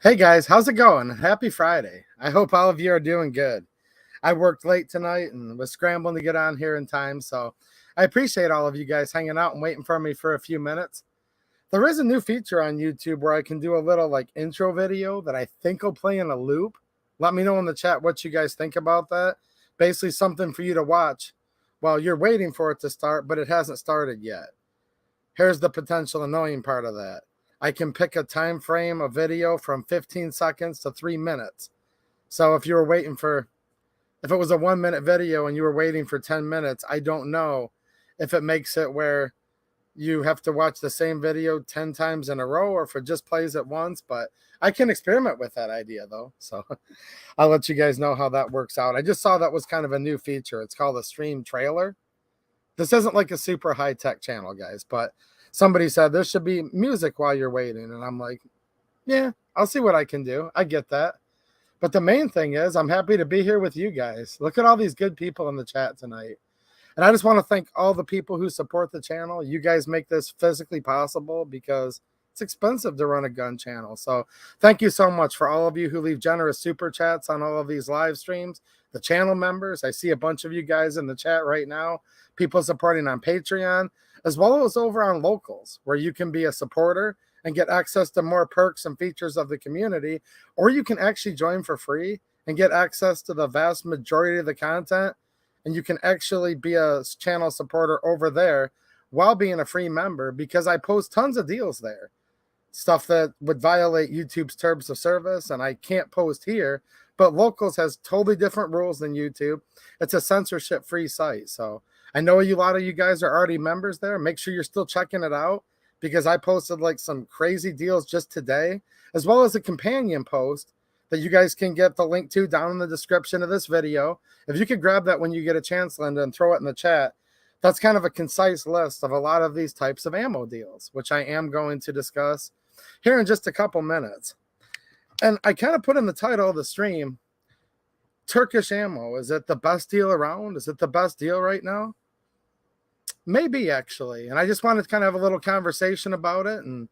Hey guys, how's it going? Happy Friday. I hope all of you are doing good. I worked late tonight and was scrambling to get on here in time, so I appreciate all of you guys hanging out and waiting for me for a few minutes. There is a new feature on YouTube where I can do a little like intro video that I think will play in a loop. Let me know in the chat what you guys think about that. Basically something for you to watch while you're waiting for it to start, but it hasn't started yet. Here's the potential annoying part of that. I can pick a time frame of video from 15 seconds to 3 minutes. So if you were waiting for, if it was a 1 minute video and you were waiting for 10 minutes, I don't know if it makes it where you have to watch the same video 10 times in a row or if it just plays it once, but I can experiment with that idea though. So I'll let you guys know how that works out. I just saw that was kind of a new feature. It's called a stream trailer. This isn't like a super high-tech channel, guys, but somebody said there should be music while you're waiting. And I'm like, yeah, I'll see what I can do. I get that. But the main thing is I'm happy to be here with you guys. Look at all these good people in the chat tonight. And I just want to thank all the people who support the channel. You guys make this physically possible because it's expensive to run a gun channel. So thank you so much for all of you who leave generous super chats on all of these live streams. The channel members, I see a bunch of you guys in the chat right now. People supporting on Patreon, as well as over on Locals, where you can be a supporter and get access to more perks and features of the community, or you can actually join for free and get access to the vast majority of the content, and you can actually be a channel supporter over there while being a free member because I post tons of deals there. Stuff that would violate YouTube's terms of service, and I can't post here, but Locals has totally different rules than YouTube. It's a censorship-free site, so I know a lot of you guys are already members there. Make sure you're still checking it out because I posted like some crazy deals just today, as well as a companion post that you guys can get the link to down in the description of this video. If you could grab that when you get a chance, Linda, and throw it in the chat, that's kind of a concise list of a lot of these types of ammo deals, which I am going to discuss here in just a couple minutes. And I kind of put in the title of the stream, Turkish Ammo. Is it the best deal around? Is it the best deal right now? Maybe, actually. And I just wanted to kind of have a little conversation about it and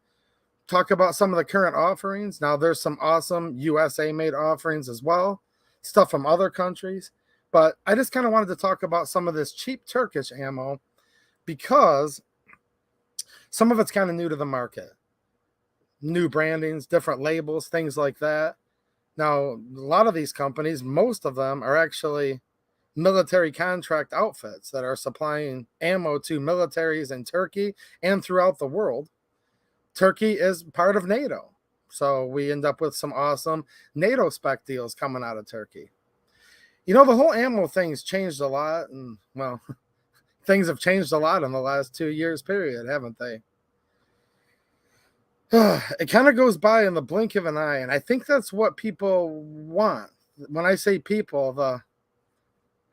talk about some of the current offerings. Now, there's some awesome USA-made offerings as well, stuff from other countries. But I just kind of wanted to talk about some of this cheap Turkish ammo because some of it's kind of new to the market. New brandings, different labels, things like that. Now, a lot of these companies, most of them are actually military contract outfits that are supplying ammo to militaries in Turkey and throughout the world. Turkey is part of NATO, so we end up with some awesome NATO spec deals coming out of Turkey. You know, the whole ammo thing's changed a lot, and well, things have changed a lot in the last 2 years period, haven't they? It kind of goes by in the blink of an eye, and I think that's what people want. When I say people, the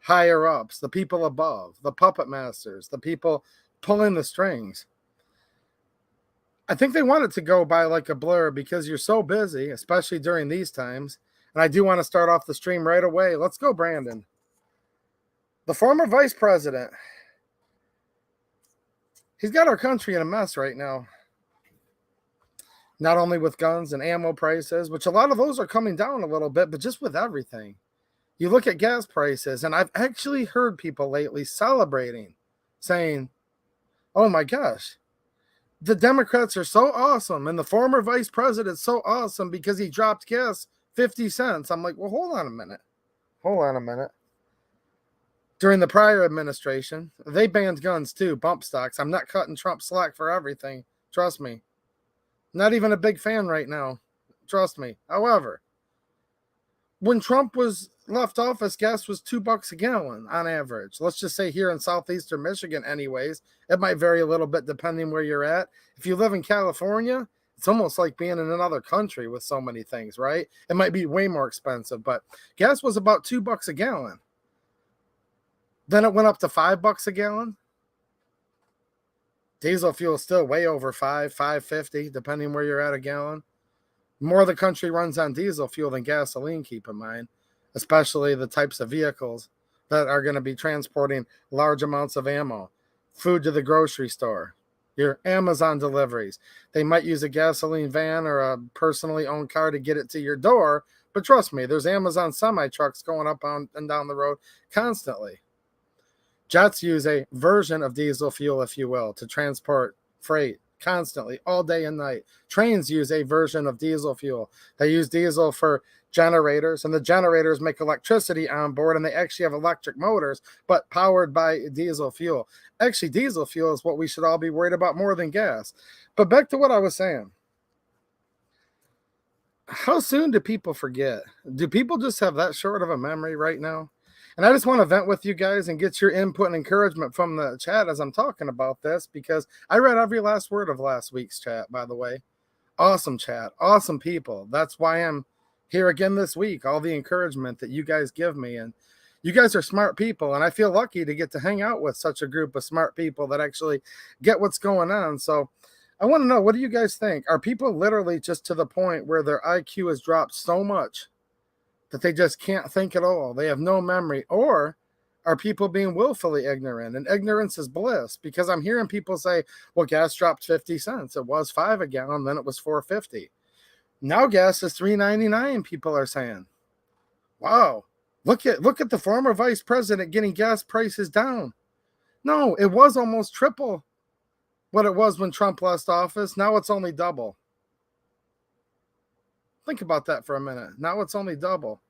higher ups, the people above, the puppet masters, the people pulling the strings. I think they want it to go by like a blur because you're so busy, especially during these times. And I do want to start off the stream right away. Let's go, Brandon. The former vice president. He's got our country in a mess right now. Not only with guns and ammo prices, which a lot of those are coming down a little bit, but just with everything. You look at gas prices, and I've actually heard people lately celebrating, saying, oh my gosh, the Democrats are so awesome, and the former vice president's so awesome because he dropped gas 50 cents. I'm like, well, hold on a minute. Hold on a minute. During the prior administration, they banned guns too, bump stocks. I'm not cutting Trump slack for everything. Trust me. Not even a big fan right now. Trust me. However, when Trump was left office, gas was $2 a gallon on average. Let's just say here in southeastern Michigan anyways. It might vary a little bit depending where you're at. If you live in California, it's almost like being in another country with so many things, right? It might be way more expensive, but gas was about $2 a gallon. Then it went up to $5 a gallon. Diesel fuel is still way over $5.50, depending where you're at a gallon. More of the country runs on diesel fuel than gasoline, keep in mind, especially the types of vehicles that are going to be transporting large amounts of ammo, food to the grocery store, your Amazon deliveries. They might use a gasoline van or a personally owned car to get it to your door, but trust me, there's Amazon semi-trucks going up on and down the road constantly. Jets use a version of diesel fuel, if you will, to transport freight constantly, all day and night. Trains use a version of diesel fuel. They use diesel for generators, and the generators make electricity on board, and they actually have electric motors, but powered by diesel fuel. Actually, diesel fuel is what we should all be worried about more than gas. But back to what I was saying. How soon do people forget? Do people just have that short of a memory right now? And I just want to vent with you guys and get your input and encouragement from the chat as I'm talking about this, because I read every last word of last week's chat, by the way. Awesome chat, awesome people. That's why I'm here again this week, all the encouragement that you guys give me. And you guys are smart people, and I feel lucky to get to hang out with such a group of smart people that actually get what's going on. So I want to know, what do you guys think? Are people literally just to the point where their IQ has dropped so much that they just can't think at all? They have no memory. Or are people being willfully ignorant? And ignorance is bliss, because I'm hearing people say, well, gas dropped 50 cents. It was $5 a gallon, then it was $4.50. Now gas is $3.99, people are saying. Wow, look at the former vice president getting gas prices down. No, it was almost triple what it was when Trump left office. Now it's only double. Think about that for a minute. Now it's only double.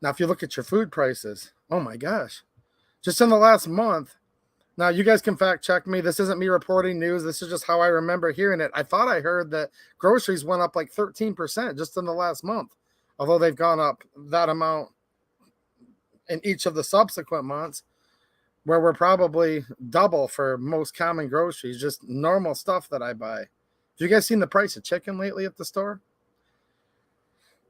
Now, if you look at your food prices, oh my gosh, just in the last month. Now, you guys can fact check me. This isn't me reporting news. This is just how I remember hearing it. I thought I heard that groceries went up like 13% just in the last month, although they've gone up that amount in each of the subsequent months, where we're probably double for most common groceries, just normal stuff that I buy. Have you guys seen the price of chicken lately at the store?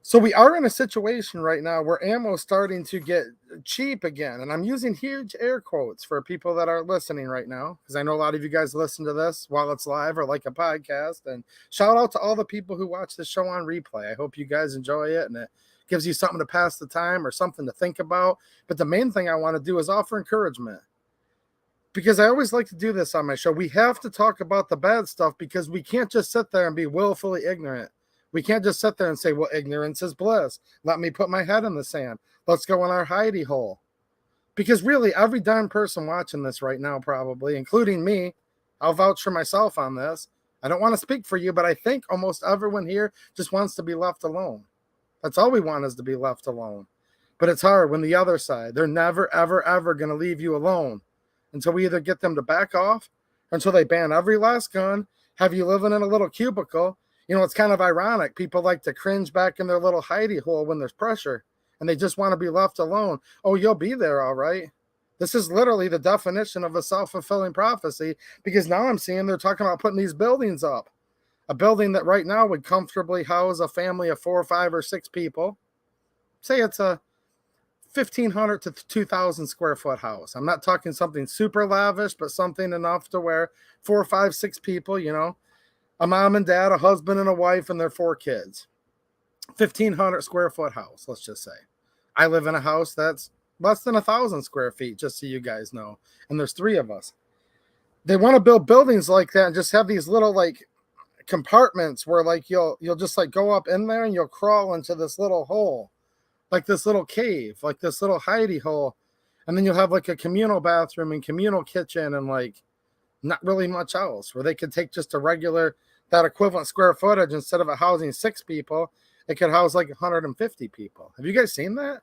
So we are in a situation right now where ammo is starting to get cheap again. And I'm using huge air quotes for people that are listening right now, because I know a lot of you guys listen to this while it's live or like a podcast. And shout out to all the people who watch the show on replay. I hope you guys enjoy it and it gives you something to pass the time or something to think about. But the main thing I want to do is offer encouragement, because I always like to do this on my show. We have to talk about the bad stuff, because we can't just sit there and be willfully ignorant. We can't just sit there and say, well, ignorance is bliss. Let me put my head in the sand. Let's go in our hidey hole. Because really, every darn person watching this right now, probably, including me, I'll vouch for myself on this. I don't want to speak for you, but I think almost everyone here just wants to be left alone. That's all we want, is to be left alone. But it's hard when the other side, they're never, ever, ever going to leave you alone until we either get them to back off, or until they ban every last gun, have you living in a little cubicle. You know, it's kind of ironic. People like to cringe back in their little hidey hole when there's pressure, and they just want to be left alone. Oh, you'll be there, all right. This is literally the definition of a self-fulfilling prophecy, because now I'm seeing they're talking about putting these buildings up. A building that right now would comfortably house a family of 4, 5, or 6 people. Say it's a 1,500 to 2,000 square foot house. I'm not talking something super lavish, but something enough to where 4, 5, 6 people, you know, a mom and dad, a husband and a wife, and their 4 kids. 1,500 square foot house, let's just say. I live in a house that's less than 1,000 square feet, just so you guys know. And there's 3 of us. They want to build buildings like that and just have these little like compartments where like you'll just like go up in there and you'll crawl into this little hole, like this little cave, like this little hidey hole. And then you'll have like a communal bathroom and communal kitchen and like not really much else, where they could take just a regular, that equivalent square footage, instead of it housing 6 people, it could house like 150 people. Have you guys seen that?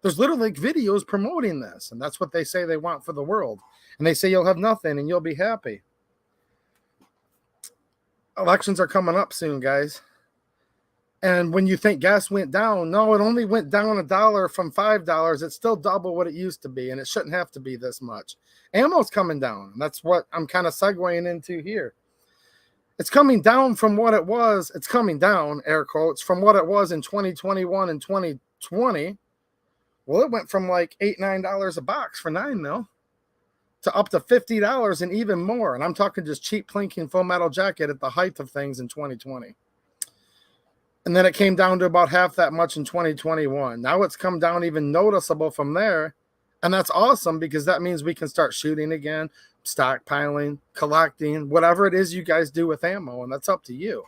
There's literally like videos promoting this, and that's what they say they want for the world. And they say you'll have nothing and you'll be happy. Elections are coming up soon, guys. And when you think gas went down, no, it only went down $1 from $5. It's still double what it used to be, and it shouldn't have to be this much. Ammo's coming down. That's what I'm kind of segueing into here. It's coming down from what it was. It's coming down, air quotes, from what it was in 2021 and 2020. Well, it went from like $8, $9 a box for 9 mil to up to $50 and even more. And I'm talking just cheap plinking full metal jacket at the height of things in 2020. And then it came down to about half that much in 2021. Now it's come down even noticeable from there. And that's awesome because that means we can start shooting again, stockpiling, collecting, whatever it is you guys do with ammo. And that's up to you.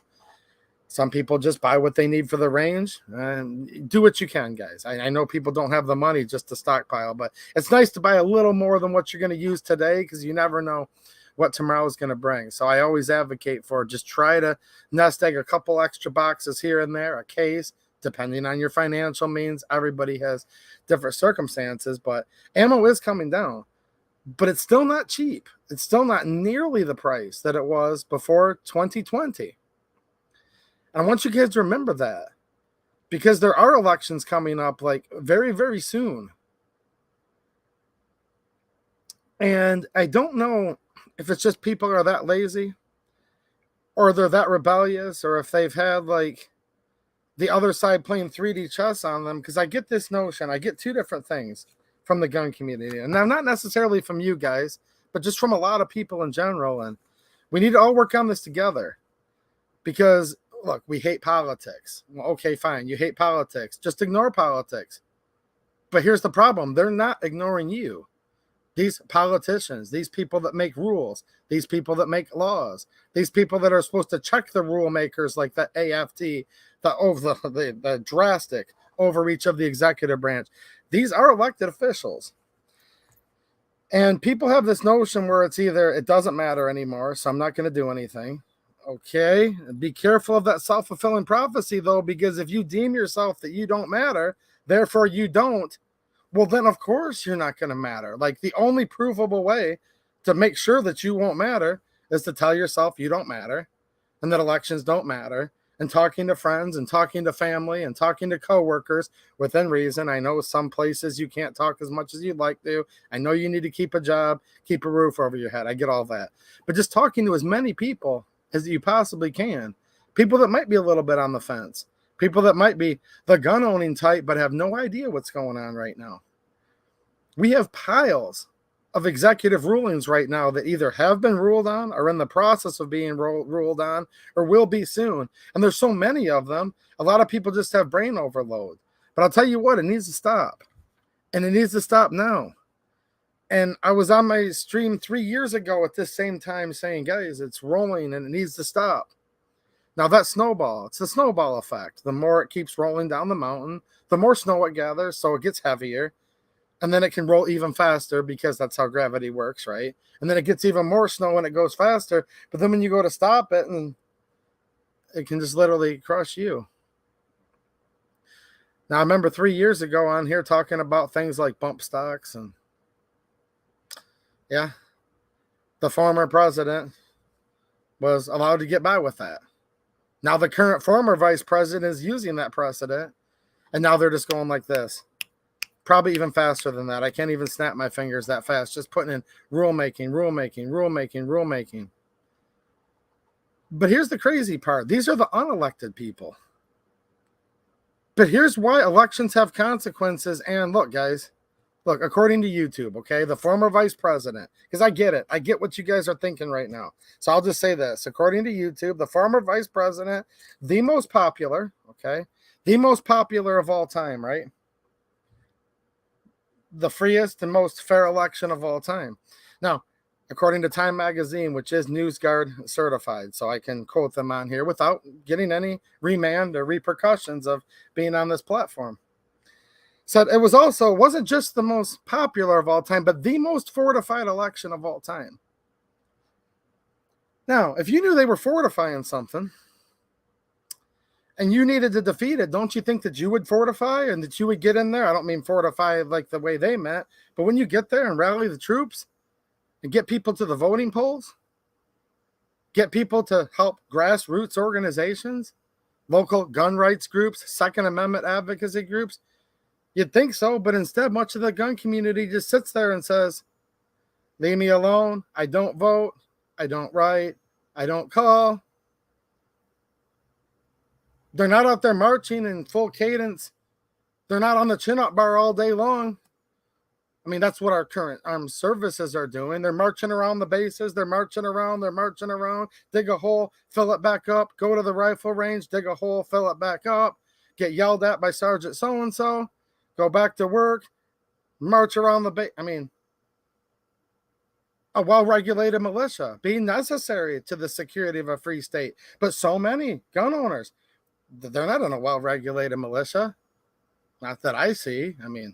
Some people just buy what they need for the range, and do what you can, guys. I know people don't have the money just to stockpile, but it's nice to buy a little more than what you're going to use today because you never know what tomorrow is going to bring. So I always advocate for just try to nest egg a couple extra boxes here and there, a case, depending on your financial means. Everybody has different circumstances, but ammo is coming down, but it's still not cheap. It's still not nearly the price that it was before 2020. And I want you guys to remember that because there are elections coming up like very, very soon. And I don't know if it's just people are that lazy or they're that rebellious or if they've had like the other side playing 3D chess on them. Because I get this notion, I get two different things from the gun community. And I'm not necessarily from you guys, but just from a lot of people in general. And we need to all work on this together because look, we hate politics. Well, okay, fine. You hate politics. Just ignore politics. But here's the problem. They're not ignoring you. These politicians, these people that make rules, these people that make laws, these people that are supposed to check the rule makers like the AFT, the drastic overreach of the executive branch. These are elected officials. And people have this notion where it's either it doesn't matter anymore, so I'm not going to do anything. Okay, be careful of that self-fulfilling prophecy, though, because if you deem yourself that you don't matter, therefore you don't, well, then, of course, you're not going to matter. Like, the only provable way to make sure that you won't matter is to tell yourself you don't matter and that elections don't matter, and talking to friends and talking to family and talking to coworkers within reason. I know some places you can't talk as much as you'd like to. I know you need to keep a job, keep a roof over your head. I get all that. But just talking to as many people as you possibly can. People that might be a little bit on the fence. People that might be the gun owning type but have no idea what's going on right now. We have piles of executive rulings right now that either have been ruled on or in the process of being ruled on or will be soon. And there's so many of them, a lot of people just have brain overload. But I'll tell you what, it needs to stop. And it needs to stop now. And I was on my stream 3 years ago at this same time saying, guys, it's rolling and it needs to stop. Now that snowball, it's the snowball effect. The more it keeps rolling down the mountain, the more snow it gathers, so it gets heavier. And then it can roll even faster because that's how gravity works, right? And then it gets even more snow and it goes faster. But then when you go to stop it, and it can just literally crush you. Now, I remember 3 years ago on here talking about things like bump stocks and yeah, the former president was allowed to get by with that. Now the current former vice president is using that precedent, and now they're just going like this. Probably even faster than that. I can't even snap my fingers that fast, just putting in rulemaking. But here's the crazy part. These are the unelected people. But here's why elections have consequences. And look, guys, look, according to YouTube, okay, the former vice president, because I get it. I get what you guys are thinking right now. So I'll just say this. According to YouTube, the former vice president, the most popular, okay, the most popular of all time, right? The freest and most fair election of all time. Now, according to Time Magazine, which is NewsGuard certified, so I can quote them on here without getting any remand or repercussions of being on this platform, said it wasn't just the most popular of all time, but the most fortified election of all time. Now, if you knew they were fortifying something and you needed to defeat it, don't you think that you would fortify and that you would get in there? I don't mean fortify like the way they meant, but when you get there and rally the troops and get people to the voting polls, get people to help grassroots organizations, local gun rights groups, Second Amendment advocacy groups, you'd think so, but instead much of the gun community just sits there and says, leave me alone, I don't vote, I don't write, I don't call. They're not out there marching in full cadence. They're not on the chin-up bar all day long. I mean, that's what our current armed services are doing. They're marching around the bases. They're marching around, dig a hole, fill it back up, go to the rifle range, dig a hole, fill it back up, get yelled at by Sergeant so-and-so, go back to work, march around the base. I mean, a well-regulated militia being necessary to the security of a free state. But so many gun owners, they're not in a well-regulated militia. Not that I see. I mean,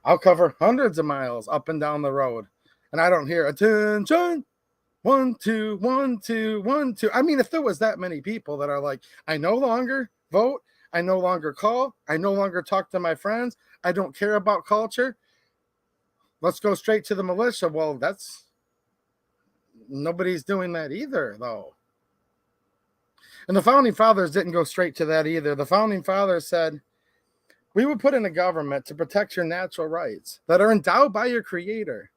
I'll cover hundreds of miles up and down the road, and I don't hear attention. 1, 2, 1, 2, 1, 2. I mean, if there was that many people that are like, I no longer vote, I no longer call, I no longer talk to my friends, I don't care about culture, let's go straight to the militia. Well, that's nobody's doing that either, though. And the founding fathers didn't go straight to that either. The founding fathers said, we would put in a government to protect your natural rights that are endowed by your creator.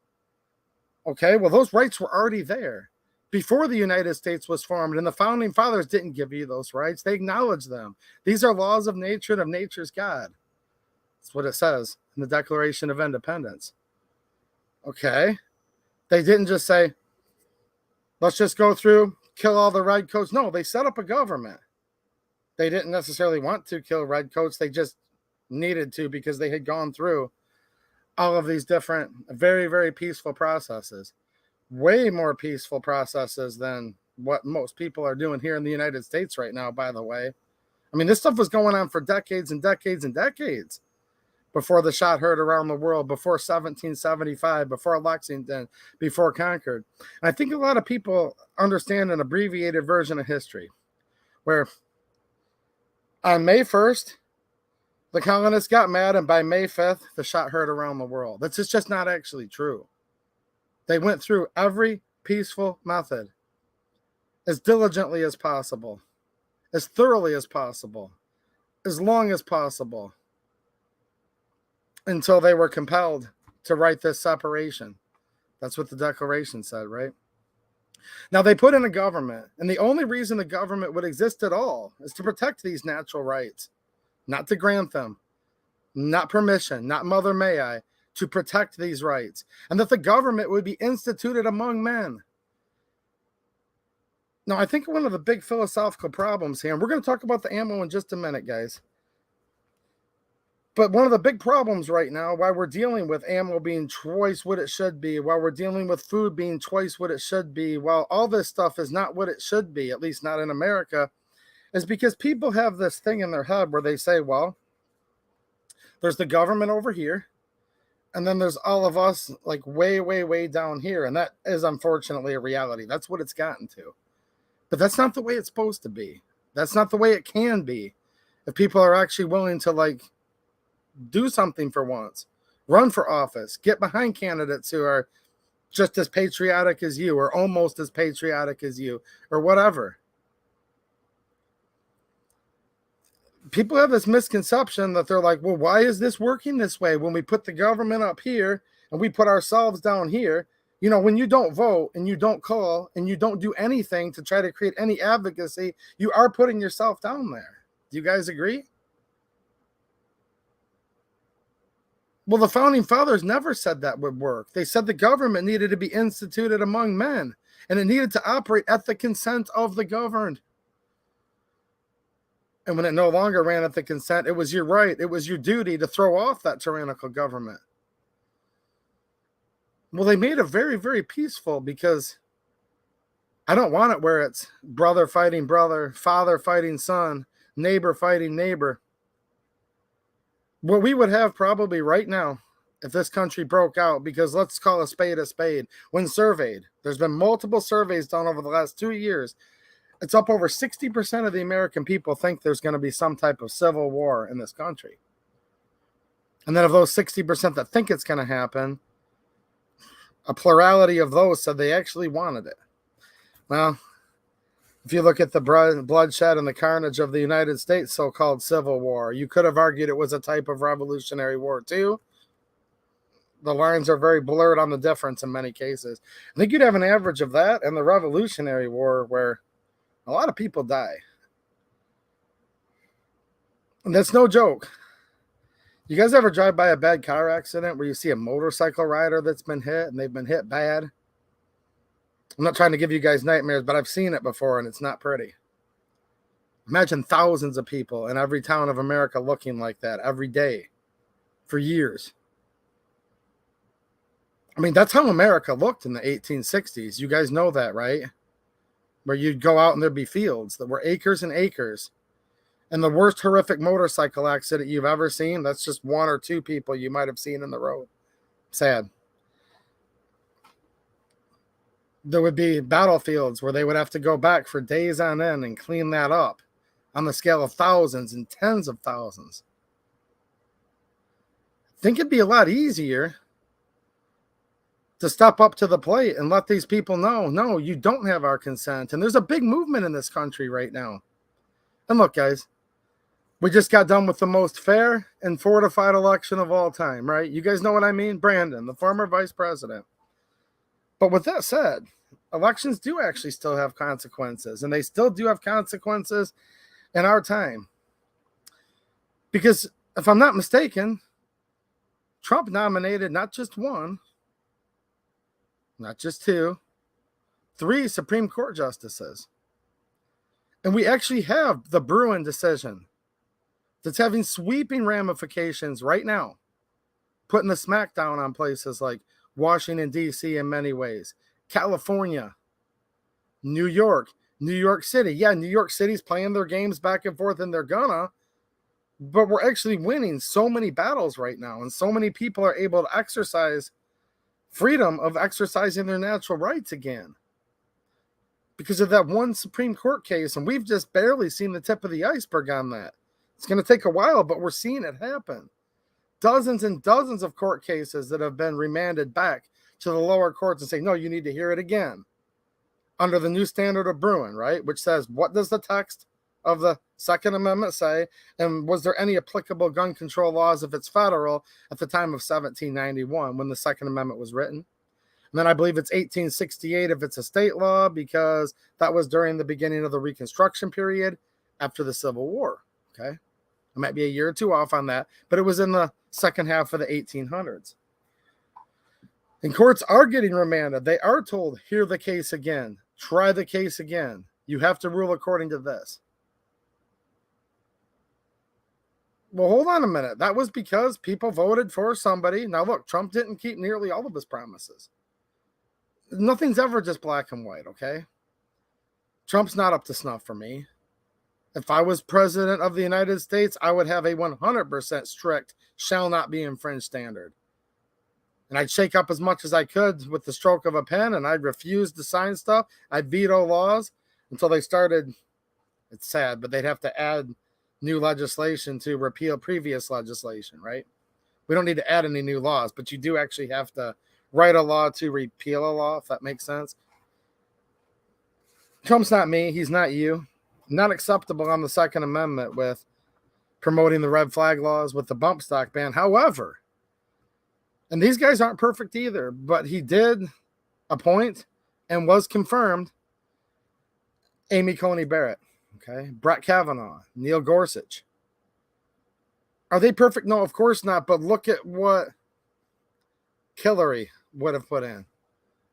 Okay, well, those rights were already there before the United States was formed, and the founding fathers didn't give you those rights. They acknowledged them. These are laws of nature and of nature's God. That's what it says in the Declaration of Independence. Okay, they didn't just say, let's just go through, kill all the redcoats. No, they set up a government. They didn't necessarily want to kill redcoats. They just needed to because they had gone through all of these different, very, very peaceful processes. Way more peaceful processes than what most people are doing here in the United States right now, by the way. I mean, this stuff was going on for decades and decades and decades before the shot heard around the world, before 1775, before Lexington, before Concord. And I think a lot of people understand an abbreviated version of history where on May 1st, the colonists got mad, and by May 5th, the shot heard around the world. That's just not actually true. They went through every peaceful method as diligently as possible, as thoroughly as possible, as long as possible, until they were compelled to write this separation. That's what the Declaration said, right? Now, they put in a government, and the only reason the government would exist at all is to protect these natural rights, not to grant them, not permission, not mother may I, to protect these rights, and that the government would be instituted among men. Now, I think one of the big philosophical problems here, and we're going to talk about the ammo in just a minute, guys, but one of the big problems right now, why we're dealing with ammo being twice what it should be, while we're dealing with food being twice what it should be, while all this stuff is not what it should be, at least not in America, is because people have this thing in their head where they say, well, there's the government over here, and then there's all of us like way, way, way down here. And that is unfortunately a reality. That's what it's gotten to. But that's not the way it's supposed to be. That's not the way it can be. If people are actually willing to like do something for once, run for office, get behind candidates who are just as patriotic as you or almost as patriotic as you or whatever. People have this misconception that they're like, well, why is this working this way when we put the government up here and we put ourselves down here? You know, when you don't vote and you don't call and you don't do anything to try to create any advocacy, you are putting yourself down there. Do you guys agree? Well, the founding fathers never said that would work. They said the government needed to be instituted among men, and it needed to operate at the consent of the governed. And when it no longer ran at the consent, it was your right, it was your duty to throw off that tyrannical government. Well, they made it very, very peaceful because I don't want it where it's brother fighting brother, father fighting son, neighbor fighting neighbor. What we would have probably right now, if this country broke out, because let's call a spade, when surveyed, there's been multiple surveys done over the last 2 years. It's up over 60% of the American people think there's going to be some type of civil war in this country. And then of those 60% that think it's going to happen, a plurality of those said they actually wanted it. Well, if you look at the bloodshed and the carnage of the United States so-called Civil War, you could have argued it was a type of Revolutionary War too. The lines are very blurred on the difference in many cases. I think you'd have an average of that and the Revolutionary War where a lot of people die. And that's no joke. You guys ever drive by a bad car accident where you see a motorcycle rider that's been hit and they've been hit bad? I'm not trying to give you guys nightmares, but I've seen it before and it's not pretty. Imagine thousands of people in every town of America looking like that every day for years. I mean, that's how America looked in the 1860s. You guys know that, right? Where you'd go out and there'd be fields that were acres and acres. And the worst horrific motorcycle accident you've ever seen, that's just one or two people you might have seen in the road. Sad. There would be battlefields where they would have to go back for days on end and clean that up on the scale of thousands and tens of thousands. I think it'd be a lot easier to step up to the plate and let these people know, no, you don't have our consent. And there's a big movement in this country right now. And look, guys, we just got done with the most fair and fortified election of all time, right? You guys know what I mean? Brandon, the former vice president. But with that said, elections do actually still have consequences, and they still do have consequences in our time. Because if I'm not mistaken, Trump nominated not just one, not just two, three Supreme Court justices. And we actually have the Bruen decision that's having sweeping ramifications right now, putting the smackdown on places like Washington, D.C. in many ways, California, New York City. Yeah, New York City's playing their games back and forth, and they're gonna, but we're actually winning so many battles right now, and so many people are able to exercise freedom of exercising their natural rights again because of that one Supreme Court case, and we've just barely seen the tip of the iceberg on that. It's going to take a while, but we're seeing it happen. Dozens and dozens of court cases that have been remanded back to the lower courts and say, no, you need to hear it again under the new standard of Bruen, right? Which says, what does the text of the Second Amendment say? And was there any applicable gun control laws if it's federal at the time of 1791 when the Second Amendment was written? And then I believe it's 1868 if it's a state law, because that was during the beginning of the Reconstruction period after the Civil War, okay? I might be a year or two off on that, but it was in the second half of the 1800s. And courts are getting remanded. They are told, hear the case again, try the case again. You have to rule according to this. Well, hold on a minute. That was because people voted for somebody. Now, look, Trump didn't keep nearly all of his promises. Nothing's ever just black and white, okay? Trump's not up to snuff for me. If I was president of the United States, I would have a 100% strict shall not be infringed standard. And I'd shake up as much as I could with the stroke of a pen, and I'd refuse to sign stuff. I'd veto laws until they started. It's sad, but they'd have to add new legislation to repeal previous legislation, right? We don't need to add any new laws, but you do actually have to write a law to repeal a law, if that makes sense. Trump's not me. He's not you. Not acceptable on the Second Amendment with promoting the red flag laws with the bump stock ban. However, and these guys aren't perfect either, but he did appoint and was confirmed Amy Coney Barrett, okay, Brett Kavanaugh, Neil Gorsuch. Are they perfect? No, of course not. But look at what Hillary would have put in.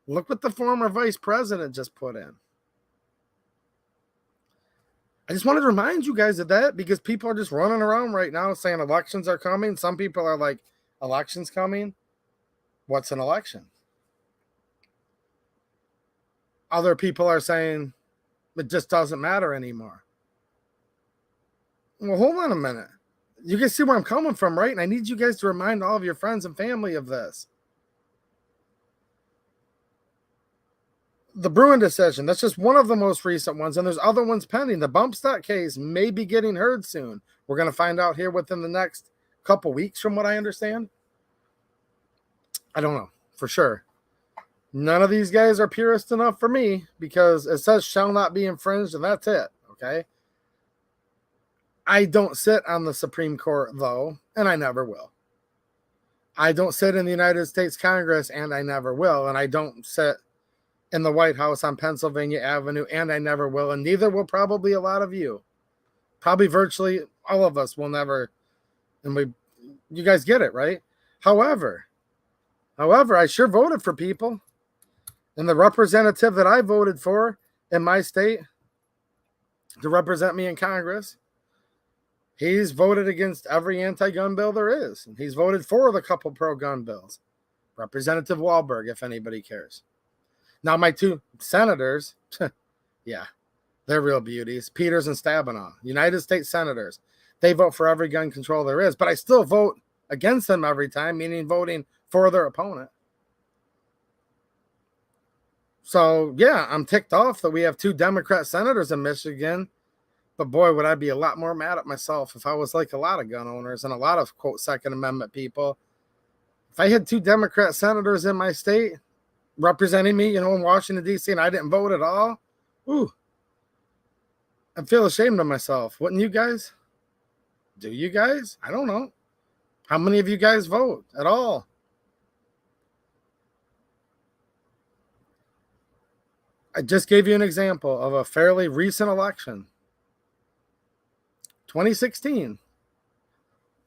Look what the former vice president just put in. I just wanted to remind you guys of that because people are just running around right now saying elections are coming. Some people are like, elections coming? What's an election? Other people are saying it just doesn't matter anymore. Well, hold on a minute. You can see where I'm coming from, right? And I need you guys to remind all of your friends and family of this. The Bruen decision, that's just one of the most recent ones, and there's other ones pending. The bump stock case may be getting heard soon. We're going to find out here within the next couple weeks, from what I understand. I don't know for sure. None of these guys are purist enough for me because it says shall not be infringed, and that's it, okay? I don't sit on the Supreme Court, though, and I never will. I don't sit in the United States Congress, and I never will, and I don't sit in the White House on Pennsylvania Avenue, and I never will, and neither will probably a lot of you. Probably virtually all of us will never, and you guys get it, right? However, I sure voted for people, and the representative that I voted for in my state to represent me in Congress, he's voted against every anti-gun bill there is, and he's voted for the couple pro-gun bills, Representative Wahlberg, if anybody cares. Now, my 2 senators, yeah, they're real beauties. Peters and Stabenow, United States senators. They vote for every gun control there is, but I still vote against them every time, meaning voting for their opponent. So, yeah, I'm ticked off that we have 2 Democrat senators in Michigan. But boy, would I be a lot more mad at myself if I was like a lot of gun owners and a lot of, quote, Second Amendment people. If I had 2 Democrat senators in my state representing me, in Washington, D.C., and I didn't vote at all, ooh, I feel ashamed of myself. Wouldn't you guys? Do you guys? I don't know. How many of you guys vote at all? I just gave you an example of a fairly recent election. 2016.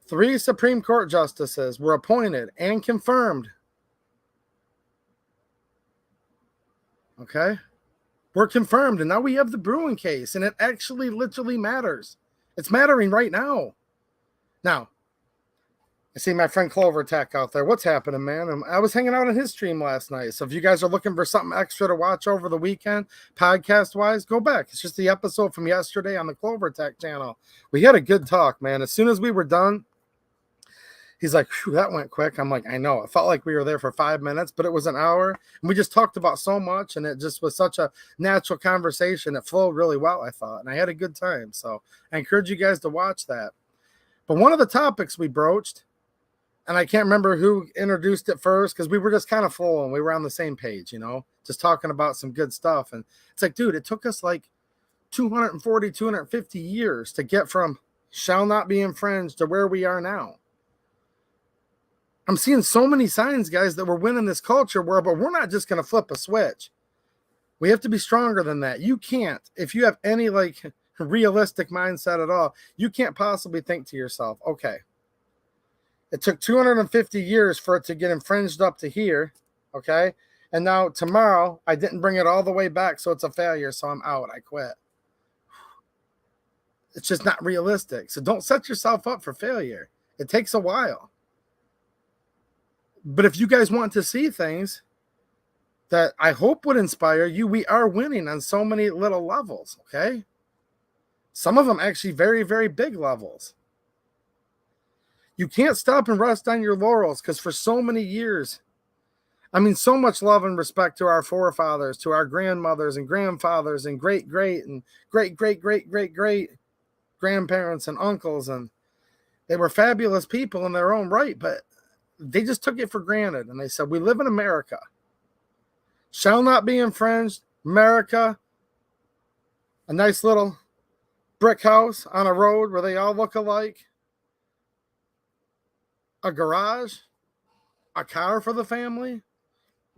3 Supreme Court justices were appointed and confirmed. Okay? We're confirmed, and now we have the Bruin case, and it actually literally matters. It's mattering right now. Now, I see my friend Clover Tech out there. What's happening, man? I was hanging out on his stream last night, so if you guys are looking for something extra to watch over the weekend, podcast-wise, go back. It's just the episode from yesterday on the Clover Tech channel. We had a good talk, man. As soon as we were done, he's like, "Phew, that went quick." I'm like, I know. It felt like we were there for 5 minutes, but it was an hour. And we just talked about so much, and it just was such a natural conversation. It flowed really well, I thought, and I had a good time. So I encourage you guys to watch that. But one of the topics we broached, and I can't remember who introduced it first because we were just kind of flowing. We were on the same page, just talking about some good stuff. And it's like, dude, it took us like 240, 250 years to get from shall not be infringed to where we are now. I'm seeing so many signs, guys, that we're winning this culture war, but we're not just going to flip a switch. We have to be stronger than that. You can't, if you have any realistic mindset at all, you can't possibly think to yourself, okay, it took 250 years for it to get infringed up to here, okay? And now tomorrow, I didn't bring it all the way back, so it's a failure, so I'm out. I quit. It's just not realistic. So don't set yourself up for failure. It takes a while. But if you guys want to see things that I hope would inspire you, we are winning on so many little levels, okay? Some of them actually very, very big levels. You can't stop and rest on your laurels because for so many years, so much love and respect to our forefathers, to our grandmothers and grandfathers and great and great grandparents and uncles. And they were fabulous people in their own right, but they just took it for granted. And they said, we live in America. Shall not be infringed. America, a nice little brick house on a road where they all look alike. A garage, a car for the family,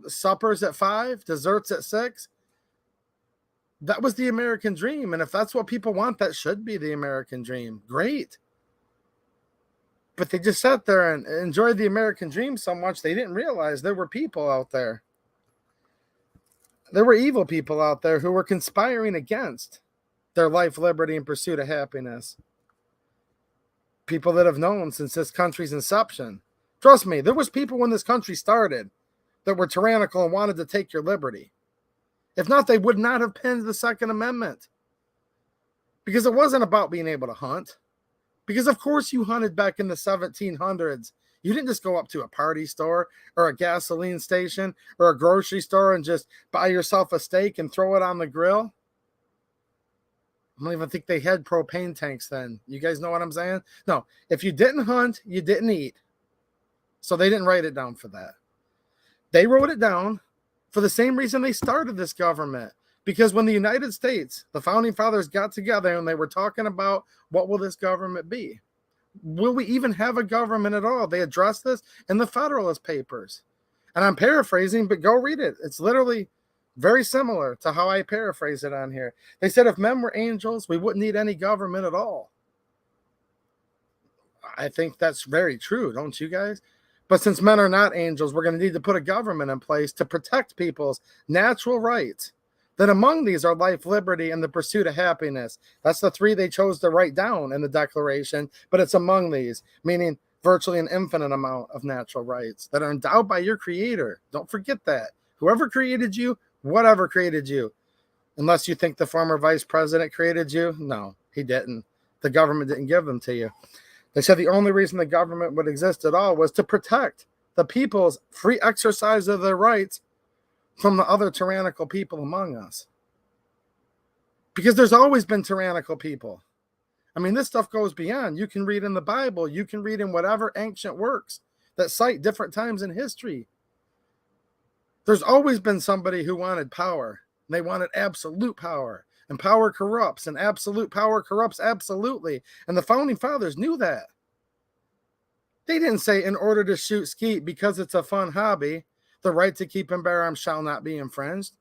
suppers at 5, desserts at 6. That was the American dream. And if that's what people want, that should be the American dream. Great. But they just sat there and enjoyed the American dream so much they didn't realize there were people out there. There were evil people out there who were conspiring against their life, liberty, and pursuit of happiness. People that have known since this country's inception. Trust me, there was people when this country started that were tyrannical and wanted to take your liberty. If not, they would not have penned the Second Amendment. Because it wasn't about being able to hunt. Because of course you hunted back in the 1700s. You didn't just go up to a party store or a gasoline station or a grocery store and just buy yourself a steak and throw it on the grill. I don't even think they had propane tanks then. You guys know what I'm saying? No, if you didn't hunt, you didn't eat. So they didn't write it down for that. They wrote it down for the same reason they started this government. Because when the United States, the founding fathers got together and they were talking about what will this government be? Will we even have a government at all? They addressed this in the Federalist Papers. And I'm paraphrasing, but go read it. It's literally very similar to how I paraphrase it on here. They said if men were angels, we wouldn't need any government at all. I think that's very true, don't you guys? But since men are not angels, we're going to need to put a government in place to protect people's natural rights. That among these are life, liberty, and the pursuit of happiness. That's the 3 they chose to write down in the Declaration, but it's among these, meaning virtually an infinite amount of natural rights that are endowed by your creator. Don't forget that. Whoever created you, whatever created you, unless you think the former vice president created you, no, he didn't. The government didn't give them to you. They said the only reason the government would exist at all was to protect the people's free exercise of their rights from the other tyrannical people among us. Because there's always been tyrannical people. I mean, this stuff goes beyond. You can read in the Bible. You can read in whatever ancient works that cite different times in history. There's always been somebody who wanted power. They wanted absolute power. And power corrupts. And absolute power corrupts absolutely. And the founding fathers knew that. They didn't say in order to shoot skeet because it's a fun hobby, the right to keep and bear arms shall not be infringed.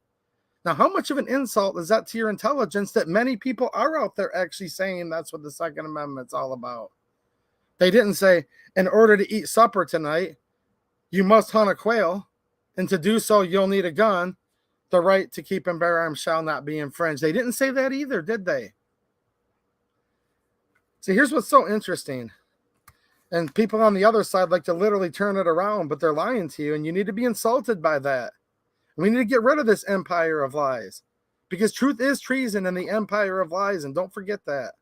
Now, how much of an insult is that to your intelligence that many people are out there actually saying that's what the Second Amendment's all about? They didn't say, in order to eat supper tonight, you must hunt a quail, and to do so, you'll need a gun. The right to keep and bear arms shall not be infringed. They didn't say that either, did they? See, here's what's so interesting. And people on the other side like to literally turn it around, but they're lying to you, and you need to be insulted by that. We need to get rid of this empire of lies, because truth is treason in the empire of lies, and don't forget that.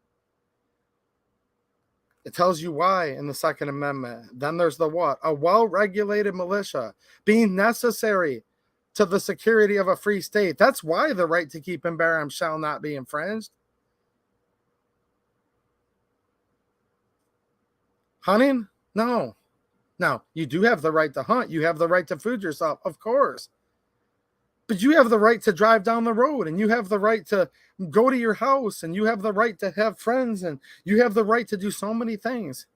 It tells you why in the Second Amendment. Then there's the what? A well-regulated militia being necessary to the security of a free state. That's why the right to keep and bear arms shall not be infringed. Hunting? No. Now, you do have the right to hunt. You have the right to food yourself, of course. But you have the right to drive down the road, and you have the right to go to your house, and you have the right to have friends, and you have the right to do so many things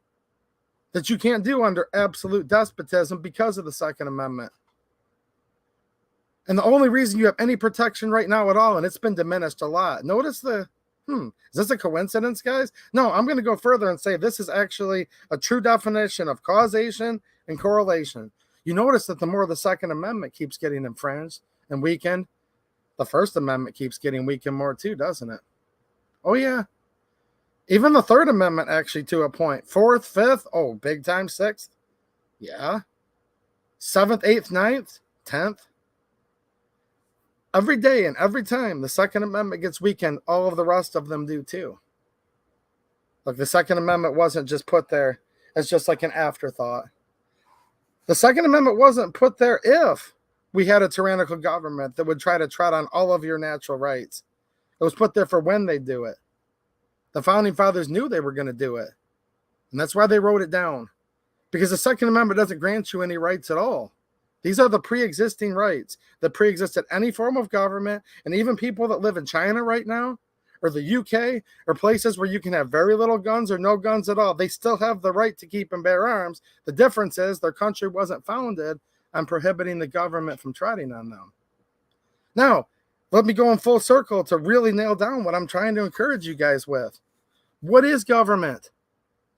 that you can't do under absolute despotism because of the Second Amendment. And the only reason you have any protection right now at all, and it's been diminished a lot. Notice the, is this a coincidence, guys? No, I'm going to go further and say this is actually a true definition of causation and correlation. You notice that the more the Second Amendment keeps getting infringed and weakened, the First Amendment keeps getting weakened more too, doesn't it? Oh, yeah. Even the Third Amendment, actually, to a point. Fourth, fifth, oh, big time, sixth. Yeah. Seventh, eighth, ninth, 10th. Every day and every time the Second Amendment gets weakened, all of the rest of them do too. Look, the Second Amendment wasn't just put there as just like an afterthought. The Second Amendment wasn't put there if we had a tyrannical government that would try to tread on all of your natural rights. It was put there for when they do it. The Founding Fathers knew they were going to do it. And that's why they wrote it down. Because the Second Amendment doesn't grant you any rights at all. These are the pre-existing rights that pre-existed any form of government, and even people that live in China right now, or the UK, or places where you can have very little guns or no guns at all, they still have the right to keep and bear arms. The difference is their country wasn't founded on prohibiting the government from treading on them. Now, let me go in full circle to really nail down what I'm trying to encourage you guys with. What is government?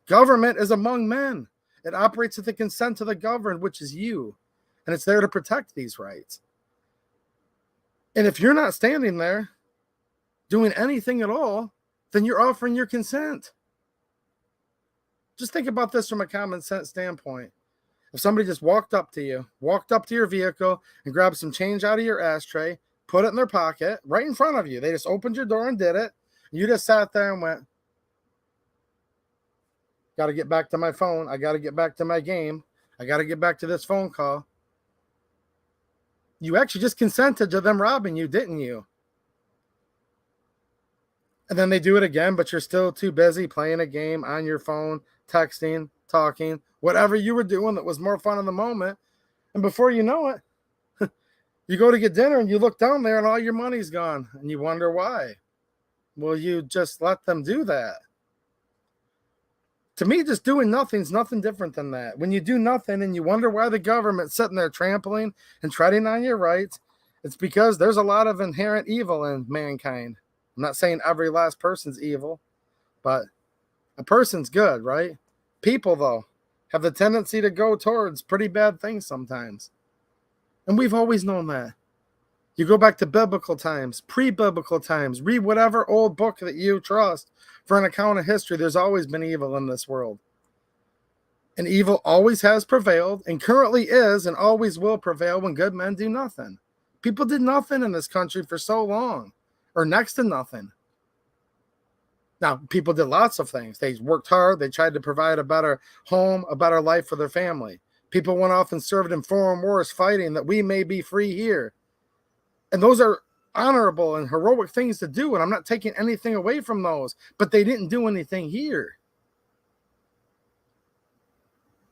Government is among men. It operates at the consent of the governed, which is you. And it's there to protect these rights. And if you're not standing there doing anything at all, then you're offering your consent. Just think about this from a common sense standpoint. If somebody just walked up to you, walked up to your vehicle and grabbed some change out of your ashtray, put it in their pocket right in front of you. They just opened your door and did it. And you just sat there and went, got to get back to my phone. I got to get back to my game. I got to get back to this phone call. You actually just consented to them robbing you, didn't you? And then they do it again, but you're still too busy playing a game on your phone, texting, talking, whatever you were doing that was more fun in the moment. And before you know it, you go to get dinner and you look down there and all your money's gone. And you wonder why. Well, you just let them do that. To me, just doing nothing's nothing different than that. When you do nothing and you wonder why the government's sitting there trampling and treading on your rights, it's because there's a lot of inherent evil in mankind. I'm not saying every last person's evil, but a person's good, right? People, though, have the tendency to go towards pretty bad things sometimes. And we've always known that. You go back to biblical times, pre-biblical times, read whatever old book that you trust for an account of history. There's always been evil in this world. And evil always has prevailed and currently is and always will prevail when good men do nothing. People did nothing in this country for so long, or next to nothing. Now, people did lots of things. They worked hard. They tried to provide a better home, a better life for their family. People went off and served in foreign wars fighting that we may be free here. And those are honorable and heroic things to do, and I'm not taking anything away from those, but they didn't do anything here.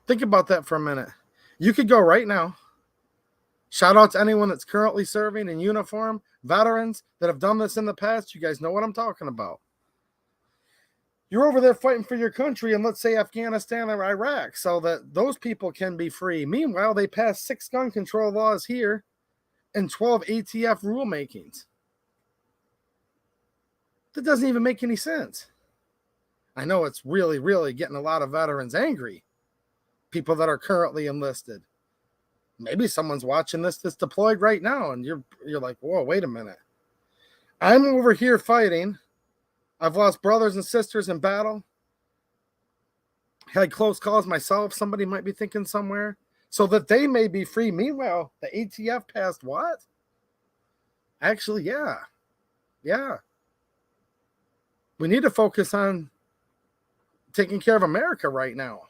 Think about that for a minute. You could go right now. Shout out to anyone that's currently serving in uniform, veterans that have done this in the past. You guys know what I'm talking about. You're over there fighting for your country in, let's say, Afghanistan or Iraq, so that those people can be free. Meanwhile, they passed 6 gun control laws here and 12 ATF rulemakings. That doesn't even make any sense. I know it's really, really getting a lot of veterans angry. People that are currently enlisted. Maybe someone's watching this that's deployed right now, and you're like, whoa, wait a minute. I'm over here fighting. I've lost brothers and sisters in battle. Had close calls myself. Somebody might be thinking somewhere. So that they may be free. Meanwhile, the ATF passed what? Actually, yeah. Yeah. We need to focus on taking care of America right now.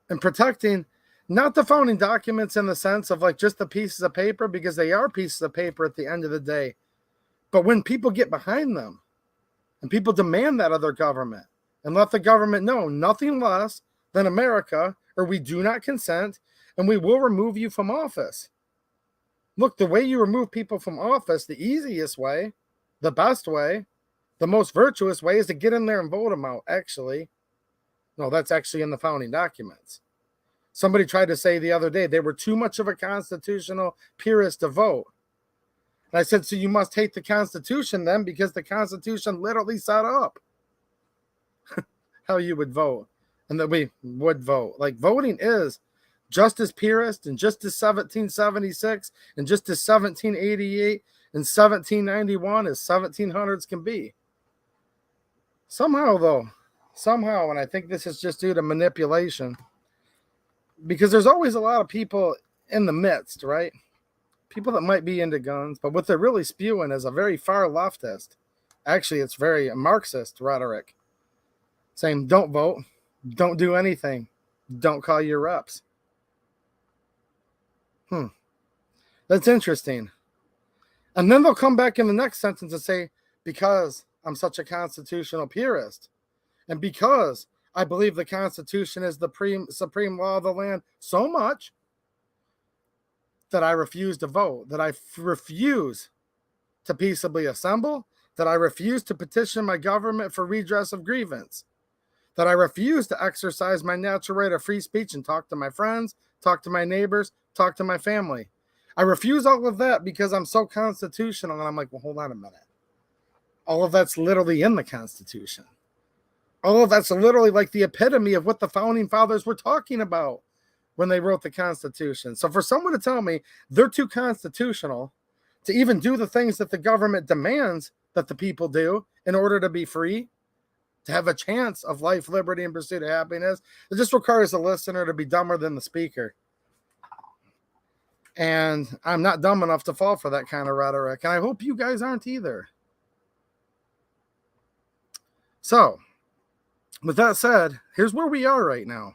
And protecting not the founding documents in the sense of like just the pieces of paper, because they are pieces of paper at the end of the day. But when people get behind them and people demand that of their government and let the government know nothing less than America, or we do not consent and we will remove you from office. Look, the way you remove people from office, the easiest way, the best way, the most virtuous way is to get in there and vote them out, actually. No, that's actually in the founding documents. Somebody tried to say the other day they were too much of a constitutional purist to vote. And I said, so you must hate the Constitution then, because the Constitution literally set up how you would vote and that we would vote. Like, voting is just as purist and just as 1776 and just as 1788 and 1791 as 1700s can be. Somehow, and I think this is just due to manipulation, because there's always a lot of people in the midst, right? People that might be into guns, but what they're really spewing is a very far leftist. Actually, it's very Marxist rhetoric, saying don't vote, don't do anything, don't call your reps. That's interesting. And then they'll come back in the next sentence and say, because I'm such a constitutional purist, and because I believe the Constitution is the supreme law of the land so much that I refuse to vote, that I refuse to peaceably assemble, that I refuse to petition my government for redress of grievance, that I refuse to exercise my natural right of free speech and talk to my friends, talk to my neighbors, talk to my family. I refuse all of that because I'm so constitutional. And I'm like, well, hold on a minute. All of that's literally in the Constitution. All of that's literally like the epitome of what the founding fathers were talking about when they wrote the Constitution. So for someone to tell me they're too constitutional to even do the things that the government demands that the people do in order to be free, to have a chance of life, liberty, and pursuit of happiness, it just requires the listener to be dumber than the speaker. And I'm not dumb enough to fall for that kind of rhetoric. And I hope you guys aren't either. So, with that said, here's where we are right now.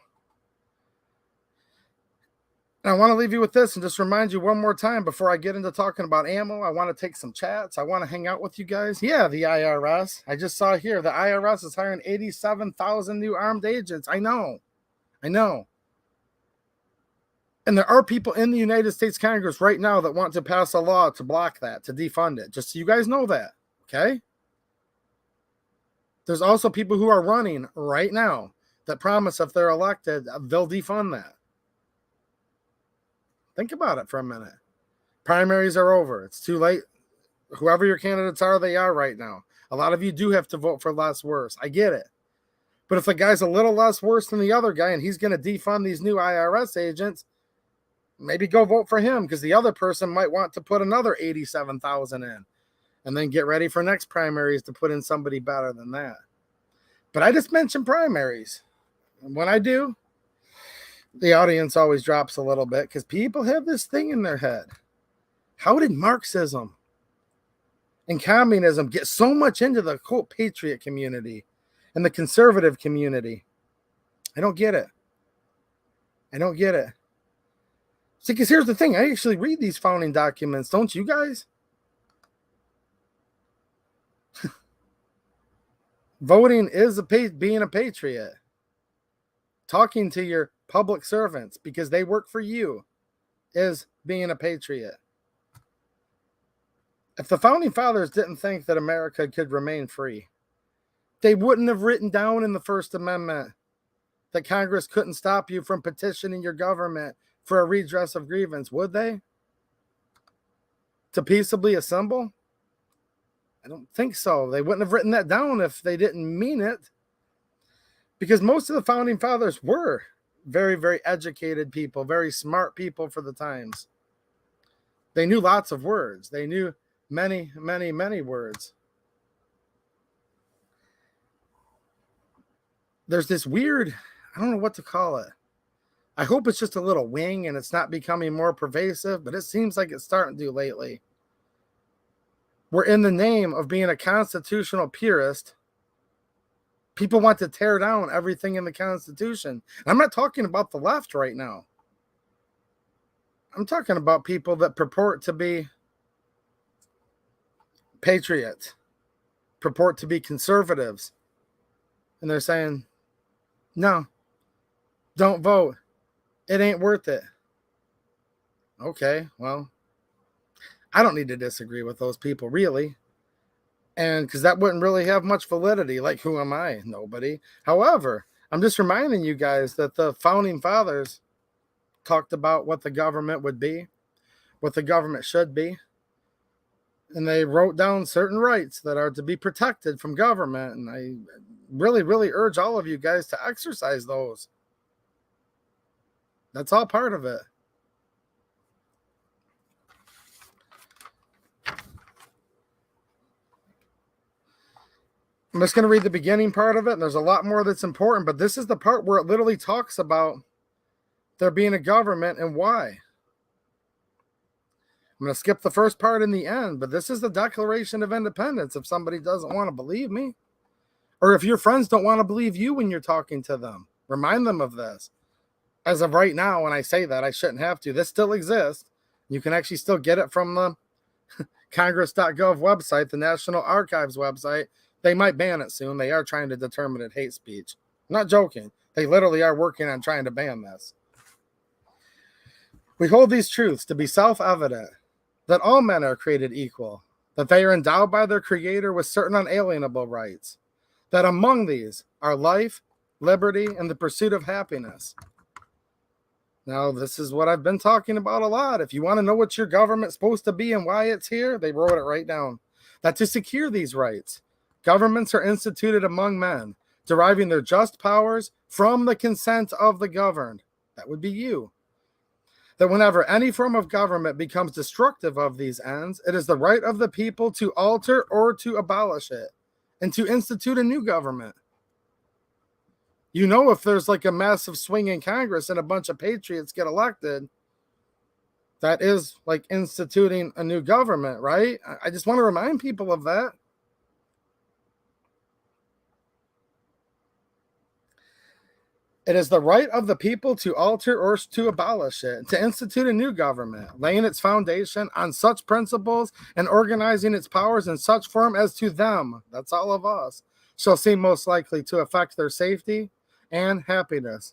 And I want to leave you with this and just remind you one more time before I get into talking about ammo. I want to take some chats. I want to hang out with you guys. Yeah, the IRS. I just saw here the IRS is hiring 87,000 new armed agents. I know. And there are people in the United States Congress right now that want to pass a law to block that, to defund it. Just so you guys know that, okay? There's also people who are running right now that promise if they're elected, they'll defund that. Think about it for a minute. Primaries are over. It's too late. Whoever your candidates are, they are right now. A lot of you do have to vote for less worse. I get it. But if the guy's a little less worse than the other guy and he's going to defund these new IRS agents, maybe go vote for him, because the other person might want to put another 87,000 in and then get ready for next primaries to put in somebody better than that. But I just mentioned primaries. When I do, the audience always drops a little bit because people have this thing in their head. How did Marxism and communism get so much into the quote patriot community and the conservative community? I don't get it. I don't get it. See, because here's the thing. I actually read these founding documents. Don't you guys? Voting is being a patriot. Talking to your public servants because they work for you is being a patriot. If the founding fathers didn't think that America could remain free, they wouldn't have written down in the First Amendment that Congress couldn't stop you from petitioning your government for a redress of grievance, would they? To peaceably assemble? I don't think so. They wouldn't have written that down if they didn't mean it. Because most of the founding fathers were very, very educated people, very smart people for the times. They knew lots of words. They knew many, many, many words. There's this weird, I don't know what to call it. I hope it's just a little wing and it's not becoming more pervasive, but it seems like it's starting to lately. Where in the name of being a constitutional purist, people want to tear down everything in the Constitution. I'm not talking about the left right now. I'm talking about people that purport to be patriots, purport to be conservatives. And they're saying, no, don't vote. It ain't worth it. Okay, well, I don't need to disagree with those people, really. And because that wouldn't really have much validity. Like, who am I? Nobody. However, I'm just reminding you guys that the founding fathers talked about what the government would be, what the government should be. And they wrote down certain rights that are to be protected from government. And I really, really urge all of you guys to exercise those. That's all part of it. I'm just going to read the beginning part of it, and there's a lot more that's important, but this is the part where it literally talks about there being a government and why. I'm going to skip the first part in the end, but this is the Declaration of Independence if somebody doesn't want to believe me. Or if your friends don't want to believe you when you're talking to them, remind them of this. As of right now, when I say that, I shouldn't have to. This still exists. You can actually still get it from the Congress.gov website, the National Archives website. They might ban it soon. They are trying to determine it hate speech. I'm not joking. They literally are working on trying to ban this. We hold these truths to be self-evident, that all men are created equal, that they are endowed by their Creator with certain unalienable rights, that among these are life, liberty, and the pursuit of happiness. Now, this is what I've been talking about a lot. If you want to know what your government's supposed to be and why it's here, they wrote it right down. That to secure these rights, governments are instituted among men, deriving their just powers from the consent of the governed. That would be you. That whenever any form of government becomes destructive of these ends, it is the right of the people to alter or to abolish it, and to institute a new government. You know, if there's like a massive swing in Congress and a bunch of patriots get elected, that is like instituting a new government, right? I just want to remind people of that. It is the right of the people to alter or to abolish it, to institute a new government, laying its foundation on such principles and organizing its powers in such form as to them, that's all of us, shall seem most likely to affect their safety and happiness.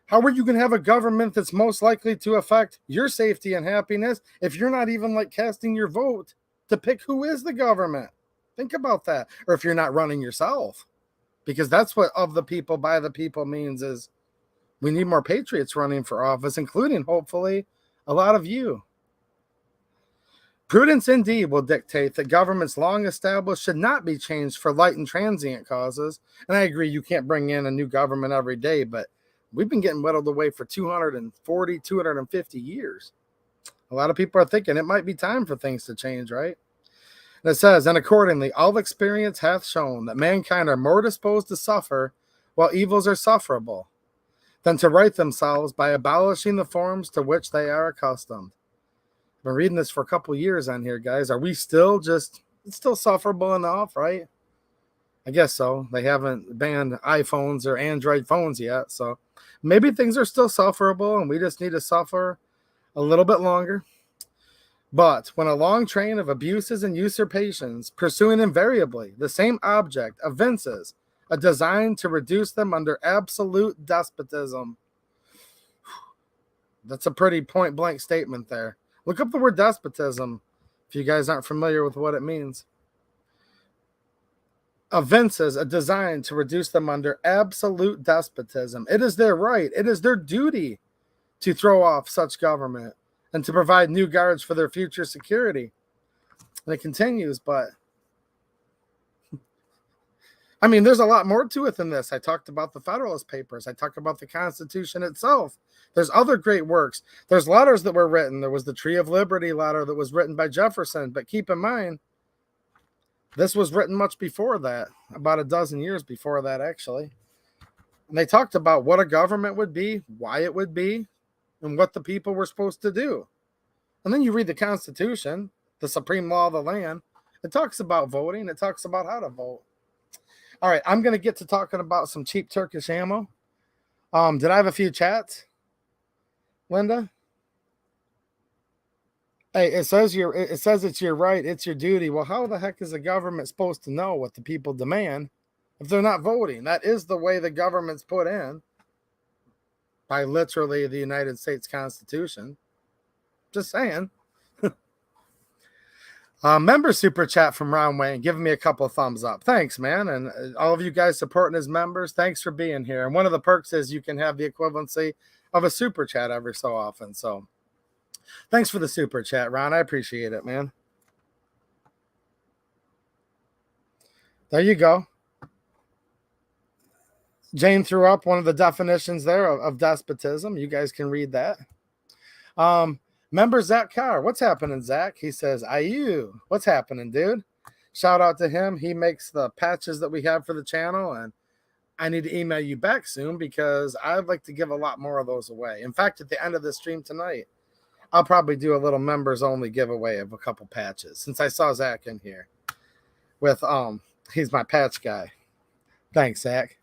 How are you going to have a government that's most likely to affect your safety and happiness if you're not even like casting your vote to pick who is the government? Think about that. Or if you're not running yourself. Because that's what of the people, by the people means is we need more patriots running for office, including, hopefully, a lot of you. Prudence indeed will dictate that governments long established should not be changed for light and transient causes. And I agree, you can't bring in a new government every day, but we've been getting whittled away for 240, 250 years. A lot of people are thinking it might be time for things to change, right? And it says, and accordingly, all experience hath shown that mankind are more disposed to suffer while evils are sufferable, than to right themselves by abolishing the forms to which they are accustomed. I've been reading this for a couple years on here, guys. Are we still it's still sufferable enough, right? I guess so. They haven't banned iPhones or Android phones yet, so maybe things are still sufferable and we just need to suffer a little bit longer. But when a long train of abuses and usurpations, pursuing invariably the same object, evinces a design to reduce them under absolute despotism. That's a pretty point-blank statement there. Look up the word despotism if you guys aren't familiar with what it means. Evinces a design to reduce them under absolute despotism. It is their right, it is their duty to throw off such government and to provide new guards for their future security. And it continues, but I mean, there's a lot more to it than this. I talked about the Federalist Papers. I talked about the Constitution itself. There's other great works. There's letters that were written. There was the Tree of Liberty letter that was written by Jefferson. But keep in mind, this was written much before that, about a dozen years before that, actually. And they talked about what a government would be, why it would be, and what the people were supposed to do. And then you read the Constitution, the supreme law of the land. It talks about voting. It talks about how to vote. All right, I'm going to get to talking about some cheap Turkish ammo. Did I have a few chats, Linda? Hey, it says it's your right, it's your duty. Well, how the heck is the government supposed to know what the people demand if they're not voting? That is the way the government's put in by literally the United States Constitution. Just saying. Member super chat from Ron Wayne, giving me a couple of thumbs up. Thanks, man. And all of you guys supporting as members, thanks for being here. And one of the perks is you can have the equivalency of a super chat every so often. So thanks for the super chat, Ron. I appreciate it, man. There you go. Jane threw up one of the definitions there of despotism. You guys can read that. Member Zach Carr, what's happening, Zach? He says, "Ayu, what's happening, dude?" Shout out to him. He makes the patches that we have for the channel, and I need to email you back soon because I'd like to give a lot more of those away. In fact, at the end of the stream tonight, I'll probably do a little members only giveaway of a couple patches since I saw Zach in here with he's my patch guy. Thanks, Zach.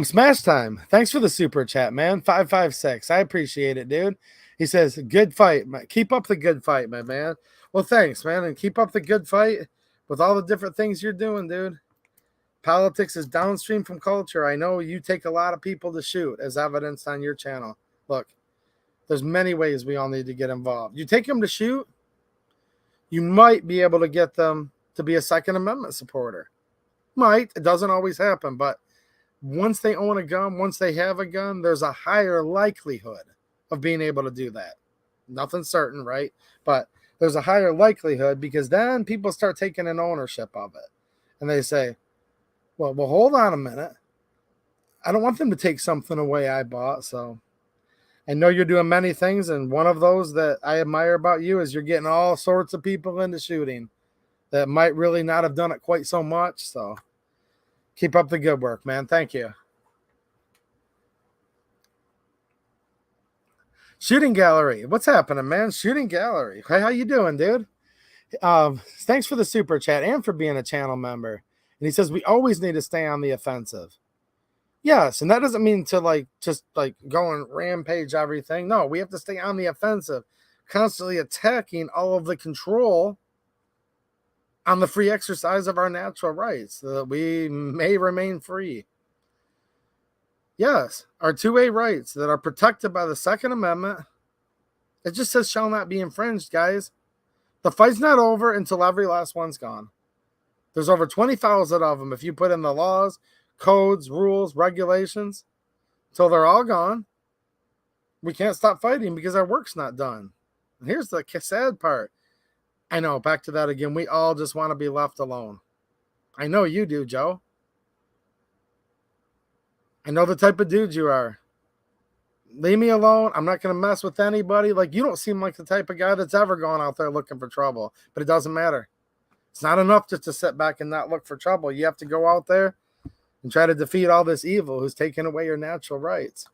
Smash Time, thanks for the super chat, man. 556, I appreciate it, dude. He says, "Good fight, keep up the good fight, my man." Well, thanks, man, and keep up the good fight with all the different things you're doing, dude. Politics is downstream from culture. I know you take a lot of people to shoot, as evidenced on your channel. Look, there's many ways we all need to get involved. You take them to shoot, you might be able to get them to be a Second Amendment supporter. Might. It doesn't always happen, but once they own a gun, once they have a gun, there's a higher likelihood of being able to do that. Nothing certain, right? But there's a higher likelihood because then people start taking an ownership of it. And they say, well, hold on a minute. I don't want them to take something away I bought. So I know you're doing many things. And one of those that I admire about you is you're getting all sorts of people into shooting that might really not have done it quite so much. So keep up the good work, man. Thank you. Shooting Gallery. What's happening, man? Shooting Gallery. Hey, how you doing, dude? Thanks for the super chat and for being a channel member. And he says, we always need to stay on the offensive. Yes, and that doesn't mean to just go and rampage everything. No, we have to stay on the offensive, constantly attacking all of the control on the free exercise of our natural rights so that we may remain free. Yes, our 2A rights that are protected by the Second Amendment. It just says shall not be infringed, guys. The fight's not over until every last one's gone. There's over 20,000 of them if you put in the laws, codes, rules, regulations. Until they're all gone, we can't stop fighting because our work's not done. And here's the sad part. I know, back to that again. We all just want to be left alone. I know you do, Joe. I know the type of dude you are. Leave me alone. I'm not going to mess with anybody. You don't seem like the type of guy that's ever gone out there looking for trouble. But it doesn't matter. It's not enough just to sit back and not look for trouble. You have to go out there and try to defeat all this evil who's taking away your natural rights.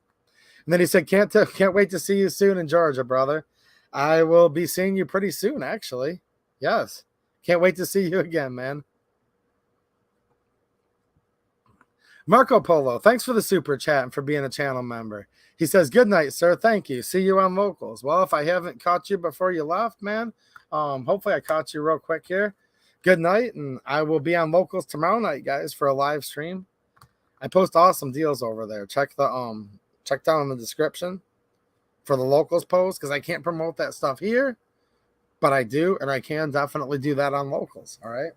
And then he said, can't wait to see you soon in Georgia, brother. I will be seeing you pretty soon, actually. Yes. Can't wait to see you again, man. Marco Polo, thanks for the super chat and for being a channel member. He says, good night, sir. Thank you. See you on Locals. Well, if I haven't caught you before you left, man, hopefully I caught you real quick here. Good night, and I will be on Locals tomorrow night, guys, for a live stream. I post awesome deals over there. Check down in the description for the Locals post, because I can't promote that stuff here, but I do, and I can definitely do that on Locals, all right?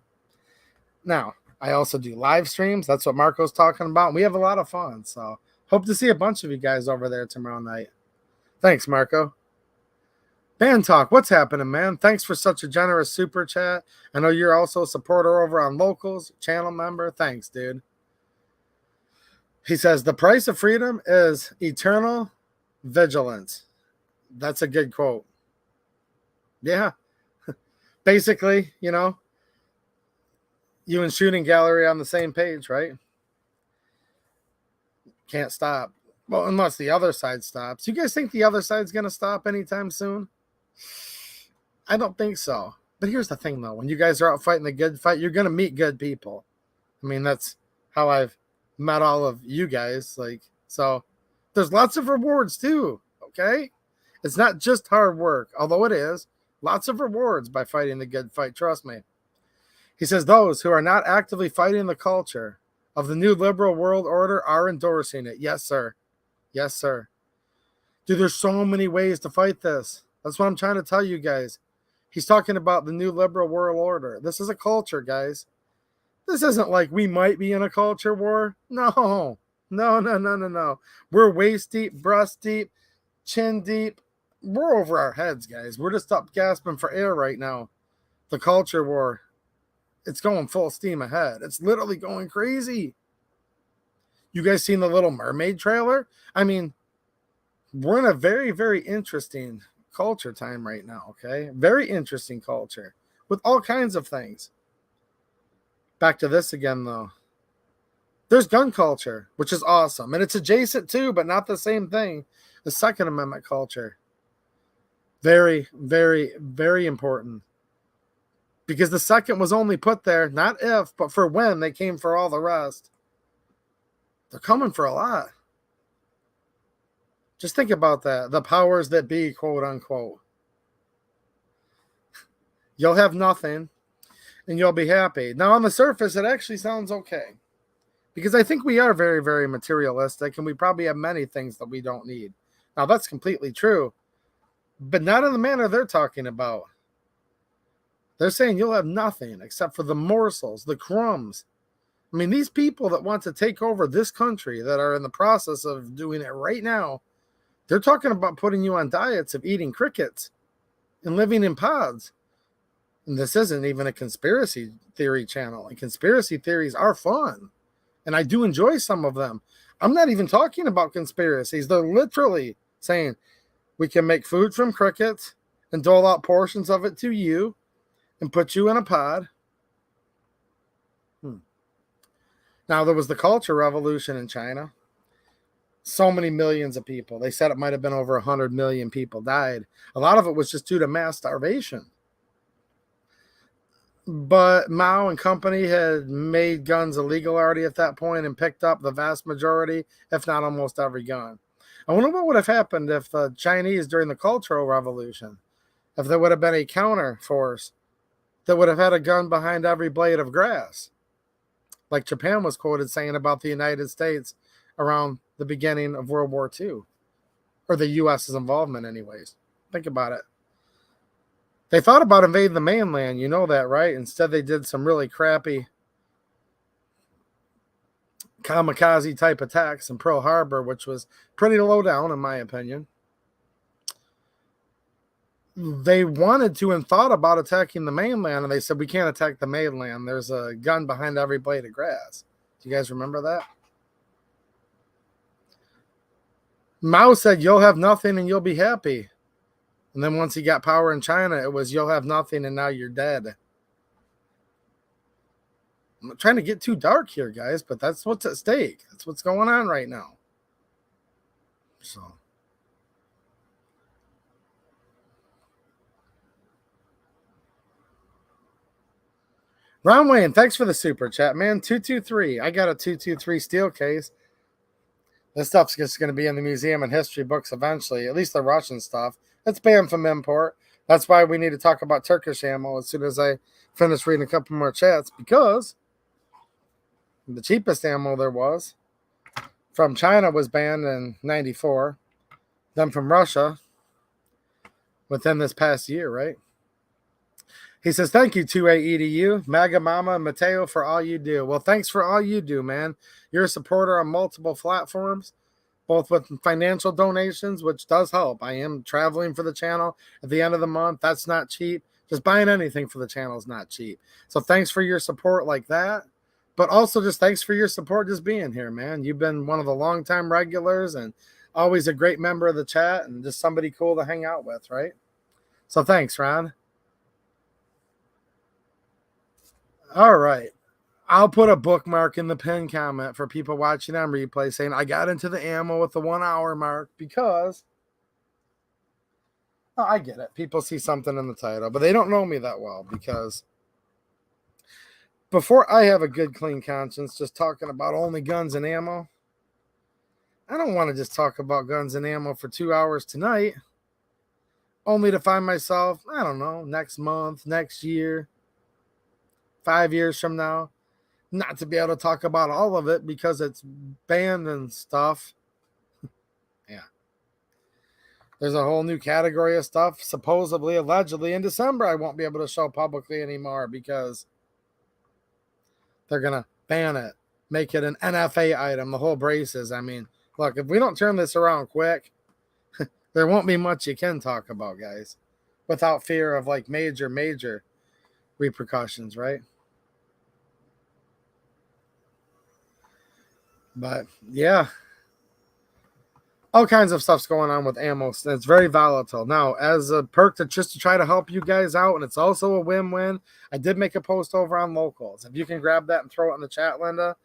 Now, I also do live streams. That's what Marco's talking about. We have a lot of fun, so hope to see a bunch of you guys over there tomorrow night. Thanks, Marco. Band Talk, what's happening, man? Thanks for such a generous super chat. I know you're also a supporter over on Locals, channel member. Thanks, dude. He says, the price of freedom is eternal vigilance. That's a good quote. Yeah. Basically, you know, you and shooting gallery on the same page, right? Can't stop. Well, unless the other side stops. You guys think the other side's going to stop anytime soon? I don't think so. But here's the thing, though. When you guys are out fighting the good fight, you're going to meet good people. I mean, that's how I've met all of you guys. Like, so there's lots of rewards, too. Okay? It's not just hard work, although it is. Lots of rewards by fighting the good fight. Trust me. He says, those who are not actively fighting the culture of the new liberal world order are endorsing it. Yes, sir. Yes, sir. Dude, there's so many ways to fight this. That's what I'm trying to tell you guys. He's talking about the new liberal world order. This is a culture, guys. This isn't like we might be in a culture war. No. No. We're waist deep, breast deep, chin deep. We're over our heads, guys. We're just up gasping for air right now. The culture war. It's going full steam ahead. It's literally going crazy. You guys seen the Little Mermaid trailer? I mean, we're in a very, very interesting culture time right now, okay? Very interesting culture with all kinds of things. Back to this again, though. There's gun culture, which is awesome. And it's adjacent too, but not the same thing. The Second Amendment culture. Very, very, very important. Because the second was only put there, not if, but for when they came for all the rest. They're coming for a lot. Just think about that. The powers that be, quote unquote. You'll have nothing and you'll be happy. Now, on the surface, it actually sounds okay. Because I think we are very, very materialistic and we probably have many things that we don't need. Now, that's completely true. But not in the manner they're talking about. They're saying you'll have nothing except for the morsels, the crumbs. I mean, these people that want to take over this country, that are in the process of doing it right now, they're talking about putting you on diets of eating crickets and living in pods. And this isn't even a conspiracy theory channel. And conspiracy theories are fun. And I do enjoy some of them. I'm not even talking about conspiracies. They're literally saying we can make food from crickets and dole out portions of it to you and put you in a pod. Now, there was the culture revolution in China. So many millions of people. They said it might have been over 100 million people died. A lot of it was just due to mass starvation. But Mao and company had made guns illegal already at that point and picked up the vast majority, if not almost every gun. I wonder what would have happened if the Chinese, during the Cultural Revolution, if there would have been a counter force that would have had a gun behind every blade of grass. Like Japan was quoted saying about the United States around the beginning of World War II. Or the U.S.'s involvement anyways. Think about it. They thought about invading the mainland, you know that, right? Instead, they did some really crappy kamikaze type attacks in Pearl Harbor, which was pretty low down, in my opinion. They wanted to and thought about attacking the mainland, and they said, we can't attack the mainland. There's a gun behind every blade of grass. Do you guys remember that? Mao said, you'll have nothing and you'll be happy. And then once he got power in China, it was, you'll have nothing and now you're dead. I'm not trying to get too dark here, guys, but that's what's at stake. That's what's going on right now. So. Ron Wayne, thanks for the super chat, man. 223. I got a 223 steel case. This stuff's just going to be in the museum and history books eventually, at least the Russian stuff. It's banned from import. That's why we need to talk about Turkish ammo as soon as I finish reading a couple more chats, because the cheapest ammo there was from China was banned in 94. Then from Russia within this past year, right? He says, thank you, 2AEDU, MAGA Mama, and Mateo, for all you do. Well, thanks for all you do, man. You're a supporter on multiple platforms, both with financial donations, which does help. I am traveling for the channel at the end of the month. That's not cheap. Just buying anything for the channel is not cheap. So thanks for your support like that. But also just thanks for your support just being here, man. You've been one of the longtime regulars and always a great member of the chat and just somebody cool to hang out with, right? So thanks, Ron. All right. I'll put a bookmark in the pin comment for people watching on replay saying I got into the ammo with the 1 hour mark because I get it. People see something in the title, but they don't know me that well, because before I have a good, clean conscience just talking about only guns and ammo, I don't want to just talk about guns and ammo for 2 hours tonight, only to find myself, I don't know, next month, next year, 5 years from now, not to be able to talk about all of it because it's banned and stuff. Yeah. There's a whole new category of stuff, supposedly, allegedly, in December I won't be able to show publicly anymore because they're going to ban it, make it an NFA item, the whole braces. I mean, look, if we don't turn this around quick, there won't be much you can talk about, guys, without fear of like major repercussions, right? But yeah, all kinds of stuff's going on with ammo. It's very volatile. Now, as a perk to just to try to help you guys out, and it's also a win-win, I did make a post over on locals. If you can grab that and throw it in the chat, Linda,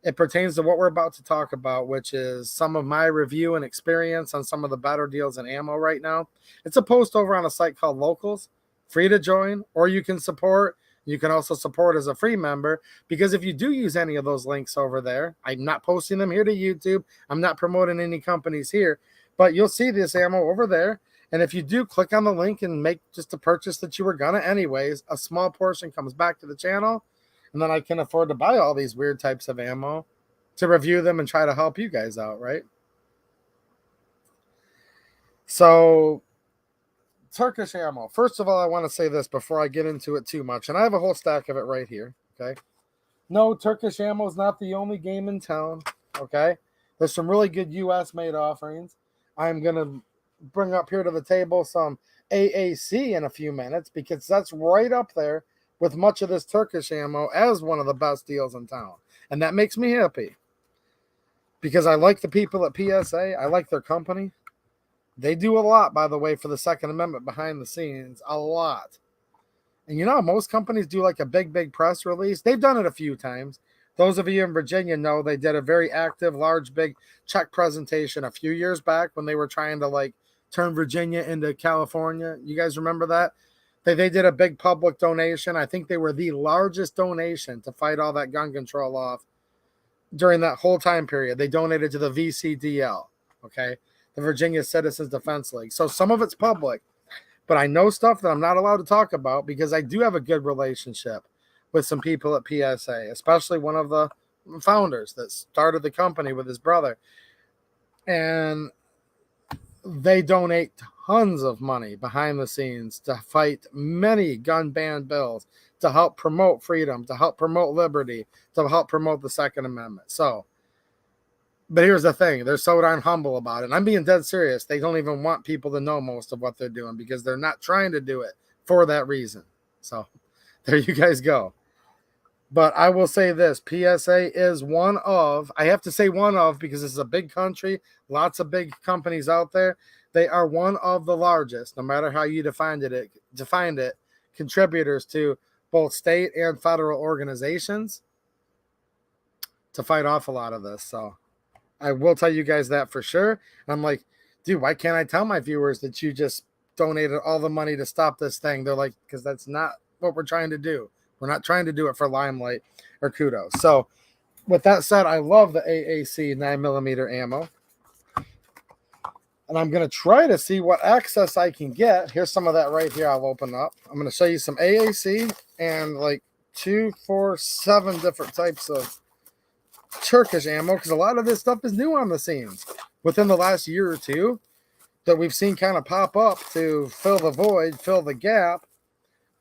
it pertains to what we're about to talk about, which is some of my review and experience on some of the better deals in ammo right now. It's a post over on a site called Locals, free to join, or you can support. You can also support as a free member, because if you do use any of those links over there, I'm not posting them here to YouTube. I'm not promoting any companies here, but you'll see this ammo over there. And if you do click on the link and make just a purchase that you were gonna anyways, a small portion comes back to the channel. And then I can afford to buy all these weird types of ammo to review them and try to help you guys out, right? So Turkish ammo. First of all, I want to say this before I get into it too much. And I have a whole stack of it right here, okay? No, Turkish ammo is not the only game in town, okay? There's some really good U.S.-made offerings. I'm going to bring up here to the table some AAC in a few minutes, because that's right up there with much of this Turkish ammo as one of the best deals in town. And that makes me happy, because I like the people at PSA. I like their company. They do a lot, by the way, for the Second Amendment behind the scenes. A lot. And you know, most companies do like a big press release. They've done it a few times. Those of you in Virginia know they did a very active, large, big check presentation a few years back when they were trying to like turn Virginia into California. You guys remember that? They did a big public donation. I think they were the largest donation to fight all that gun control off during that whole time period. They donated to the VCDL, okay? The Virginia Citizens Defense League. So some of it's public, but I know stuff that I'm not allowed to talk about because I do have a good relationship with some people at PSA, especially one of the founders that started the company with his brother. And they donate tons of money behind the scenes to fight many gun ban bills, to help promote freedom, to help promote liberty, to help promote the Second Amendment. So, but here's the thing. They're so darn humble about it. And I'm being dead serious. They don't even want people to know most of what they're doing because they're not trying to do it for that reason. So there you guys go. But I will say this. PSA is one of, I have to say one of, because this is a big country, lots of big companies out there. They are one of the largest, no matter how you define it, contributors to both state and federal organizations to fight off a lot of this. So I will tell you guys that for sure. And I'm like, dude, why can't I tell my viewers that you just donated all the money to stop this thing? They're like, because that's not what we're trying to do. We're not trying to do it for limelight or kudos. So with that said, I love the AAC 9mm ammo. And I'm going to try to see what access I can get. Here's some of that right here. I'll open up. I'm going to show you some AAC and like 2, 4, 7 different types of Turkish ammo, because a lot of this stuff is new on the scenes within the last year or two that we've seen kind of pop up to fill the void, fill the gap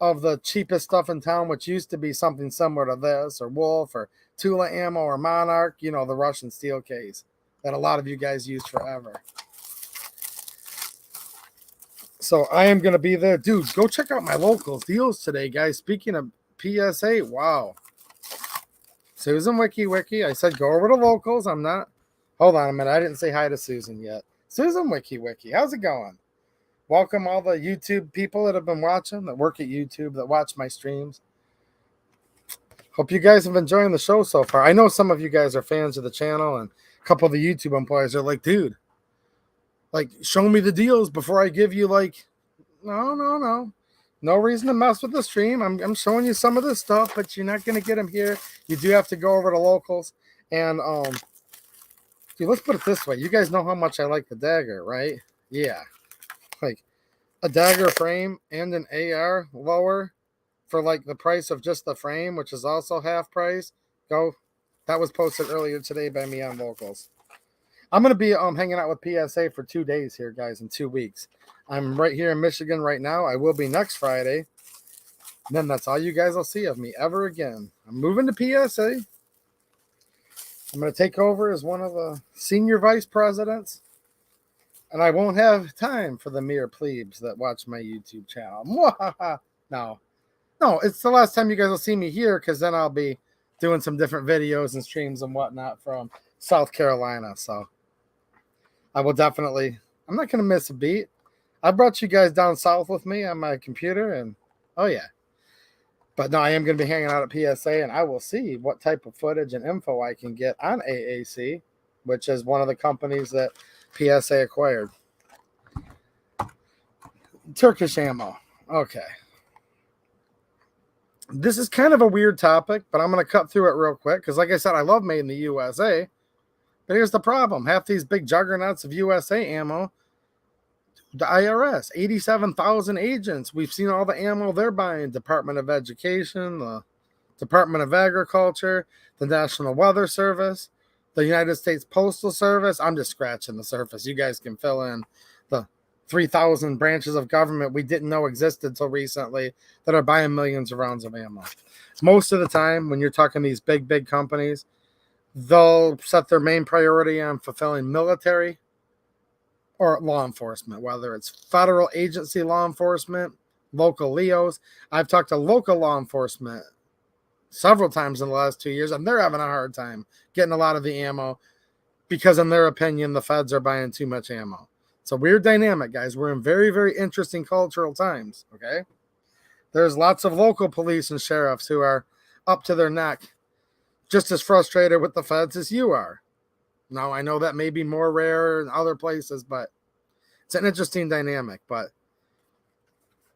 of the cheapest stuff in town, which used to be something similar to this, or Wolf, or Tula ammo, or Monarch, you know, the Russian steel case that a lot of you guys used forever. So I am going to be there. Dude, go check out my locals deals today, guys. Speaking of PSA, wow. Susan Wiki. I said go over to locals. I'm not. Hold on a minute. I didn't say hi to Susan yet. Susan Wiki. How's it going? Welcome all the YouTube people that have been watching, that work at YouTube, that watch my streams. Hope you guys have been enjoying the show so far. I know some of you guys are fans of the channel, and a couple of the YouTube employees are like, dude, like, show me the deals before I give you, like, no. No reason to mess with the stream. I'm showing you some of this stuff, but you're not going to get them here. You do have to go over to locals. And, dude, let's put it this way. You guys know how much I like the dagger, right? Yeah. Like, a dagger frame and an AR lower for, like, the price of just the frame, which is also half price. Go. That was posted earlier today by me on locals. I'm going to be hanging out with PSA for 2 days here, guys, in 2 weeks. I'm right here in Michigan right now. I will be next Friday. And then that's all you guys will see of me ever again. I'm moving to PSA. I'm going to take over as one of the senior vice presidents. And I won't have time for the mere plebes that watch my YouTube channel. No, it's the last time you guys will see me here, because then I'll be doing some different videos and streams and whatnot from South Carolina. So I will definitely, I'm not going to miss a beat. I brought you guys down south with me on my computer, and oh yeah. But no, I am going to be hanging out at PSA, and I will see what type of footage and info I can get on AAC, which is one of the companies that PSA acquired. Turkish Ammo. Okay. This is kind of a weird topic, but I'm going to cut through it real quick, because like I said, I love made in the USA. But here's the problem. Half these big juggernauts of USA ammo, the IRS, 87,000 agents. We've seen all the ammo they're buying. Department of Education, the Department of Agriculture, the National Weather Service, the United States Postal Service. I'm just scratching the surface. You guys can fill in the 3,000 branches of government we didn't know existed until recently that are buying millions of rounds of ammo. Most of the time, when you're talking these big companies, they'll set their main priority on fulfilling military or law enforcement, whether it's federal agency law enforcement, local LEOs. I've talked to local law enforcement several times in the last 2 years, and they're having a hard time getting a lot of the ammo because, in their opinion, the feds are buying too much ammo. It's a weird dynamic, guys. We're in very interesting cultural times, okay? There's lots of local police and sheriffs who are up to their neck, just as frustrated with the feds as you are. Now, I know that may be more rare in other places, but it's an interesting dynamic. But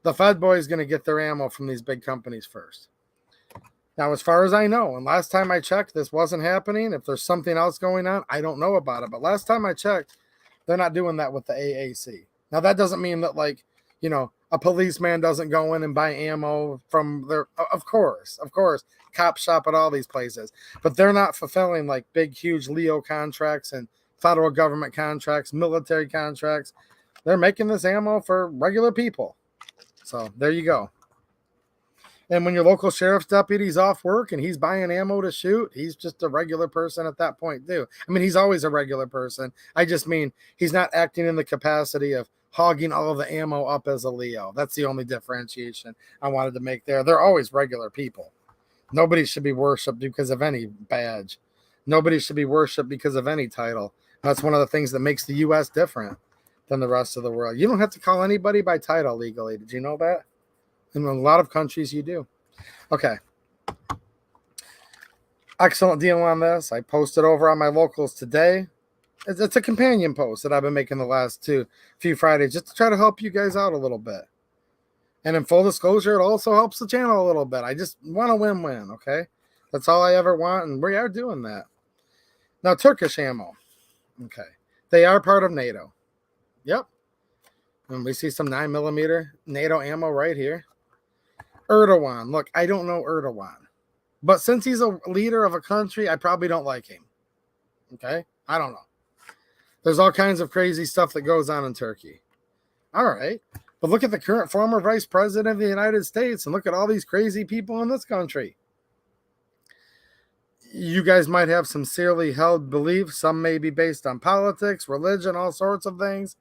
the Fed boy is going to get their ammo from these big companies first. Now, as far as I know, and last time I checked, this wasn't happening. If there's something else going on, I don't know about it. But last time I checked, they're not doing that with the AAC. Now, that doesn't mean that, like, you know, a policeman doesn't go in and buy ammo from their, of course, cop shop at all these places, but they're not fulfilling like big, huge Leo contracts and federal government contracts, military contracts. They're making this ammo for regular people. So there you go. And when your local sheriff's deputy's off work and he's buying ammo to shoot, he's just a regular person at that point too. I mean, he's always a regular person. I just mean he's not acting in the capacity of hogging all of the ammo up as a Leo. That's the only differentiation I wanted to make there. They're always regular people. Nobody should be worshipped because of any badge. Nobody should be worshipped because of any title. That's one of the things that makes the U.S. different than the rest of the world. You don't have to call anybody by title legally. Did you know that? In a lot of countries, you do. Okay. Excellent deal on this. I posted over on my locals today. It's a companion post that I've been making the last few Fridays just to try to help you guys out a little bit. And in full disclosure, it also helps the channel a little bit. I just want a win-win, okay? That's all I ever want, and we are doing that. Now, Turkish Ammo. Okay. They are part of NATO. Yep. And we see some 9mm NATO ammo right here. Erdogan. Look, I don't know Erdogan. But since he's a leader of a country, I probably don't like him. Okay? I don't know. There's all kinds of crazy stuff that goes on in Turkey. All right. But look at the current former vice president of the United States and look at all these crazy people in this country. You guys might have some sincerely held beliefs. Some may be based on politics, religion, all sorts of things.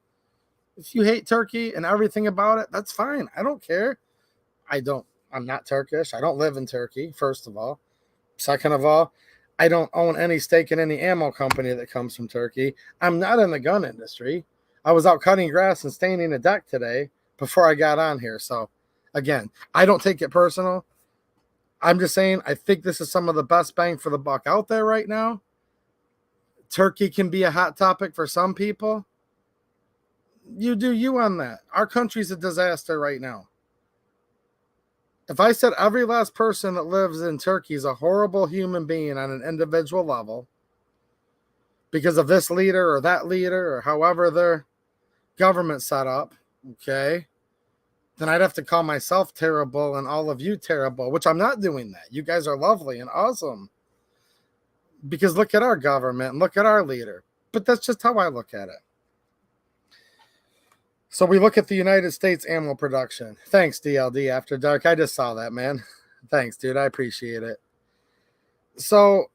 If you hate Turkey and everything about it, that's fine. I don't care. I'm not Turkish. I don't live in Turkey, first of all. Second of all, I don't own any stake in any ammo company that comes from Turkey. I'm not in the gun industry. I was out cutting grass and staining a deck today before I got on here. So, again, I don't take it personal. I'm just saying I think this is some of the best bang for the buck out there right now. Turkey can be a hot topic for some people. You do you on that. Our country's a disaster right now. If I said every last person that lives in Turkey is a horrible human being on an individual level because of this leader or that leader or however their government set up, okay, then I'd have to call myself terrible and all of you terrible, which I'm not doing that. You guys are lovely and awesome because look at our government and look at our leader. But that's just how I look at it. So we look at the United States ammo production. Thanks, DLD After Dark. I just saw that, man. Thanks, dude. I appreciate it. So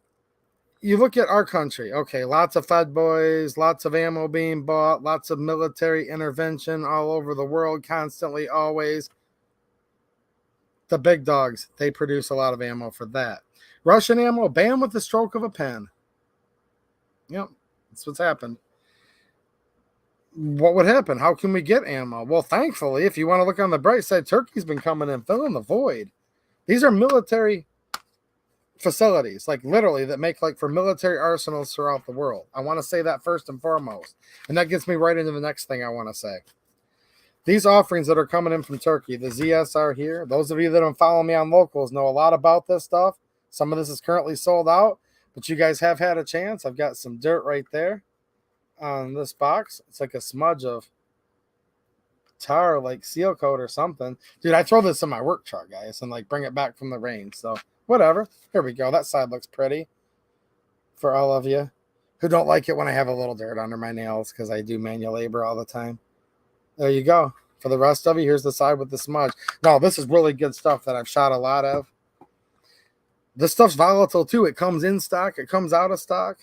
you look at our country. Okay, lots of Fed boys, lots of ammo being bought, lots of military intervention all over the world, constantly, always. The big dogs, they produce a lot of ammo for that. Russian ammo banned with the stroke of a pen. Yep, that's what's happened. What would happen? How can we get ammo? Well, thankfully, if you want to look on the bright side, Turkey's been coming in, filling the void. These are military facilities, like literally that make like for military arsenals throughout the world. I want to say that first and foremost. And that gets me right into the next thing I want to say. These offerings that are coming in from Turkey, the ZSR here, those of you that don't follow me on locals know a lot about this stuff. Some of this is currently sold out, but you guys have had a chance. I've got some dirt right there on this box. It's like a smudge of tar, like seal coat or something. Dude, I throw this in my work truck, guys, and like bring it back from the rain. So whatever. Here we go. That side looks pretty for all of you who don't like it when I have a little dirt under my nails because I do manual labor all the time. There you go. For the rest of you, here's the side with the smudge. No, this is really good stuff that I've shot a lot of. This stuff's volatile too. It comes in stock. It comes out of stock.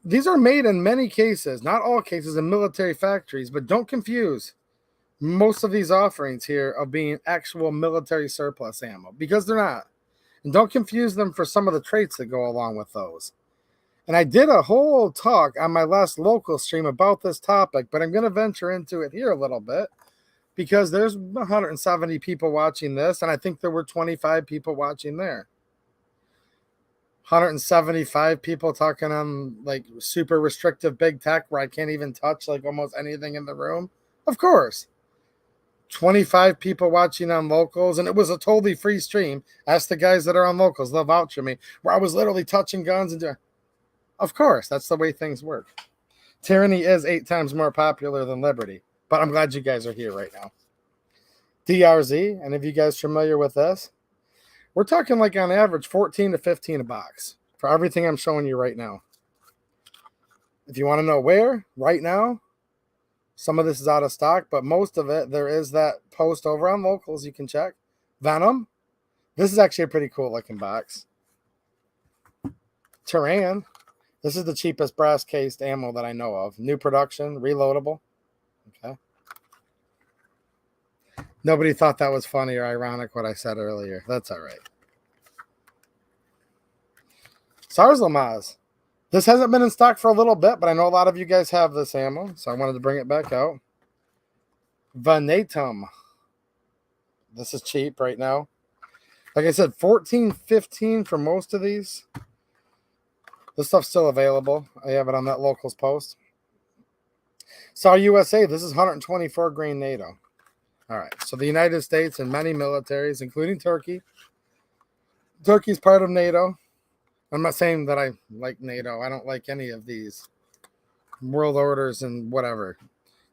These are made in many cases, not all cases, in military factories, but don't confuse most of these offerings here of being actual military surplus ammo because they're not. And don't confuse them for some of the traits that go along with those. And I did a whole talk on my last local stream about this topic, but I'm going to venture into it here a little bit because there's 170 people watching this, and I think there were 25 people watching there. 175 people talking on like super restrictive big tech where I can't even touch like almost anything in the room. Of course. 25 people watching on locals, and it was a totally free stream. Ask the guys that are on locals, they'll vouch for me, where I was literally touching guns and doing. Of course, that's the way things work. Tyranny is 8 times more popular than liberty, but I'm glad you guys are here right now. DRZ, and if you guys familiar with this, we're talking like on average 14 to 15 a box for everything I'm showing you right now. If you want to know where, right now, some of this is out of stock, but most of it, there is that post over on locals you can check. Venom. This is actually a pretty cool looking box. Turan. This is the cheapest brass cased ammo that I know of. New production, reloadable. Okay. Nobody thought that was funny or ironic what I said earlier. That's all right. SARS Lamaz. This hasn't been in stock for a little bit, but I know a lot of you guys have this ammo, so I wanted to bring it back out. Venatum. This is cheap right now. Like I said, $14.15 for most of these. This stuff's still available. I have it on that locals post. Saw USA, this is 124 grain NATO. All right, so the United States and many militaries, including Turkey. Turkey's part of NATO. I'm not saying that I like NATO. I don't like any of these world orders and whatever.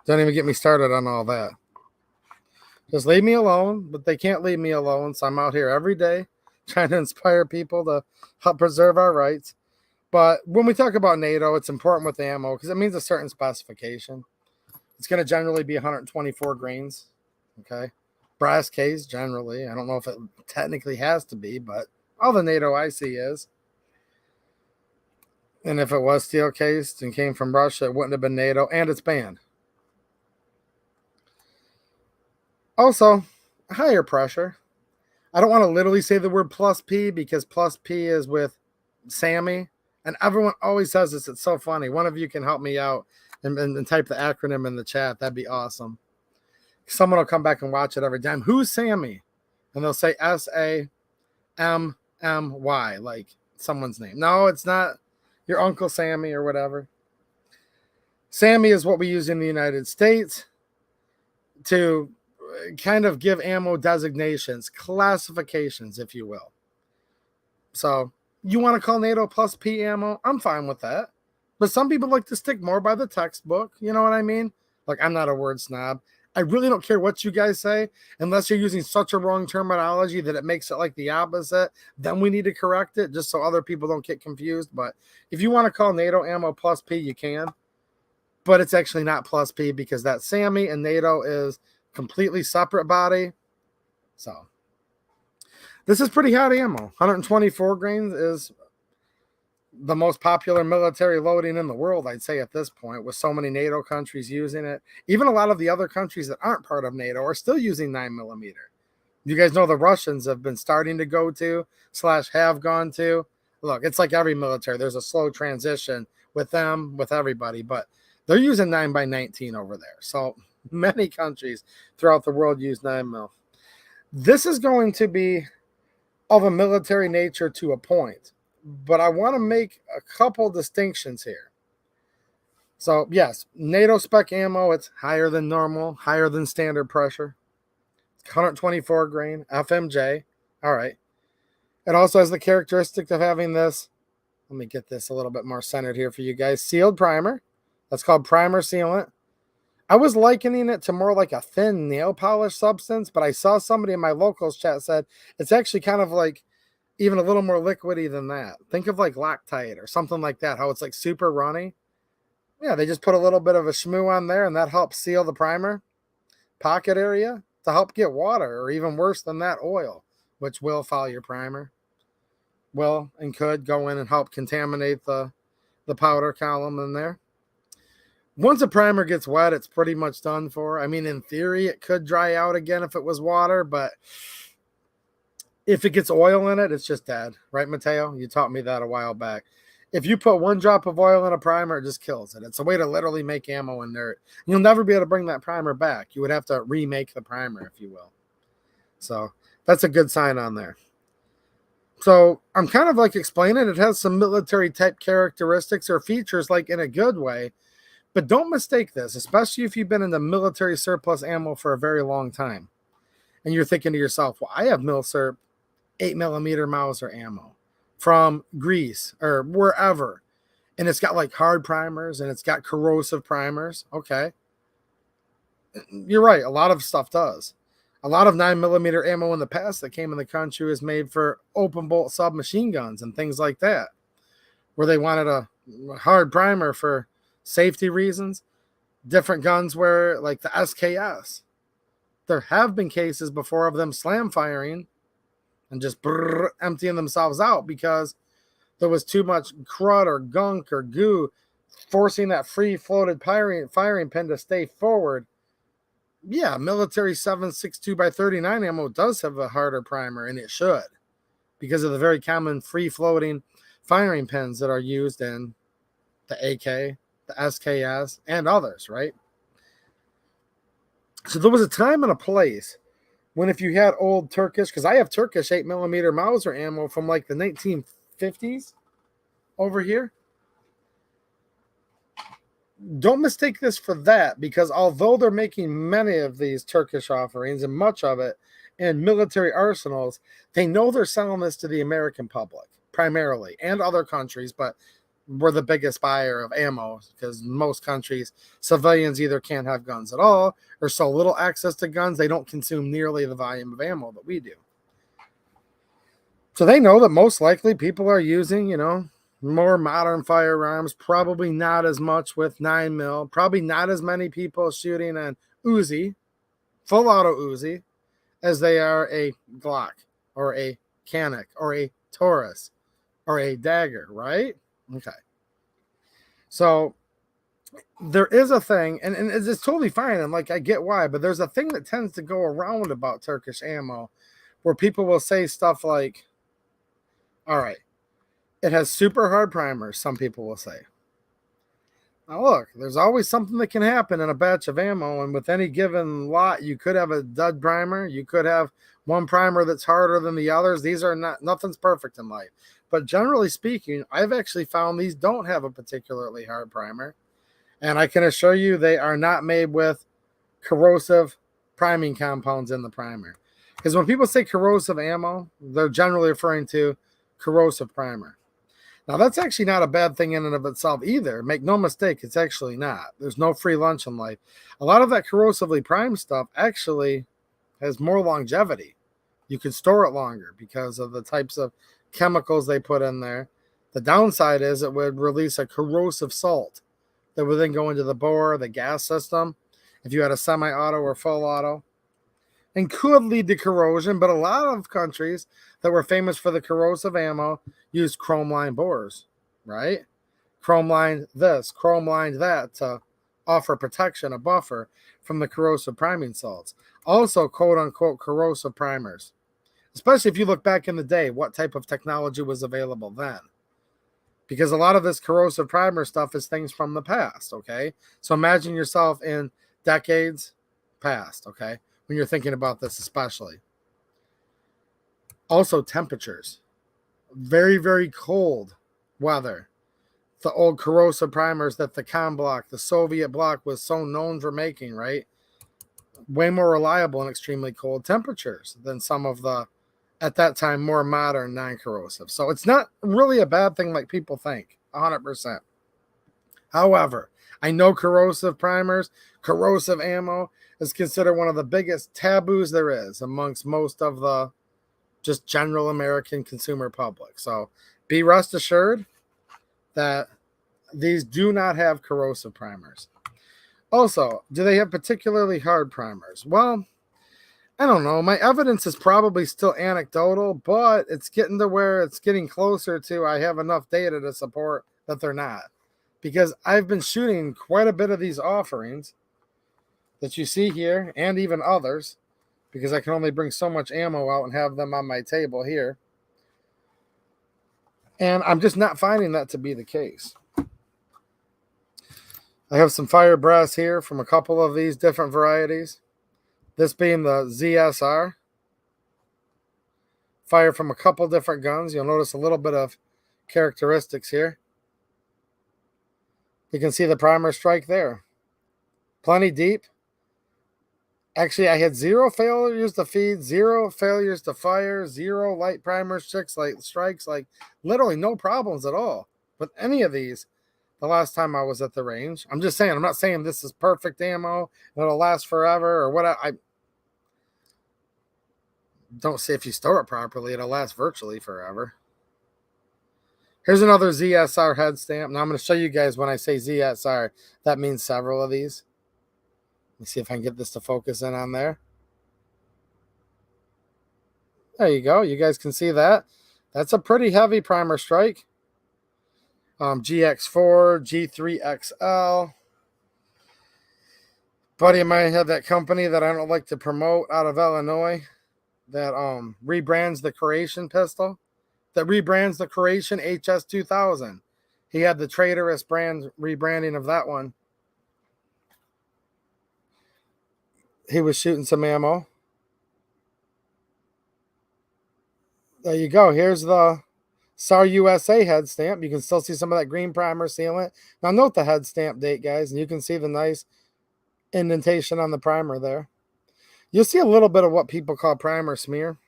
Don't even get me started on all that. Just leave me alone, but they can't leave me alone, so I'm out here every day trying to inspire people to help preserve our rights. But when we talk about NATO, it's important with ammo because it means a certain specification. It's going to generally be 124 grains, okay? Brass case, generally. I don't know if it technically has to be, but all the NATO I see is. And if it was steel cased and came from Russia, it wouldn't have been NATO, and it's banned. Also, higher pressure. I don't want to literally say the word plus P because plus P is with Sammy, and everyone always says this. It's so funny. One of you can help me out and type the acronym in the chat. That'd be awesome. Someone will come back and watch it every time. Who's Sammy? And they'll say SAMMY, like someone's name. No, it's not your Uncle Sammy or whatever. Sammy is what we use in the United States to kind of give ammo designations, classifications, if you will. So you want to call NATO plus P ammo? I'm fine with that. But some people like to stick more by the textbook. You know what I mean? Like, I'm not a word snob. I really don't care what you guys say, unless you're using such a wrong terminology that it makes it like the opposite. Then we need to correct it just so other people don't get confused. But if you want to call NATO ammo plus P, you can. But it's actually not plus P because that SAMMY and NATO is completely separate body. So this is pretty hot ammo. 124 grains is the most popular military loading in the world, I'd say at this point, with so many NATO countries using it. Even a lot of the other countries that aren't part of NATO are still using 9mm. You guys know the Russians have been starting to go to / have gone to. Look, it's like every military. There's a slow transition with them, with everybody, but they're using 9x19 over there. So many countries throughout the world use 9mm. This is going to be of a military nature to a point, but I want to make a couple distinctions here. So yes, NATO spec ammo, it's higher than normal, higher than standard pressure. 124 grain, FMJ. All right. It also has the characteristic of having this, let me get this a little bit more centered here for you guys, sealed primer. That's called primer sealant. I was likening it to more like a thin nail polish substance, but I saw somebody in my locals chat said it's actually kind of like even a little more liquidy than that. Think of like Loctite or something like that, how it's like super runny. Yeah, they just put a little bit of a shmoo on there, and that helps seal the primer pocket area to help get water, or even worse than that, oil, which will foul your primer. Will and could go in and help contaminate the powder column in there. Once a primer gets wet, it's pretty much done for. I mean, in theory, it could dry out again if it was water, but if it gets oil in it, it's just dead. Right, Mateo? You taught me that a while back. If you put 1 drop of oil in a primer, it just kills it. It's a way to literally make ammo in there. You'll never be able to bring that primer back. You would have to remake the primer, if you will. So that's a good sign on there. So I'm kind of like explaining it has some military type characteristics or features, like in a good way. But don't mistake this, especially if you've been in the military surplus ammo for a very long time. And you're thinking to yourself, well, I have Milsurp 8mm Mauser ammo from Greece or wherever. And it's got like hard primers and it's got corrosive primers. Okay. You're right. A lot of stuff does. A lot of 9mm ammo in the past that came in the country was made for open bolt submachine guns and things like that, where they wanted a hard primer for safety reasons. Different guns where, like the SKS, there have been cases before of them slam firing and just emptying themselves out because there was too much crud or gunk or goo forcing that free floated firing pin to stay forward. Yeah, military 7.62x39 ammo does have a harder primer, and it should, because of the very common free floating firing pins that are used in the AK, the SKS, and others, right? So there was a time and a place When if you had old Turkish, because I have Turkish 8mm Mauser ammo from like the 1950s over here. Don't mistake this for that, because although they're making many of these Turkish offerings and much of it in military arsenals, they know they're selling this to the American public primarily and other countries, but we're the biggest buyer of ammo because most countries, civilians either can't have guns at all or so little access to guns, they don't consume nearly the volume of ammo that we do. So they know that most likely people are using, more modern firearms, probably not as much with 9mm, probably not as many people shooting an Uzi, full auto Uzi, as they are a Glock or a Canik or a Taurus or a Dagger, right? Okay. So there is a thing, and it's totally fine, and like I get why, but there's a thing that tends to go around about Turkish ammo where people will say stuff like, all right, it has super hard primers, some people will say. Now look, there's always something that can happen in a batch of ammo, and with any given lot, you could have a dud primer, you could have one primer that's harder than the others. These are nothing's perfect in life. But generally speaking, I've actually found these don't have a particularly hard primer. And I can assure you they are not made with corrosive priming compounds in the primer. Because when people say corrosive ammo, they're generally referring to corrosive primer. Now, that's actually not a bad thing in and of itself either. Make no mistake, it's actually not. There's no free lunch in life. A lot of that corrosively primed stuff actually has more longevity. You can store it longer because of the types of chemicals they put in there. The downside is it would release a corrosive salt that would then go into the bore, the gas system, if you had a semi-auto or full auto, and could lead to corrosion. But a lot of countries that were famous for the corrosive ammo used chrome-lined bores, right? Chrome-lined this, chrome-lined that to offer protection, a buffer from the corrosive priming salts. Also, quote-unquote, corrosive primers. Especially if you look back in the day, what type of technology was available then? Because a lot of this corrosive primer stuff is things from the past, okay? So imagine yourself in decades past, okay? When you're thinking about this especially. Also temperatures. Very, very cold weather. The old corrosive primers that the Com bloc, the Soviet bloc, was so known for making, right? Way more reliable in extremely cold temperatures than some of the, at that time, more modern non-corrosive. So it's not really a bad thing like people think, 100%. However, I know corrosive primers, corrosive ammo is considered one of the biggest taboos there is amongst most of the just general American consumer public. So be rest assured that these do not have corrosive primers. Also, do they have particularly hard primers? Well, I don't know. My evidence is probably still anecdotal, but it's getting to where it's getting closer to I have enough data to support that they're not. Because I've been shooting quite a bit of these offerings that you see here and even others, because I can only bring so much ammo out and have them on my table here. And I'm just not finding that to be the case. I have some fire brass here from a couple of these different varieties. This being the ZSR. Fire from a couple different guns. You'll notice a little bit of characteristics here. You can see the primer strike there. Plenty deep. Actually, I had 0 failures to feed, 0 failures to fire, 0 light primers, 6 light strikes, like literally no problems at all with any of these the last time I was at the range. I'm just saying, I'm not saying this is perfect ammo and it'll last forever or what. I don't say if you store it properly, it'll last virtually forever. Here's another ZSR head stamp. Now I'm going to show you guys when I say ZSR, that means several of these. Let me see if I can get this to focus in on there. There you go. You guys can see that. That's a pretty heavy primer strike. GX4, G3XL. Buddy of mine had that company that I don't like to promote out of Illinois that rebrands the Creation pistol, that rebrands the Creation HS2000. He had the traitorous brand rebranding of that one. He was shooting some ammo. There you go. Here's the SAR USA head stamp. You can still see some of that green primer sealant. Now note the head stamp date, guys, and you can see the nice indentation on the primer there. You'll see a little bit of what people call primer smear.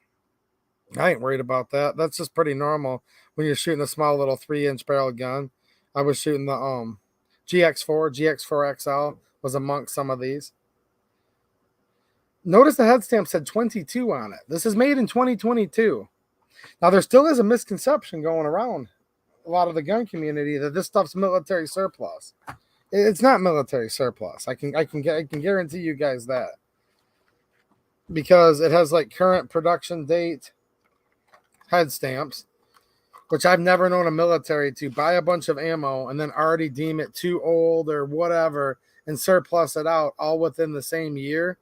I ain't worried about that. That's just pretty normal when you're shooting a small little 3-inch barrel gun. I was shooting the GX4 XL was amongst some of these. Notice the head stamp said 22 on it. This is made in 2022. Now, there still is a misconception going around a lot of the gun community that this stuff's military surplus. It's not military surplus. I can guarantee you guys that, because it has like current production date head stamps, which I've never known a military to buy a bunch of ammo and then already deem it too old or whatever and surplus it out all within the same year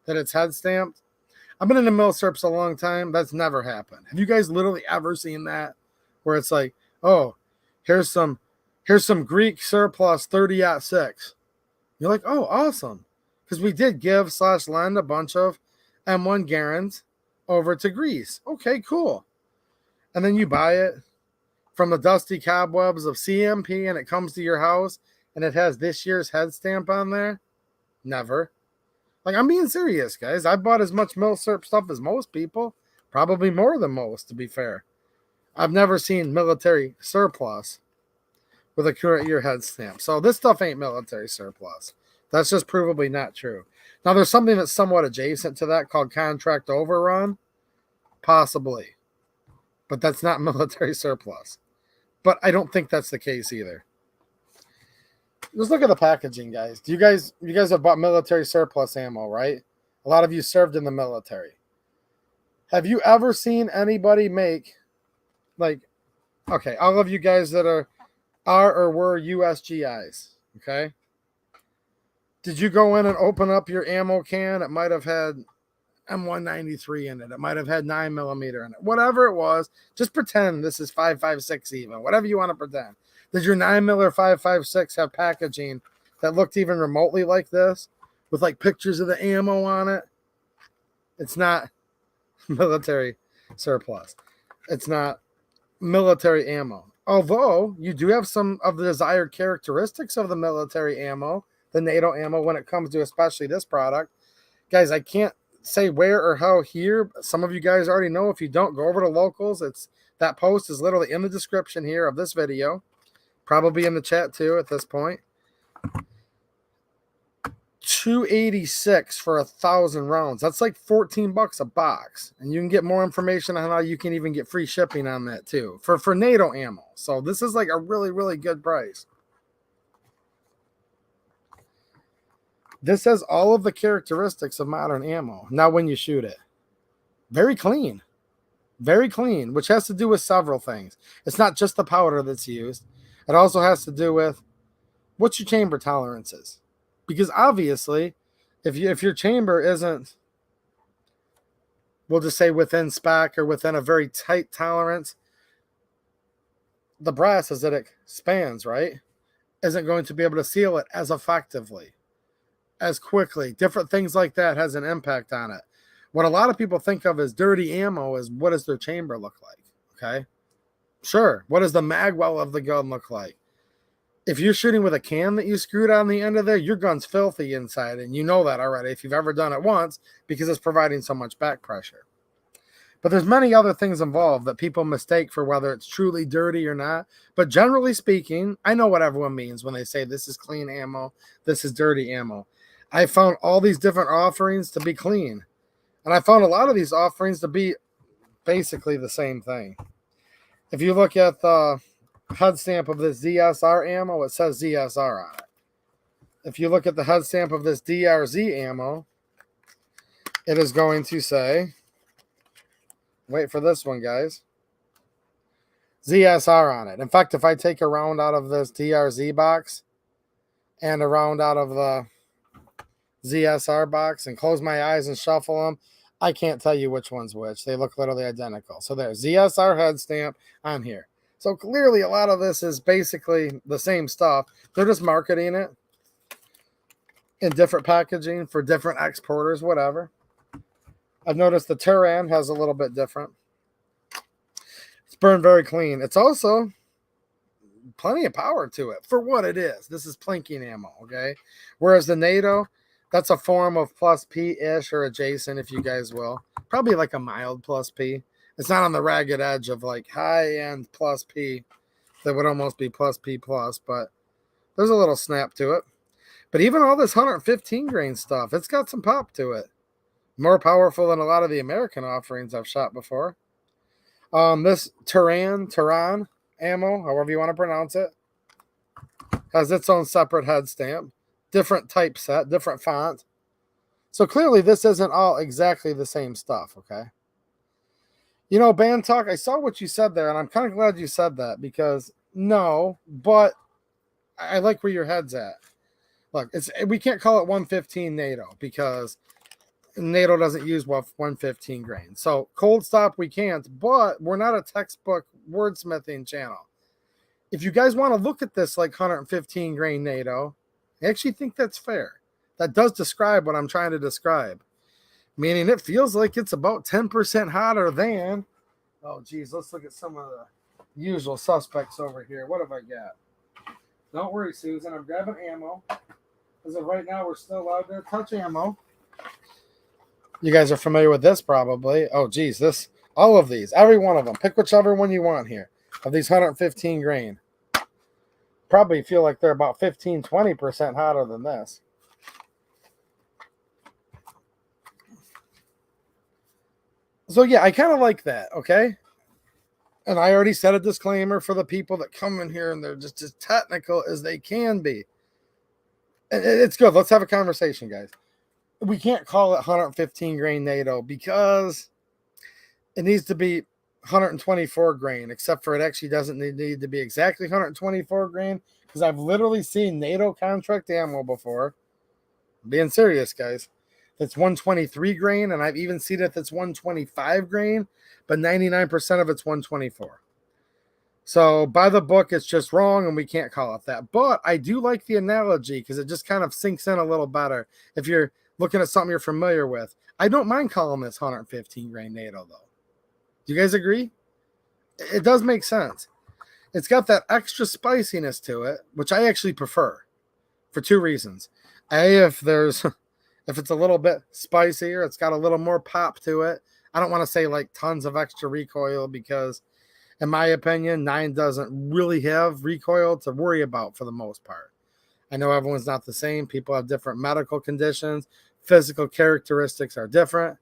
that it's head stamped. I've been in the mil surps a long time. That's never happened. Have you guys literally ever seen that? Where it's like, oh, here's some Greek surplus 30-06. You're like, oh, awesome. Because we did give / lend a bunch of M1 Garens over to Greece. Okay, cool. And then you buy it from the dusty cobwebs of CMP and it comes to your house and it has this year's head stamp on there? Never. Like, I'm being serious, guys. I bought as much mil-surp stuff as most people. Probably more than most, to be fair. I've never seen military surplus with a current year head stamp. So this stuff ain't military surplus. That's just provably not true. Now, there's something that's somewhat adjacent to that called contract overrun. Possibly. But that's not military surplus. But I don't think that's the case either. Just look at the packaging, guys. You guys have bought military surplus ammo, right? A lot of you served in the military. Have you ever seen anybody make, like, okay, all of you guys that are or were USGIs, okay? Did you go in and open up your ammo can? It might have had M193 in it. It might have had 9mm in it. Whatever it was, just pretend this is 5.56 even. Whatever you want to pretend. Did your 9mm or 5.56 have packaging that looked even remotely like this? With like pictures of the ammo on it? It's not military surplus. It's not military ammo. Although you do have some of the desired characteristics of the military ammo, the NATO ammo, when it comes to especially this product. Guys, I can't say where or how here. Some of you guys already know. If you don't, go over to locals. That post is literally in the description here of this video. Probably in the chat too at this point. $286 for 1,000 rounds. That's like $14 a box. And you can get more information on how you can even get free shipping on that too. For NATO ammo. So this is like a really, really good price. This has all of the characteristics of modern ammo. Now when you shoot it. Very clean. Very clean, which has to do with several things. It's not just the powder that's used. It also has to do with what's your chamber tolerances. Because obviously, if your chamber isn't, we'll just say within spec or within a very tight tolerance, the brass as it expands, right, isn't going to be able to seal it as effectively, as quickly. Different things like that has an impact on it. What a lot of people think of as dirty ammo is what does their chamber look like, okay? Sure, what does the magwell of the gun look like? If you're shooting with a can that you screwed on the end of there, your gun's filthy inside, and you know that already if you've ever done it once because it's providing so much back pressure. But there's many other things involved that people mistake for whether it's truly dirty or not. But generally speaking, I know what everyone means when they say this is clean ammo, this is dirty ammo. I found all these different offerings to be clean. And I found a lot of these offerings to be basically the same thing. If you look at the head stamp of this ZSR ammo, it says ZSR on it. If you look at the head stamp of this DRZ ammo, it is going to say, wait for this one, guys, ZSR on it. In fact, if I take a round out of this DRZ box and a round out of the ZSR box and close my eyes and shuffle them, I can't tell you which one's which. They look literally identical. So there's ZSR head stamp on here. So clearly a lot of this is basically the same stuff. They're just marketing it in different packaging for different exporters, whatever. I've noticed the Turan has a little bit different. It's burned very clean. It's also plenty of power to it for what it is. This is plinking ammo, okay? Whereas the NATO, that's a form of plus P-ish or adjacent, if you guys will. Probably like a mild plus P. It's not on the ragged edge of like high-end plus P. That would almost be plus P plus, but there's a little snap to it. But even all this 115 grain stuff, it's got some pop to it. More powerful than a lot of the American offerings I've shot before. This Tehran ammo, however you want to pronounce it, has its own separate head stamp, different typeset, different font. So clearly this isn't all exactly the same stuff, okay? You know, Band Talk, I saw what you said there, and I'm kind of glad you said that because no, but I like where your head's at. Look, we can't call it 115 NATO because NATO doesn't use 115 grain. So cold stop we can't, but we're not a textbook wordsmithing channel. If you guys want to look at this like 115 grain NATO, I actually think that's fair. That does describe what I'm trying to describe. Meaning it feels like it's about 10% hotter than, oh geez, let's look at some of the usual suspects over here. What have I got? Don't worry, Susan, I'm grabbing ammo. As of right now, we're still allowed to touch ammo. You guys are familiar with this probably. Oh, geez, all of these, every one of them. Pick whichever one you want here of these 115 grain. Probably feel like they're about 15, 20% hotter than this. So, yeah, I kind of like that, okay? And I already said a disclaimer for the people that come in here and they're just as technical as they can be. And it's good. Let's have a conversation, guys. We can't call it 115 grain NATO because it needs to be 124 grain, except for it actually doesn't need to be exactly 124 grain because I've literally seen NATO contract ammo before. I'm being serious, guys. It's 123 grain, and I've even seen it that's 125 grain, but 99% of it's 124. So by the book, it's just wrong, and we can't call it that. But I do like the analogy because it just kind of sinks in a little better if you're looking at something you're familiar with. I don't mind calling this 115 grain NATO, though. Do you guys agree? It does make sense. It's got that extra spiciness to it, which I actually prefer for two reasons. A, if it's a little bit spicier, it's got a little more pop to it. I don't want to say like tons of extra recoil because, in my opinion, 9 doesn't really have recoil to worry about for the most part. I know everyone's not the same. People have different medical conditions. Physical characteristics are different.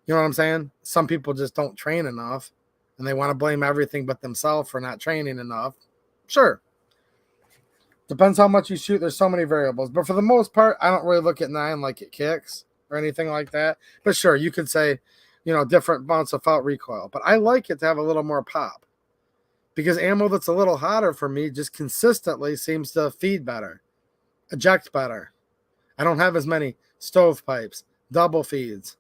You know what I'm saying? Some people just don't train enough and they want to blame everything but themselves for not training enough. Sure. Depends how much you shoot. There's so many variables. But for the most part, I don't really look at 9 like it kicks or anything like that. But sure, you could say, different amounts of felt recoil. But I like it to have a little more pop because ammo that's a little hotter for me just consistently seems to feed better, eject better. I don't have as many stovepipes, double feeds,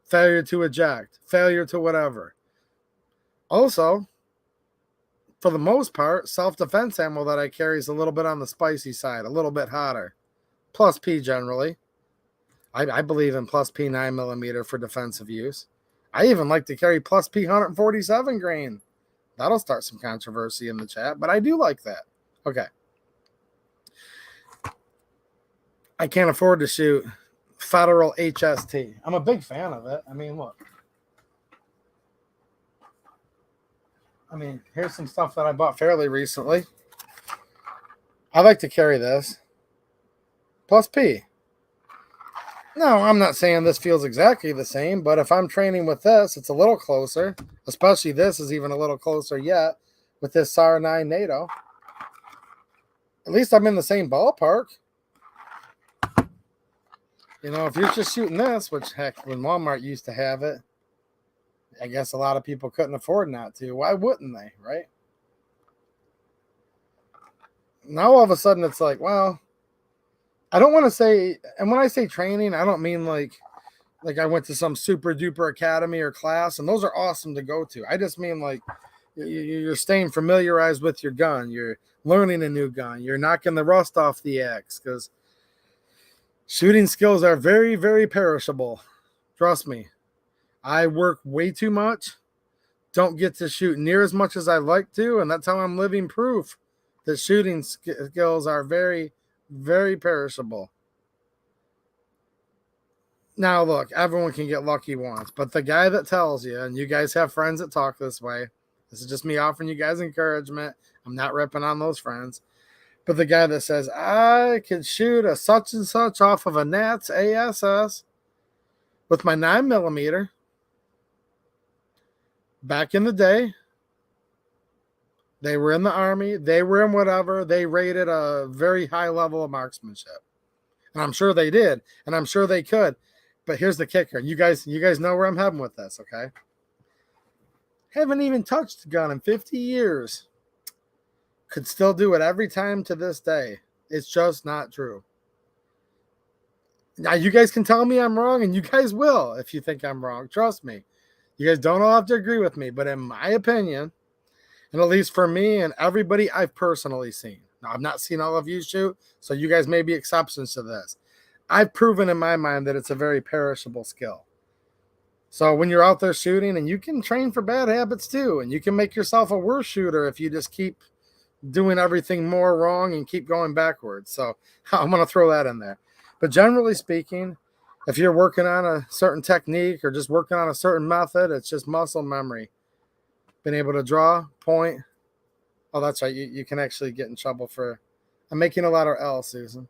failure to eject, failure to whatever. Also, for the most part, self-defense ammo that I carry is a little bit on the spicy side, a little bit hotter. Plus P generally. I believe in plus P 9mm for defensive use. I even like to carry plus P 147 grain. That'll start some controversy in the chat, but I do like that. Okay. I can't afford to shoot Federal HST. I'm a big fan of it. I mean, look. Here's some stuff that I bought fairly recently. I like to carry this. Plus P. No, I'm not saying this feels exactly the same, but if I'm training with this, it's a little closer. Especially this is even a little closer yet with this SAR 9 NATO. At least I'm in the same ballpark. If you're just shooting this, which heck, when Walmart used to have it, I guess a lot of people couldn't afford not to. Why wouldn't they, right? Now all of a sudden it's like, well, I don't want to say, and when I say training, I don't mean like I went to some super duper academy or class, and those are awesome to go to. I just mean like you're staying familiarized with your gun. You're learning a new gun. You're knocking the rust off the axe because shooting skills are very, very perishable. Trust me. I work way too much don't get to shoot near as much as I like to, and that's how I'm living proof that shooting skills are very, very perishable. Now, look, everyone can get lucky once, but the guy that tells you, and you guys have friends that talk this way, this is just me offering you guys encouragement. I'm not ripping on those friends. But the guy that says, I could shoot a such and such off of a Nats ASS with my 9mm back in the day, they were in the Army, they were in whatever, they rated a very high level of marksmanship. And I'm sure they did, and I'm sure they could. But here's the kicker. You guys know where I'm heading with this, okay? Haven't even touched a gun in 50 years. Could still do it every time to this day. It's just not true. Now, you guys can tell me I'm wrong, and you guys will if you think I'm wrong. Trust me. You guys don't all have to agree with me, but in my opinion, and at least for me and everybody I've personally seen. Now, I've not seen all of you shoot, so you guys may be exceptions to this. I've proven in my mind that it's a very perishable skill. So when you're out there shooting, and you can train for bad habits too, and you can make yourself a worse shooter if you just keep doing everything more wrong and keep going backwards. So I'm going to throw that in there. But generally speaking, if you're working on a certain technique or just working on a certain method, it's just muscle memory. Being able to draw, point. Oh, that's right. You can actually get in trouble for... I'm making a letter L, Susan.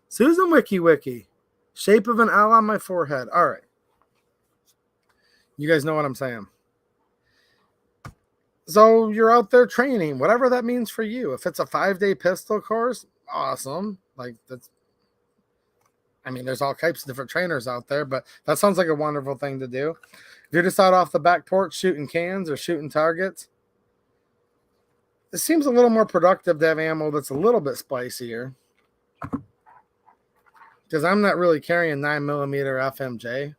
Susan Wiki. Shape of an L on my forehead. All right. You guys know what I'm saying. So you're out there training, whatever that means for you. If it's a 5-day pistol course, awesome. Like that's... I mean, there's all types of different trainers out there, but that sounds like a wonderful thing to do. If you're just out off the back porch shooting cans or shooting targets, it seems a little more productive to have ammo that's a little bit spicier. Because I'm not really carrying 9mm FMJ.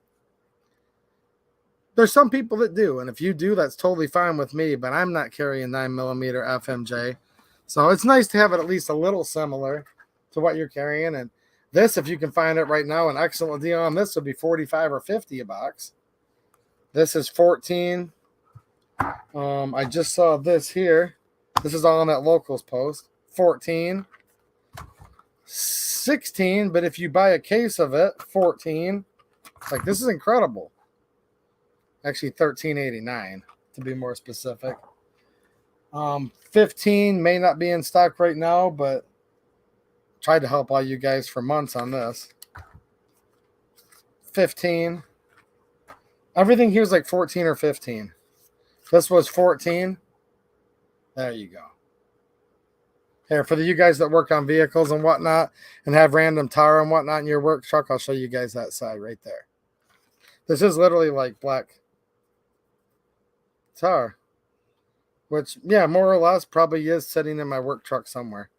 There's some people that do, and if you do, that's totally fine with me, but I'm not carrying 9mm FMJ. So it's nice to have it at least a little similar to what you're carrying. And this, if you can find it right now, an excellent deal on this would be $45 or $50 a box. This is 14. I just saw this here. This is all on that locals post. 14. 16, but if you buy a case of it, 14. Like, this is incredible. Actually, $13.89 to be more specific. 15 may not be in stock right now, but tried to help all you guys for months on this. 15. Everything here is like 14 or 15. This was 14. There you go. Here, for you guys that work on vehicles and whatnot and have random tar and whatnot in your work truck, I'll show you guys that side right there. This is literally like black tar, which, yeah, more or less probably is sitting in my work truck somewhere.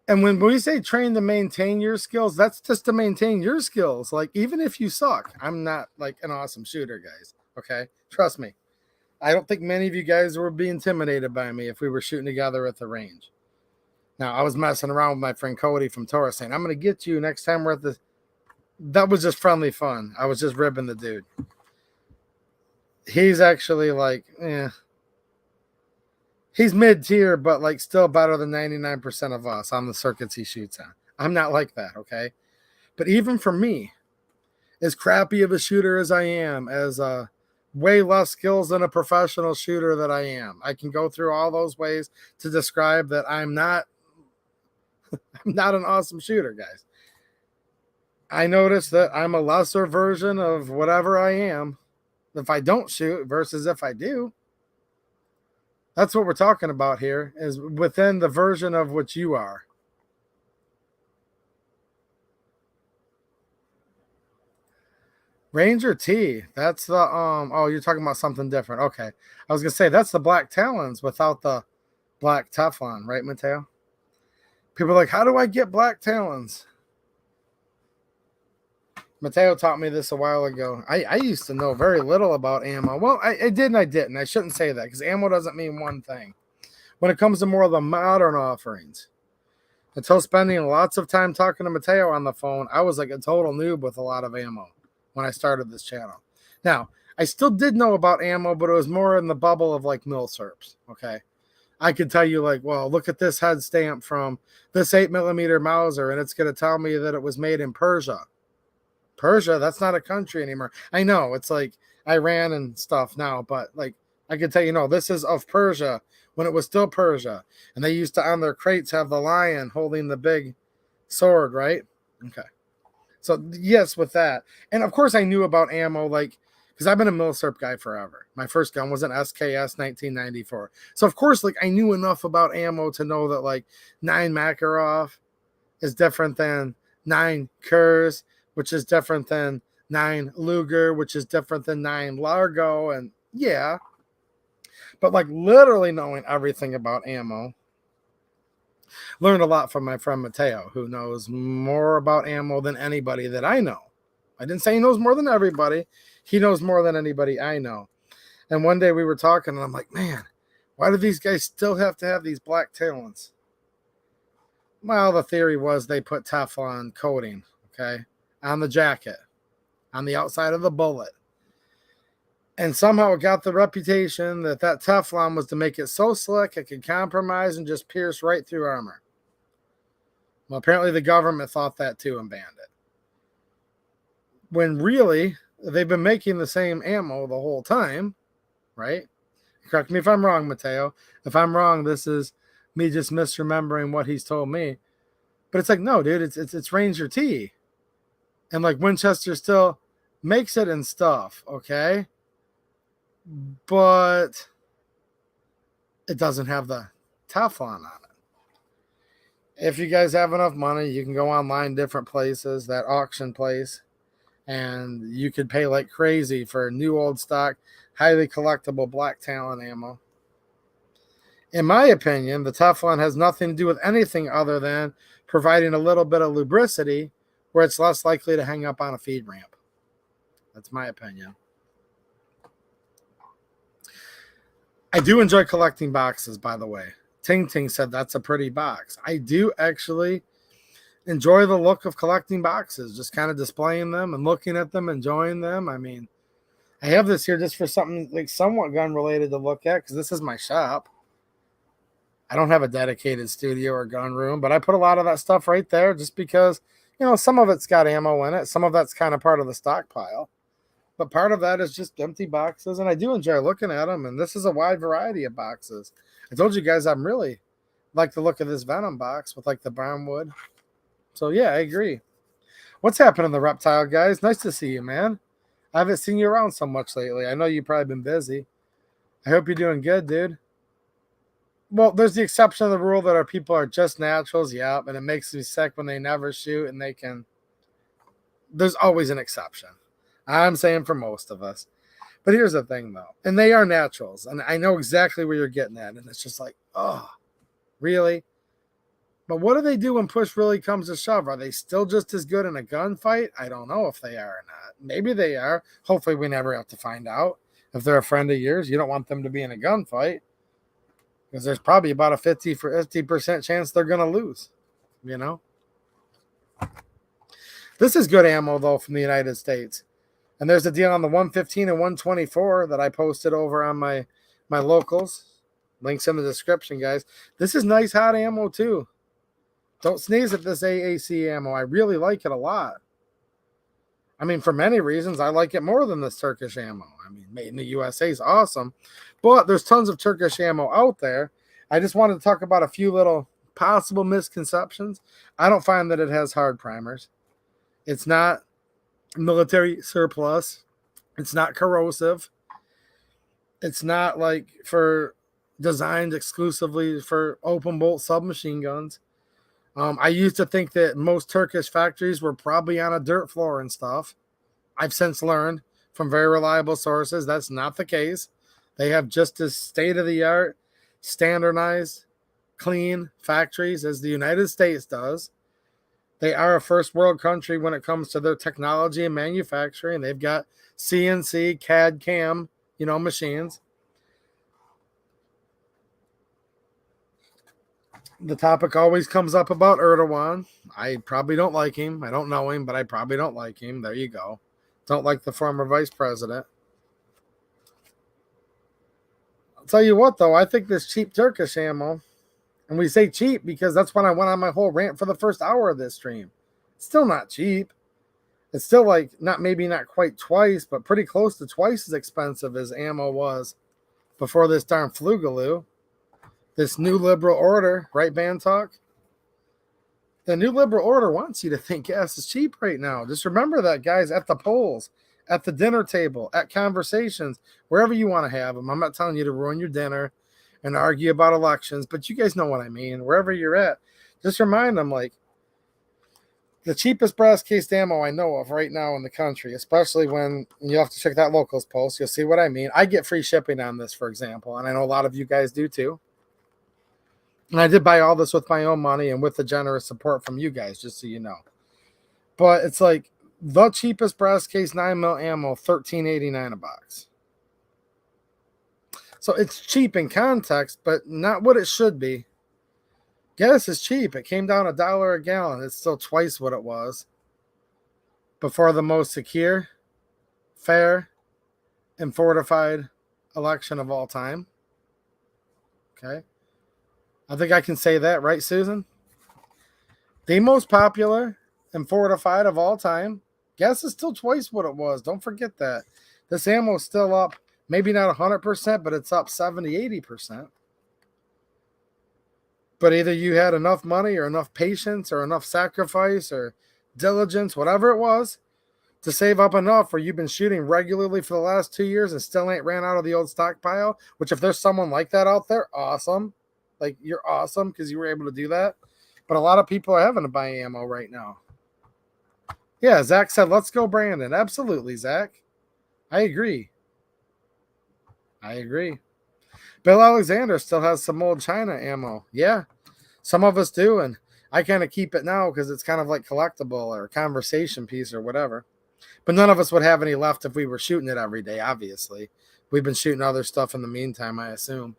And when we say train to maintain your skills, that's just to maintain your skills. Like, even if you suck, I'm not like an awesome shooter, guys. Okay? Trust me. I don't think many of you guys would be intimidated by me if we were shooting together at the range. Now, I was messing around with my friend Cody from Taurus saying, I'm going to get you next time we're at the... That was just friendly fun. I was just ribbing the dude. He's actually like, he's mid-tier, but like still better than 99% of us on the circuits he shoots on. I'm not like that, okay? But even for me, as crappy of a shooter as I am, as way less skills than a professional shooter that I am, I can go through all those ways to describe that I'm not an awesome shooter, guys. I notice that I'm a lesser version of whatever I am if I don't shoot versus if I do. That's what we're talking about here, is within the version of what you are. Ranger T, that's the, oh, you're talking about something different. Okay. I was going to say, that's the black talons without the black Teflon, right, Mateo? People are like, how do I get black talons? Mateo taught me this a while ago. I used to know very little about ammo. Well, I did and I didn't. I shouldn't say that because ammo doesn't mean one thing. when it comes to more of the modern offerings. Until spending lots of time talking to Mateo on the phone, I was like a total noob with a lot of ammo when I started this channel. Now, I still did know about ammo, but it was more in the bubble of like milsurps, okay? I could tell you like, well, look at this head stamp from this 8mm Mauser, and it's going to tell me that it was made in Persia. Persia, that's not a country anymore. I know, it's like Iran and stuff now, but like I could tell you, no, this is of Persia when it was still Persia. And they used to, on their crates, have the lion holding the big sword, right? Okay. So, yes, with that. And, of course, I knew about ammo, like, because I've been a milsurp guy forever. My first gun was an SKS 1994. So, of course, like, I knew enough about ammo to know that, like, 9 Makarov is different than 9 Kurz, which is different than 9 Luger, which is different than 9 Largo. And, yeah. But, like, literally knowing everything about ammo. Learned a lot from my friend Mateo, who knows more about ammo than anybody that I know. I didn't say he knows more than everybody. He knows more than anybody I know. And one day we were talking, and I'm like, man, why do these guys still have to have these black talons? Well, the theory was they put Teflon coating, okay, on the jacket, on the outside of the bullet. And somehow it got the reputation that that Teflon was to make it so slick it could compromise and just pierce right through armor. Well, apparently the government thought that too and banned it. When really, they've been making the same ammo the whole time, right? Correct me if I'm wrong, Mateo. If I'm wrong, this is me just misremembering what he's told me. But it's like, no, dude, it's Ranger T. And like Winchester still makes it and stuff, okay? But it doesn't have the Teflon on it. If you guys have enough money, you can go online, different places, that auction place, and you could pay like crazy for new old stock, highly collectible black talon ammo. In my opinion, the Teflon has nothing to do with anything other than providing a little bit of lubricity where it's less likely to hang up on a feed ramp. That's my opinion. I do enjoy collecting boxes, by the way. Ting Ting said that's a pretty box. I do actually enjoy the look of collecting boxes, just kind of displaying them and looking at them, enjoying them. I mean, I have this here just for something like somewhat gun related to look at because this is my shop. I don't have a dedicated studio or gun room, but I put a lot of that stuff right there just because, you know, some of it's got ammo in it. Some of that's kind of part of the stockpile. But part of that is just empty boxes, and I do enjoy looking at them, and this is a wide variety of boxes. I told you guys I'm really like the look of this Venom box with like the brown wood. So, yeah, I agree. What's happening, the Reptile guys? Nice to see you, man. I haven't seen you around so much lately. I know you've probably been busy. I hope you're doing good, dude. Well, there's the exception of the rule that our people are just naturals, yeah, and it makes me sick when they never shoot and they can. There's always an exception. I'm saying for most of us. But here's the thing, though. And they are naturals. And I know exactly where you're getting at. And it's just like, oh, really? But what do they do when push really comes to shove? Are they still just as good in a gunfight? I don't know if they are or not. Maybe they are. Hopefully we never have to find out. If they're a friend of yours, you don't want them to be in a gunfight. Because there's probably about a 50% chance they're going to lose. You know? This is good ammo, though, from the United States. And there's a deal on the 115 and 124 that I posted over on my locals. Links in the description, guys. This is nice hot ammo, too. Don't sneeze at this AAC ammo. I really like it a lot. I mean, for many reasons, I like it more than this Turkish ammo. I mean, made in the USA is awesome. But there's tons of Turkish ammo out there. I just wanted to talk about a few little possible misconceptions. I don't find that it has hard primers. It's not military surplus. It's not corrosive. It's not like for designed exclusively for open bolt submachine guns. I used to think that most Turkish factories were probably on a dirt floor and stuff. I've since learned from very reliable sources that's not the case. They have just as state-of-the-art, standardized, clean factories as the United States does. They are a first world country when it comes to their technology and manufacturing. They've got CNC, CAD, CAM, machines. The topic always comes up about Erdogan. I probably don't like him. I don't know him, but I probably don't like him. There you go. Don't like the former vice president. I'll tell you what, though, I think this cheap Turkish ammo, and we say cheap because that's when I went on my whole rant for the first hour of this stream. It's still not cheap. It's still like maybe not quite twice, but pretty close to twice as expensive as ammo was before this darn flugaloo. This new liberal order, right, Band Talk? The new liberal order wants you to think gas is cheap right now. Just remember that, guys, at the polls, at the dinner table, at conversations, wherever you want to have them. I'm not telling you to ruin your dinner and argue about elections, but you guys know what I mean. Wherever you're at, just remind them, like, the cheapest brass cased ammo I know of right now in the country, especially when you have to check that locals post, you'll see what I mean. I get free shipping on this, for example, and I know a lot of you guys do too. And I did buy all this with my own money and with the generous support from you guys, just so you know. But it's like the cheapest brass case 9mm ammo, $13.89 a box. So it's cheap in context, but not what it should be. Gas is cheap. It came down $1 a gallon. It's still twice what it was before the most secure, fair, and fortified election of all time. Okay. I think I can say that, right, Susan? The most popular and fortified of all time. Gas is still twice what it was. Don't forget that. This ammo is still up, maybe not 100%, but it's up 70, 80%. But either you had enough money or enough patience or enough sacrifice or diligence, whatever it was, to save up enough where you've been shooting regularly for the last 2 years and still ain't ran out of the old stockpile, which if there's someone like that out there, awesome. Like, you're awesome because you were able to do that. But a lot of people are having to buy ammo right now. Yeah, Zach said, let's go, Brandon. Absolutely, Zach. I agree. Bill Alexander still has some old China ammo. Yeah, some of us do, and I kind of keep it now because it's kind of like collectible or a conversation piece or whatever. But none of us would have any left if we were shooting it every day, obviously. We've been shooting other stuff in the meantime, I assume.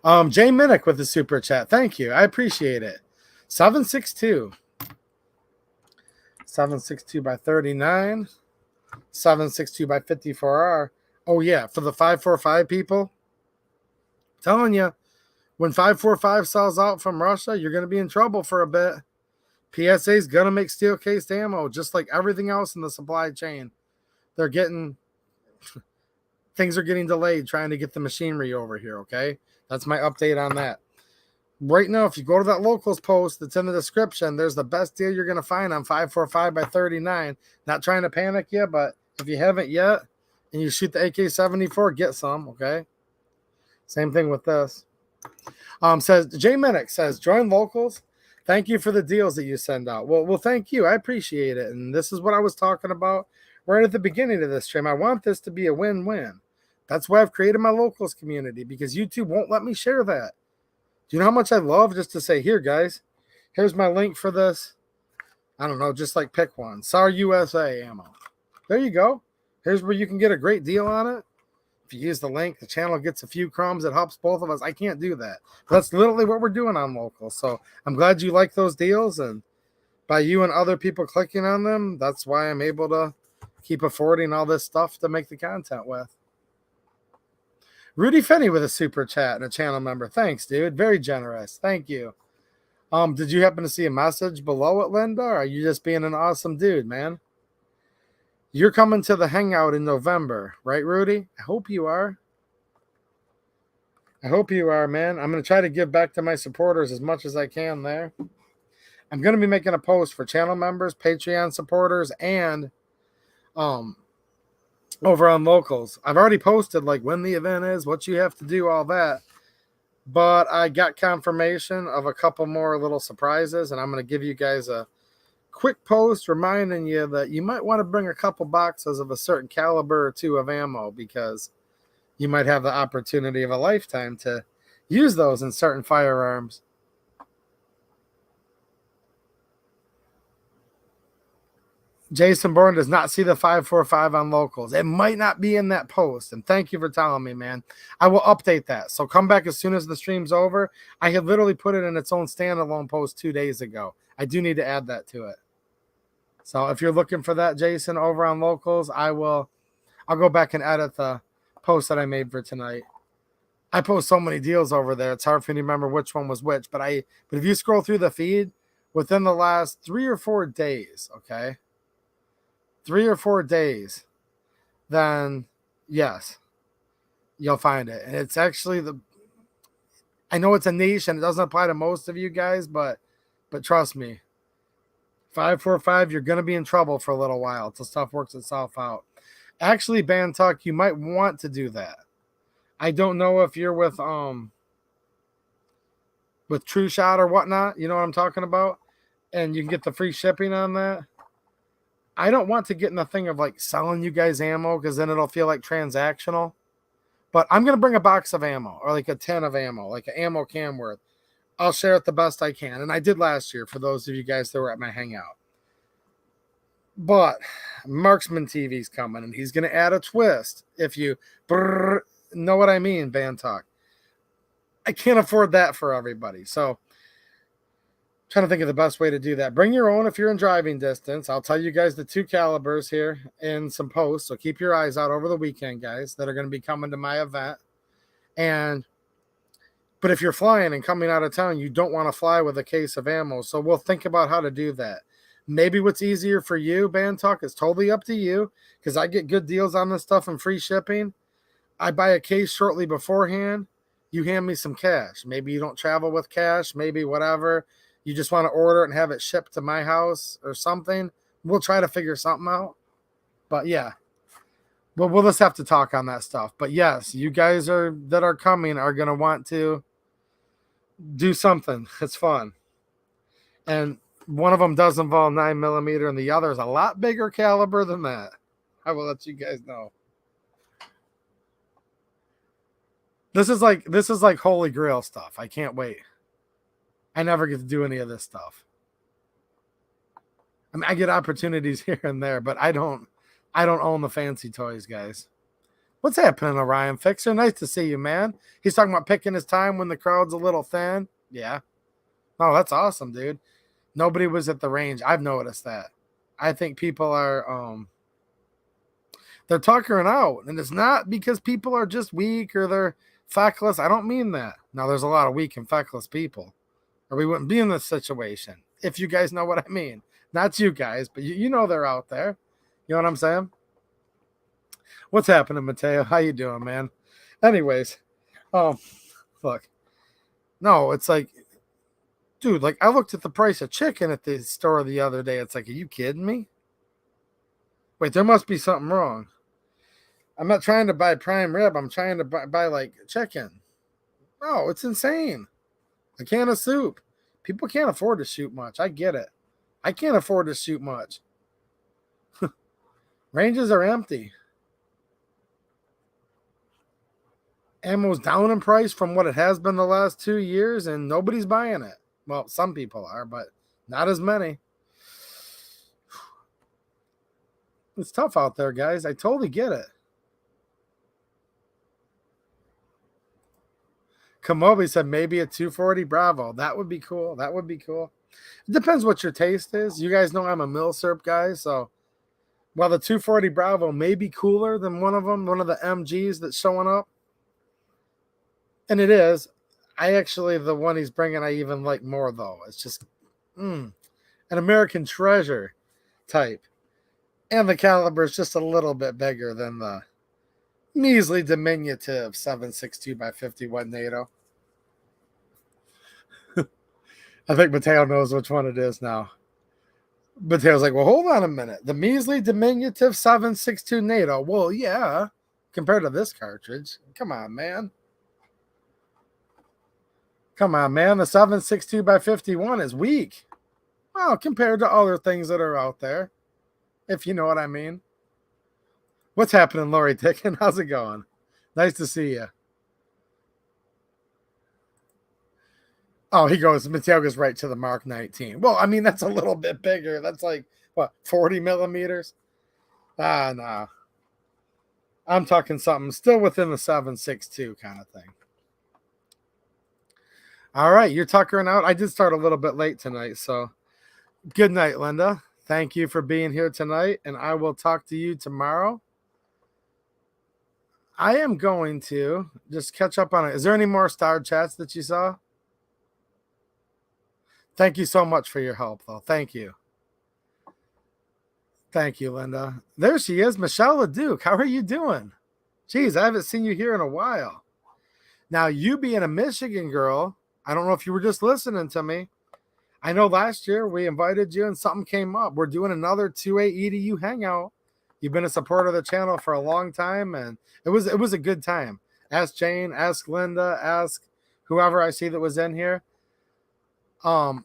Jay Minnick with the super chat. Thank you. I appreciate it. 762. 762 by 39. 762 by 54R. Oh, yeah. For the 545 people, telling you, when 545 sells out from Russia, you're going to be in trouble for a bit. PSA is going to make steel cased ammo, just like everything else in the supply chain. Things are getting delayed trying to get the machinery over here, okay? That's my update on that. Right now, if you go to that locals post that's in the description, there's the best deal you're going to find on 545 by 39. Not trying to panic you, but if you haven't yet and you shoot the AK-74, get some, okay? Same thing with this. Says Jay Minnick says, join locals. Thank you for the deals that you send out. Well, thank you. I appreciate it. And this is what I was talking about right at the beginning of this stream. I want this to be a win-win. That's why I've created my locals community, because YouTube won't let me share that. Do you know how much I love just to say, here, guys, here's my link for this. I don't know, just like pick one. SAR USA ammo. There you go. Here's where you can get a great deal on it. If you use the link, the channel gets a few crumbs. It helps both of us. I can't do that. But that's literally what we're doing on locals. So I'm glad you like those deals. And by you and other people clicking on them, that's why I'm able to keep affording all this stuff to make the content with. Rudy Finney with a super chat and a channel member. Thanks, dude. Very generous. Thank you. Did you happen to see a message below it, Linda? Or are you just being an awesome dude, man? You're coming to the Hangout in November, right, Rudy? I hope you are. I hope you are, man. I'm going to try to give back to my supporters as much as I can there. I'm going to be making a post for channel members, Patreon supporters, and over on locals. I've already posted like when the event is, what you have to do, all that. But I got confirmation of a couple more little surprises, and I'm going to give you guys a quick post reminding you that you might want to bring a couple boxes of a certain caliber or two of ammo, because you might have the opportunity of a lifetime to use those in certain firearms. Jason Bourne does not see the 545 on locals. It might not be in that post. And thank you for telling me, man. I will update that. So come back as soon as the stream's over. I had literally put it in its own standalone post 2 days ago. I do need to add that to it. So if you're looking for that, Jason, over on locals, I'll go back and edit the post that I made for tonight. I post so many deals over there. It's hard for me to remember which one was which. But if you scroll through the feed within the last 3 or 4 days, okay? 3 or 4 days, then yes, you'll find it. And it's actually I know it's a niche and it doesn't apply to most of you guys, but trust me, 545, you're going to be in trouble for a little while until stuff works itself out. Actually, Bantuck, you might want to do that. I don't know if you're with True Shot or whatnot. You know what I'm talking about? And you can get the free shipping on that. I don't want to get in the thing of like selling you guys ammo because then it'll feel like transactional. But I'm going to bring a box of ammo or like a 10 of ammo, like an ammo can worth. I'll share it the best I can. And I did last year for those of you guys that were at my Hangout. But Marksman TV's coming and he's going to add a twist. If you know what I mean, Bantuck. I can't afford that for everybody. So trying to think of the best way to do that. Bring your own if you're in driving distance. I'll tell you guys the 2 calibers here in some posts. So keep your eyes out over the weekend, guys, that are going to be coming to my event. But if you're flying and coming out of town, you don't want to fly with a case of ammo. So we'll think about how to do that. Maybe what's easier for you, Bantuck, is totally up to you because I get good deals on this stuff and free shipping. I buy a case shortly beforehand. You hand me some cash. Maybe you don't travel with cash, maybe whatever. You just want to order it and have it shipped to my house or something. We'll try to figure something out. But yeah, we'll just have to talk on that stuff. But yes, you guys that are coming are going to want to do something. It's fun. And one of them does involve 9mm and the other is a lot bigger caliber than that. I will let you guys know. This is like Holy Grail stuff. I can't wait. I never get to do any of this stuff. I mean, I get opportunities here and there, but I don't own the fancy toys, guys. What's happening, Orion Fixer? Nice to see you, man. He's talking about picking his time when the crowd's a little thin. Yeah. Oh, that's awesome, dude. Nobody was at the range. I've noticed that. I think people are they're tuckering out, and it's not because people are just weak or they're feckless. I don't mean that. Now, there's a lot of weak and feckless people, or we wouldn't be in this situation, if you guys know what I mean. Not you guys, but you know they're out there. You know what I'm saying? What's happening, Mateo? How you doing, man? Anyways, look. No, it's like, dude, like I looked at the price of chicken at the store the other day. It's like, are you kidding me? Wait, there must be something wrong. I'm not trying to buy prime rib. I'm trying to buy like chicken. No, it's insane. A can of soup. People can't afford to shoot much. I get it. I can't afford to shoot much. Ranges are empty. Ammo's down in price from what it has been the last 2 years, and nobody's buying it. Well, some people are, but not as many. It's tough out there, guys. I totally get it. Kamobi said maybe a 240 Bravo. That would be cool. That would be cool. It depends what your taste is. You guys know I'm a Milsurp guy, so while the 240 Bravo may be cooler than one of them, one of the MGs that's showing up, and it is, the one he's bringing, I even like more, though. It's just an American treasure type. And the caliber is just a little bit bigger than the measly diminutive 7.62 by 51 NATO. I think Mateo knows which one it is now. Mateo's like, well, hold on a minute. The measly diminutive 7.62 NATO. Well, yeah, compared to this cartridge. Come on, man. Come on, man. The 7.62 by 51 is weak. Well, compared to other things that are out there, if you know what I mean. What's happening, Lori Dickin? How's it going? Nice to see you. Oh, Mateo goes right to the Mark 19. Well, I mean, that's a little bit bigger. That's like What, 40 millimeters? Ah, no. I'm talking something still within the 7.62 kind of thing. All right, you're tuckering out. I did start a little bit late tonight, so good night, Linda. Thank you for being here tonight, and I will talk to you tomorrow. I am going to just catch up on it. Is there any more star chats that you saw? Thank you so much for your help, though. Thank you. Thank you, Linda. There she is, Michelle LeDuc. How are you doing? Geez, I haven't seen you here in a while. Now, you being a Michigan girl, I don't know if you were just listening to me. I know last year we invited you and something came up. We're doing another 2A EDU hangout. You've been a supporter of the channel for a long time, and it was a good time. Ask Jane, ask Linda, ask whoever I see that was in here.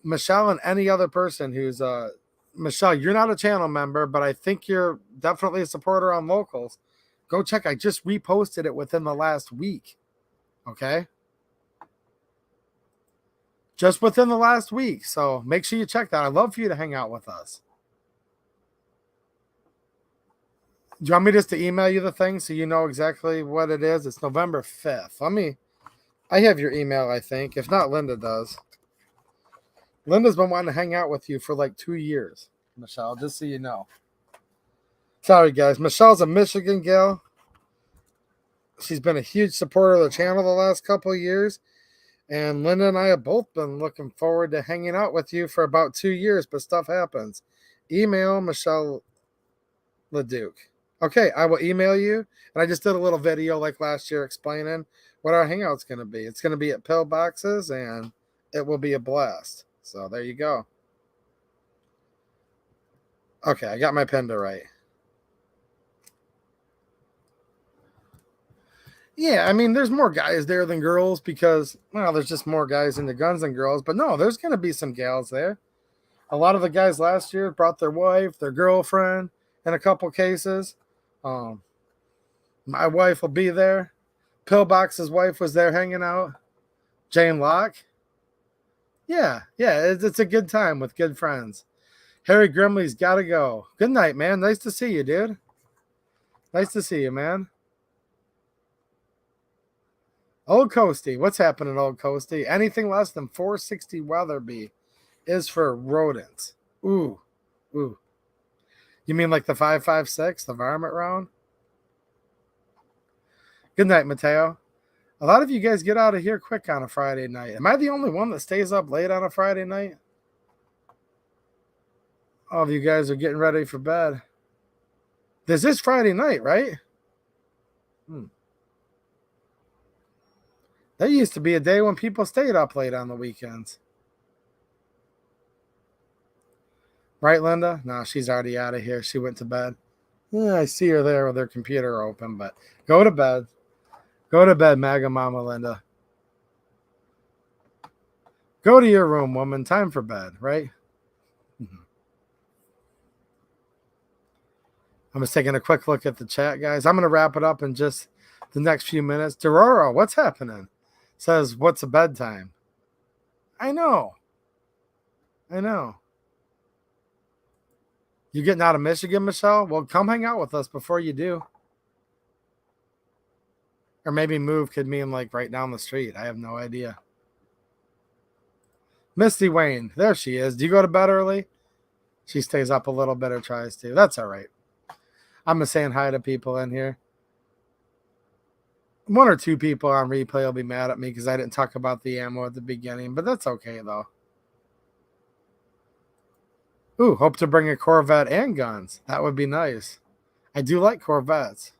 Michelle and any other person who's Michelle, you're not a channel member, but I think you're definitely a supporter on locals. Go check. I just reposted it within the last week. Okay. Just within the last week. So make sure you check that. I'd love for you to hang out with us. Do you want me just to email you the thing so you know exactly what it is? It's November 5th. I have your email, I think. If not, Linda does. Linda's been wanting to hang out with you for like 2 years, Michelle, just so you know. Sorry, guys. Michelle's a Michigan gal. She's been a huge supporter of the channel the last couple of years. And Linda and I have both been looking forward to hanging out with you for about 2 years, but stuff happens. Email Michelle LeDuc. Okay, I will email you. And I just did a little video like last year explaining what our hangout's going to be. It's going to be at Pillboxes, and it will be a blast. So there you go. Okay, I got my pen to write. Yeah, I mean, there's more guys there than girls because, well, there's just more guys into guns than girls. But no, there's going to be some gals there. A lot of the guys last year brought their wife, their girlfriend, in a couple cases. My wife will be there. Pillbox's wife was there hanging out. Jane Locke. Yeah, it's a good time with good friends. Harry Grimley's got to go. Good night, man. Nice to see you, dude. Nice to see you, man. Old Coastie. What's happening, Old Coastie? Anything less than 460 Weatherby is for rodents. Ooh. You mean like the 5.56, the varmint round? Good night, Mateo. A lot of you guys get out of here quick on a Friday night. Am I the only one that stays up late on a Friday night? All of you guys are getting ready for bed. This is Friday night, right? There used to be a day when people stayed up late on the weekends. Right, Linda? No, she's already out of here. She went to bed. Yeah, I see her there with her computer open, but go to bed. Go to bed, MAGA Mama Linda. Go to your room, woman. Time for bed, right? I'm just taking a quick look at the chat, guys. I'm going to wrap it up in just the next few minutes. Dororo, what's happening? Says, what's a bedtime? I know. You getting out of Michigan, Michelle? Well, come hang out with us before you do. Or maybe move could mean like right down the street. I have no idea. Misty Wayne, there she is. Do you go to bed early? She stays up a little bit or tries to. That's all right. I'm just saying hi to people in here. 1 or 2 people on replay will be mad at me because I didn't talk about the ammo at the beginning, but that's okay though. Ooh, hope to bring a Corvette and guns. That would be nice. I do like Corvettes.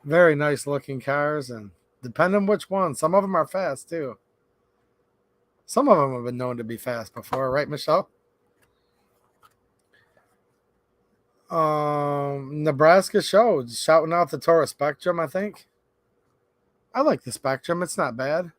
Very nice looking cars, and depending which one, some of them are fast too. Some of them have been known to be fast before, right, Michelle? Nebraska show, shouting out the Taurus Spectrum, I think. I like the Spectrum. It's not bad.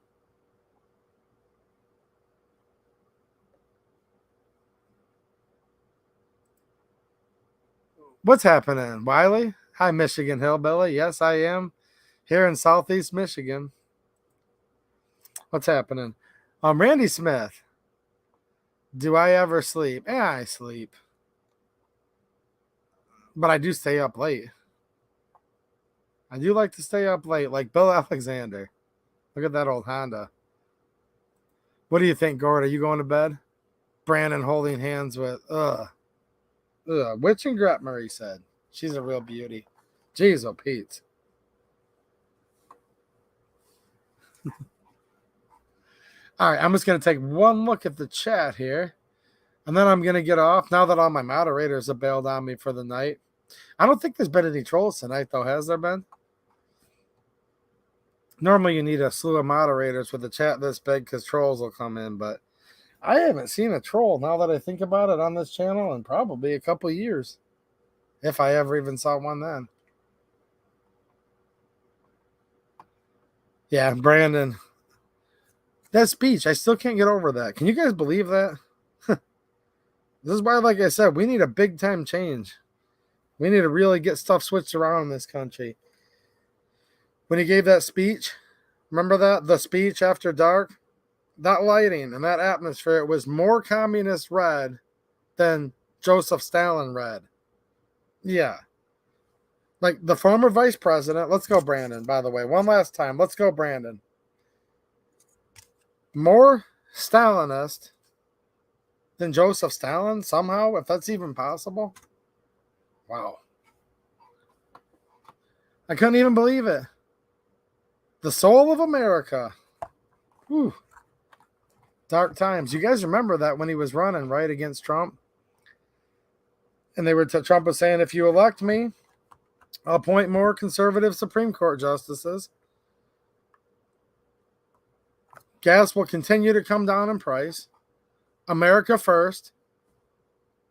What's happening, Wiley? Hi, Michigan Hillbilly. Yes, I am here in Southeast Michigan. What's happening? Randy Smith. Do I ever sleep? Yeah, I sleep. But I do stay up late. I do like to stay up late, like Bill Alexander. Look at that old Honda. What do you think, Gord? Are you going to bed? Brandon holding hands with, Witch and Gretmer, he said. She's a real beauty. Jeez, oh, Pete. All right, I'm just going to take one look at the chat here, and then I'm going to get off now that all my moderators have bailed on me for the night. I don't think there's been any trolls tonight, though. Has there been? Normally, you need a slew of moderators with a chat this big because trolls will come in, but I haven't seen a troll, now that I think about it, on this channel in probably a couple years, if I ever even saw one then. Yeah, Brandon. That speech, I still can't get over that. Can you guys believe that? This is why, like I said, we need a big-time change. We need to really get stuff switched around in this country. When he gave that speech, remember that? The speech after dark? That lighting and that atmosphere, it was more communist red than Joseph Stalin red. Yeah. Like the former vice president. Let's go, Brandon, by the way. One last time. Let's go, Brandon. More Stalinist than Joseph Stalin somehow, if that's even possible. Wow. I couldn't even believe it. The soul of America. Whew. Dark times. You guys remember that when he was running, right, against Trump? And they were Trump was saying, if you elect me, I'll appoint more conservative Supreme Court justices. Gas will continue to come down in price. America first.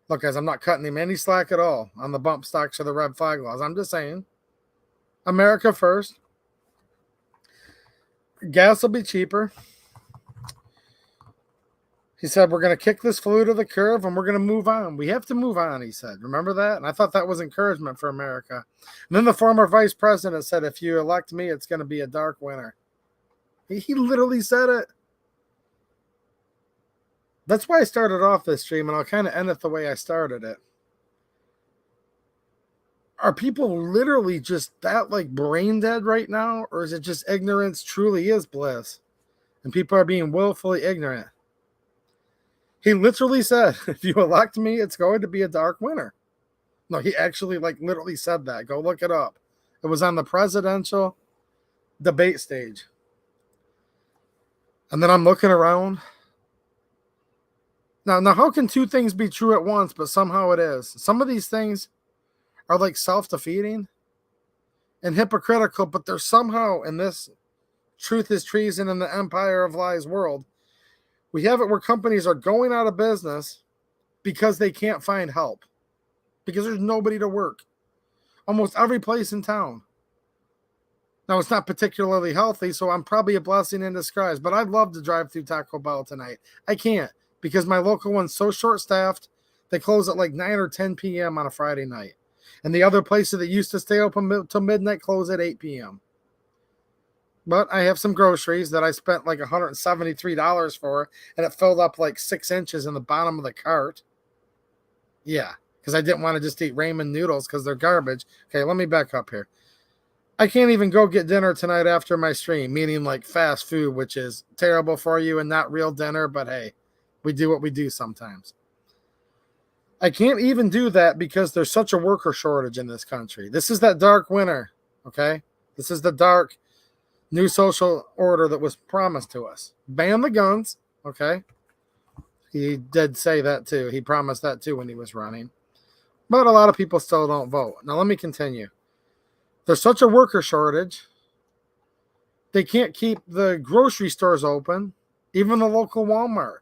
Look, guys, I'm not cutting him any slack at all on the bump stocks or the red flag laws. I'm just saying, America first. Gas will be cheaper. He said, we're going to kick this flu to the curve and we're going to move on. We have to move on, he said. Remember that? And I thought that was encouragement for America. And then the former vice president said, if you elect me, it's going to be a dark winter. He literally said it. That's why I started off this stream, and I'll kind of end it the way I started it. Are people literally just that like brain dead right now? Or is it just ignorance truly is bliss? And people are being willfully ignorant. He literally said, if you elect me, it's going to be a dark winter. No, he actually like literally said that. Go look it up. It was on the presidential debate stage. And then I'm looking around. Now, how can two things be true at once, but somehow it is? Some of these things are like self-defeating and hypocritical, but they're somehow in this truth is treason in the empire of lies world. We have it where companies are going out of business because they can't find help, because there's nobody to work. Almost every place in town. Now, it's not particularly healthy, so I'm probably a blessing in disguise, but I'd love to drive through Taco Bell tonight. I can't, because my local one's so short-staffed, they close at like 9 or 10 p.m. on a Friday night. And the other places that used to stay open till midnight close at 8 p.m. But I have some groceries that I spent like $173 for, and it filled up like 6 inches in the bottom of the cart. Yeah, because I didn't want to just eat ramen noodles because they're garbage. Okay, let me back up here. I can't even go get dinner tonight after my stream, meaning like fast food, which is terrible for you and not real dinner, but hey, we do what we do sometimes. I can't even do that because there's such a worker shortage in this country. This is that dark winter, okay? This is the dark new social order that was promised to us. Ban the guns, okay? He did say that too. He promised that too when he was running. But a lot of people still don't vote. Now let me continue. There's such a worker shortage. They can't keep the grocery stores open. Even the local Walmart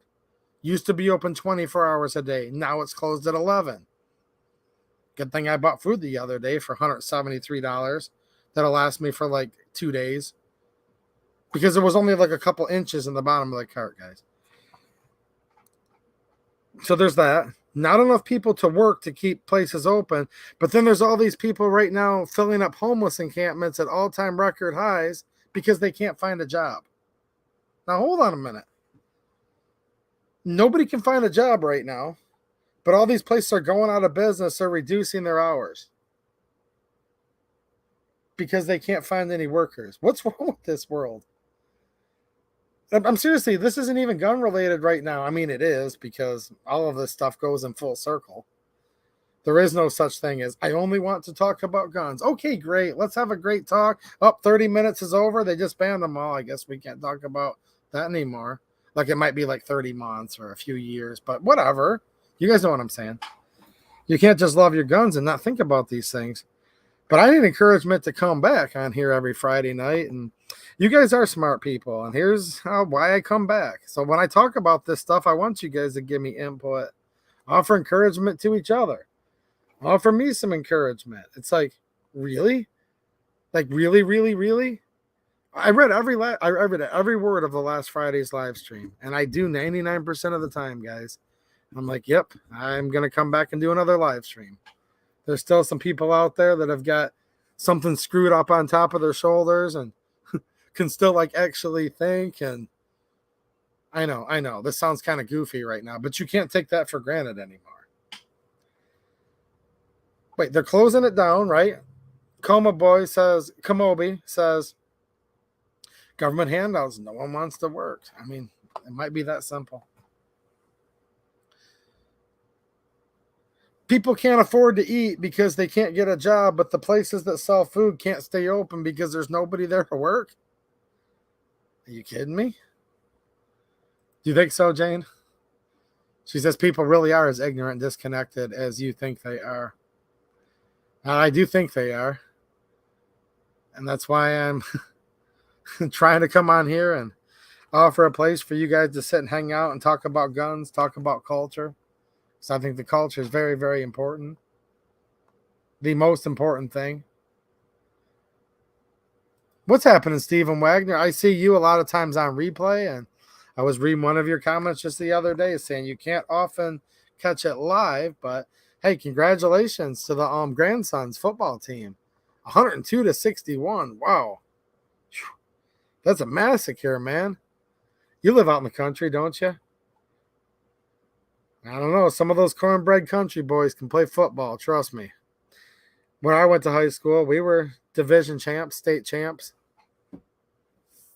used to be open 24 hours a day. Now it's closed at 11. Good thing I bought food the other day for $173. That'll last me for like 2 days. Because there was only like a couple inches in the bottom of the cart, guys. So there's that. Not enough people to work to keep places open. But then there's all these people right now filling up homeless encampments at all-time record highs because they can't find a job. Now, hold on a minute. Nobody can find a job right now But all these places are going out of business or reducing their hours because they can't find any workers. What's wrong with this world? I'm seriously, this isn't even gun related right now. I mean, it is because all of this stuff goes in full circle. There is no such thing as, I only want to talk about guns. Okay, great. Let's have a great talk. 30 minutes is over. They just banned them all. I guess we can't talk about that anymore. Like it might be like 30 months or a few years, but whatever. You guys know what I'm saying. You can't just love your guns and not think about these things. But I need encouragement to come back on here every Friday night. And you guys are smart people. And here's why I come back. So when I talk about this stuff, I want you guys to give me input, offer encouragement to each other, offer me some encouragement. It's like, really? Like, really, really, really? I read every word of the last Friday's live stream. And I do 99% of the time, guys. I'm like, yep, I'm going to come back and do another live stream. There's still some people out there that have got something screwed up on top of their shoulders and can still like actually think. And I know this sounds kind of goofy right now, but you can't take that for granted anymore. Wait, they're closing it down, right? Kamobi says government handouts. No one wants to work. I mean, it might be that simple. People can't afford to eat because they can't get a job, but the places that sell food can't stay open because there's nobody there to work. Are you kidding me? Do you think so, Jane? She says people really are as ignorant and disconnected as you think they are. I do think they are. And that's why I'm trying to come on here and offer a place for you guys to sit and hang out and talk about guns, talk about culture. So I think the culture is very, very important. The most important thing. What's happening, Stephen Wagner? I see you a lot of times on replay, and I was reading one of your comments just the other day saying you can't often catch it live, but hey, congratulations to the grandsons football team. 102-61. Wow. That's a massacre, man. You live out in the country, don't you? I don't know. Some of those cornbread country boys can play football. Trust me. When I went to high school, we were division champs, state champs.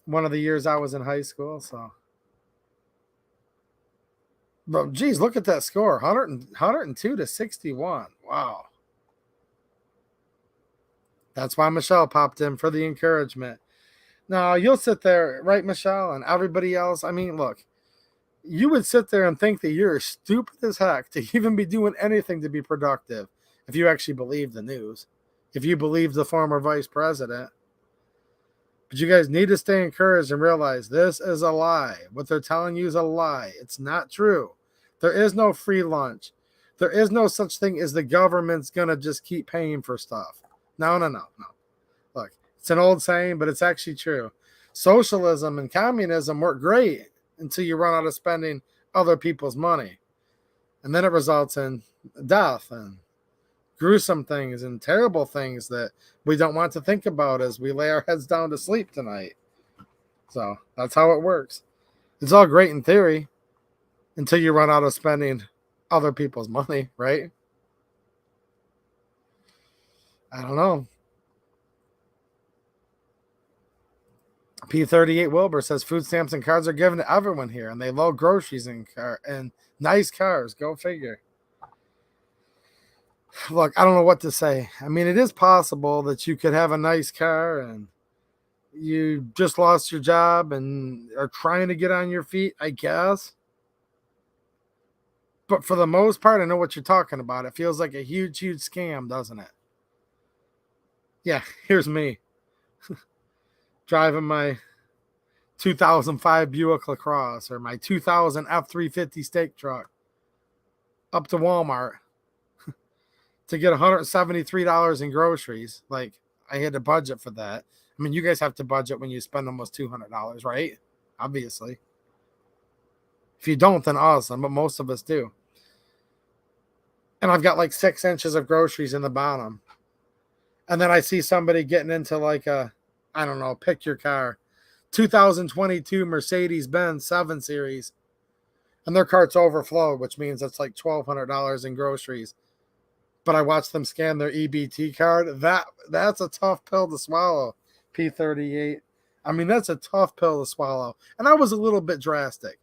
One of the years I was in high school. So, but geez, look at that score. 102-61. Wow. That's why Michelle popped in for the encouragement. Now, you'll sit there, right, Michelle, and everybody else. I mean, look. You would sit there and think that you're stupid as heck to even be doing anything to be productive if you actually believe the news, if you believe the former vice president. But you guys need to stay encouraged and realize this is a lie. What they're telling you is a lie. It's not true. There is no free lunch. There is no such thing as the government's going to just keep paying for stuff. No. Look, it's an old saying, but it's actually true. Socialism and communism work great until you run out of spending other people's money. And then it results in death and gruesome things and terrible things that we don't want to think about as we lay our heads down to sleep tonight. So that's how it works. It's all great in theory until you run out of spending other people's money, right? I don't know. P38 Wilbur says food stamps and cards are given to everyone here, and they load groceries and nice cars. Go figure. Look, I don't know what to say. I mean, it is possible that you could have a nice car and you just lost your job and are trying to get on your feet, I guess. But for the most part, I know what you're talking about. It feels like a huge, huge scam, doesn't it? Yeah, here's me. Driving my 2005 Buick LaCrosse or my 2000 F-350 steak truck up to Walmart to get $173 in groceries. Like, I had to budget for that. I mean, you guys have to budget when you spend almost $200, right? Obviously. If you don't, then awesome, but most of us do. And I've got like 6 inches of groceries in the bottom. And then I see somebody getting into like a, I don't know, pick your car, 2022 Mercedes-Benz 7 Series. and their carts overflow, which means it's like $1,200 in groceries. But I watched them scan their EBT card. That's a tough pill to swallow. P38. I mean, that's a tough pill to swallow. And I was a little bit drastic.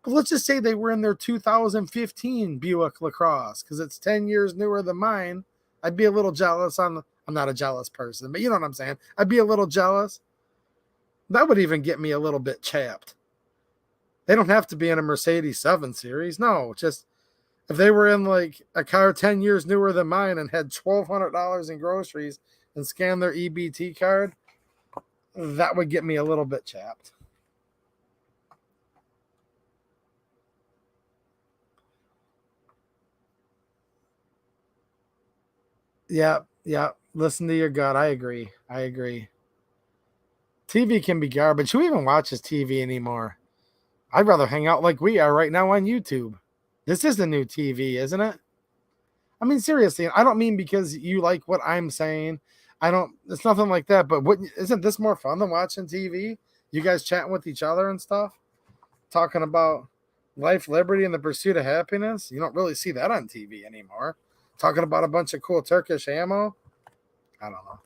But let's just say they were in their 2015 Buick LaCrosse, because it's 10 years newer than mine. I'd be a little jealous I'm not a jealous person, but you know what I'm saying. I'd be a little jealous. That would even get me a little bit chapped. They don't have to be in a Mercedes 7 Series. No, just if they were in like a car 10 years newer than mine and had $1,200 in groceries and scanned their EBT card, that would get me a little bit chapped. Yeah. Listen to your gut. I agree. TV can be garbage. Who even watches TV anymore? I'd rather hang out like we are right now on YouTube. This is the new TV, isn't it? I mean, seriously, I don't mean because you like what I'm saying. It's nothing like that. But isn't this more fun than watching TV? You guys chatting with each other and stuff, talking about life, liberty, and the pursuit of happiness. You don't really see that on TV anymore. Talking about a bunch of cool Turkish ammo. I don't know.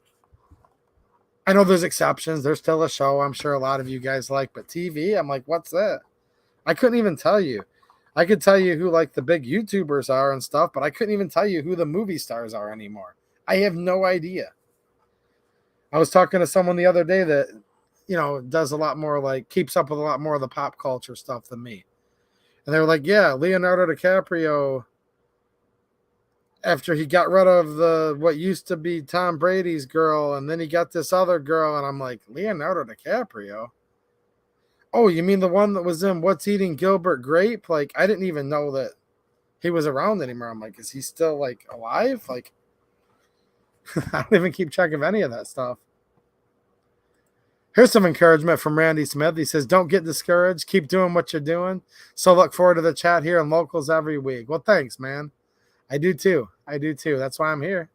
I know there's exceptions. There's still a show I'm sure a lot of you guys like, but TV, I'm like, what's that? I couldn't even tell you. I could tell you who like the big YouTubers are and stuff, but I couldn't even tell you who the movie stars are anymore. I have no idea. I was talking to someone the other day that, does a lot more, like keeps up with a lot more of the pop culture stuff than me. And they were like, yeah, Leonardo DiCaprio, after he got rid of what used to be Tom Brady's girl, and then he got this other girl, and I'm like, Leonardo DiCaprio? Oh, you mean the one that was in What's Eating Gilbert Grape? Like, I didn't even know that he was around anymore. I'm like, is he still, like, alive? Like, I don't even keep track of any of that stuff. Here's some encouragement from Randy Smith. He says, don't get discouraged. Keep doing what you're doing. So look forward to the chat here in Locals every week. Well, thanks, man. I do too. That's why I'm here.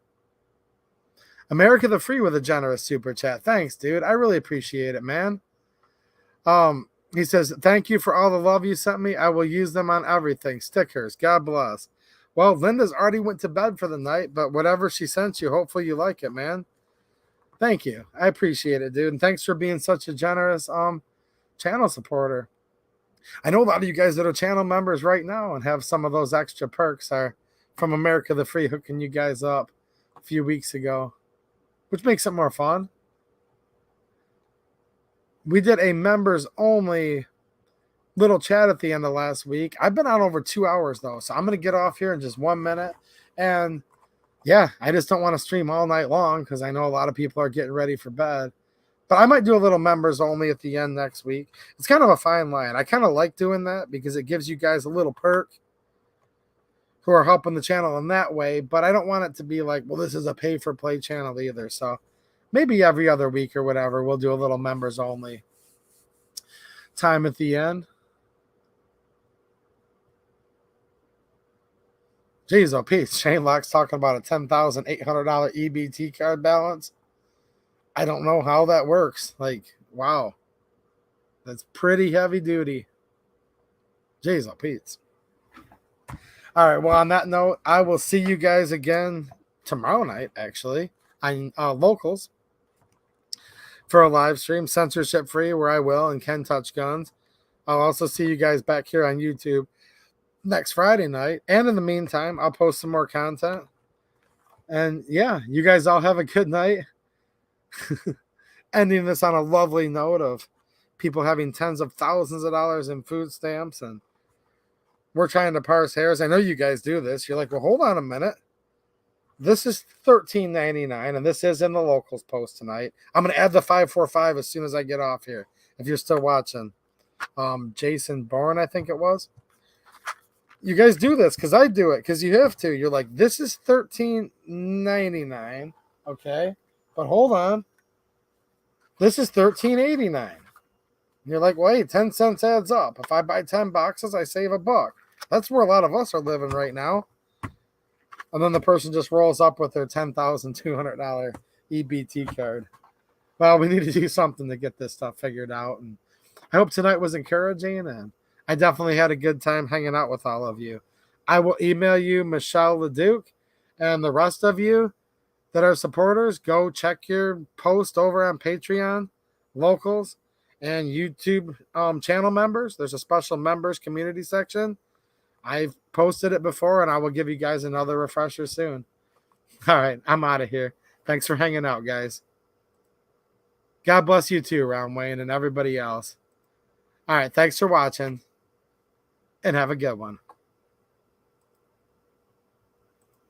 America the Free with a generous super chat. Thanks, dude. I really appreciate it, man. He says, thank you for all the love you sent me. I will use them on everything. Stickers. God bless. Well, Linda's already went to bed for the night, but whatever she sent you, hopefully you like it, man. Thank you. I appreciate it, dude. And thanks for being such a generous channel supporter. I know a lot of you guys that are channel members right now and have some of those extra perks are from America the Free hooking you guys up a few weeks ago, which makes it more fun. We did a members only little chat at the end of last week. I've been on over 2 hours though, so I'm going to get off here in just 1 minute. And yeah, I just don't want to stream all night long because I know a lot of people are getting ready for bed. But I might do a little members only at the end next week. It's kind of a fine line. I kind of like doing that because it gives you guys a little perk who are helping the channel in that way. But I don't want it to be like, well, this is a pay for play channel either. So maybe every other week or whatever, we'll do a little members only time at the end. Jeez, oh, Pete. Shane Locke's talking about a $10,800 EBT card balance. I don't know how that works. Like, wow. That's pretty heavy duty. Jeez, oh, Pete. All right, well, on that note, I will see you guys again tomorrow night, actually, on Locals for a live stream, censorship-free, where I will and can touch guns. I'll also see you guys back here on YouTube next Friday night. And in the meantime, I'll post some more content. And, yeah, you guys all have a good night. Ending this on a lovely note of people having tens of thousands of dollars in food stamps, and we're trying to parse hairs. I know you guys do this. You're like, well, hold on a minute. This is $13.99, and this is in the Locals post tonight. I'm going to add the 545 as soon as I get off here, if you're still watching. Jason Bourne, I think it was. You guys do this because I do it because you have to. You're like, this is $13.99, okay? But hold on. This is $13.89. You're like, wait, 10 cents adds up. If I buy 10 boxes, I save $1. That's where a lot of us are living right now. And then the person just rolls up with their $10,200 EBT card. Well, we need to do something to get this stuff figured out. And I hope tonight was encouraging. And I definitely had a good time hanging out with all of you. I will email you, Michelle LeDuc, and the rest of you that are supporters. Go check your post over on Patreon, locals, and YouTube channel members. There's a special members community section. I've posted it before, and I will give you guys another refresher soon. All right, I'm out of here. Thanks for hanging out, guys. God bless you too, Ron Wayne, and everybody else. All right, thanks for watching, and have a good one.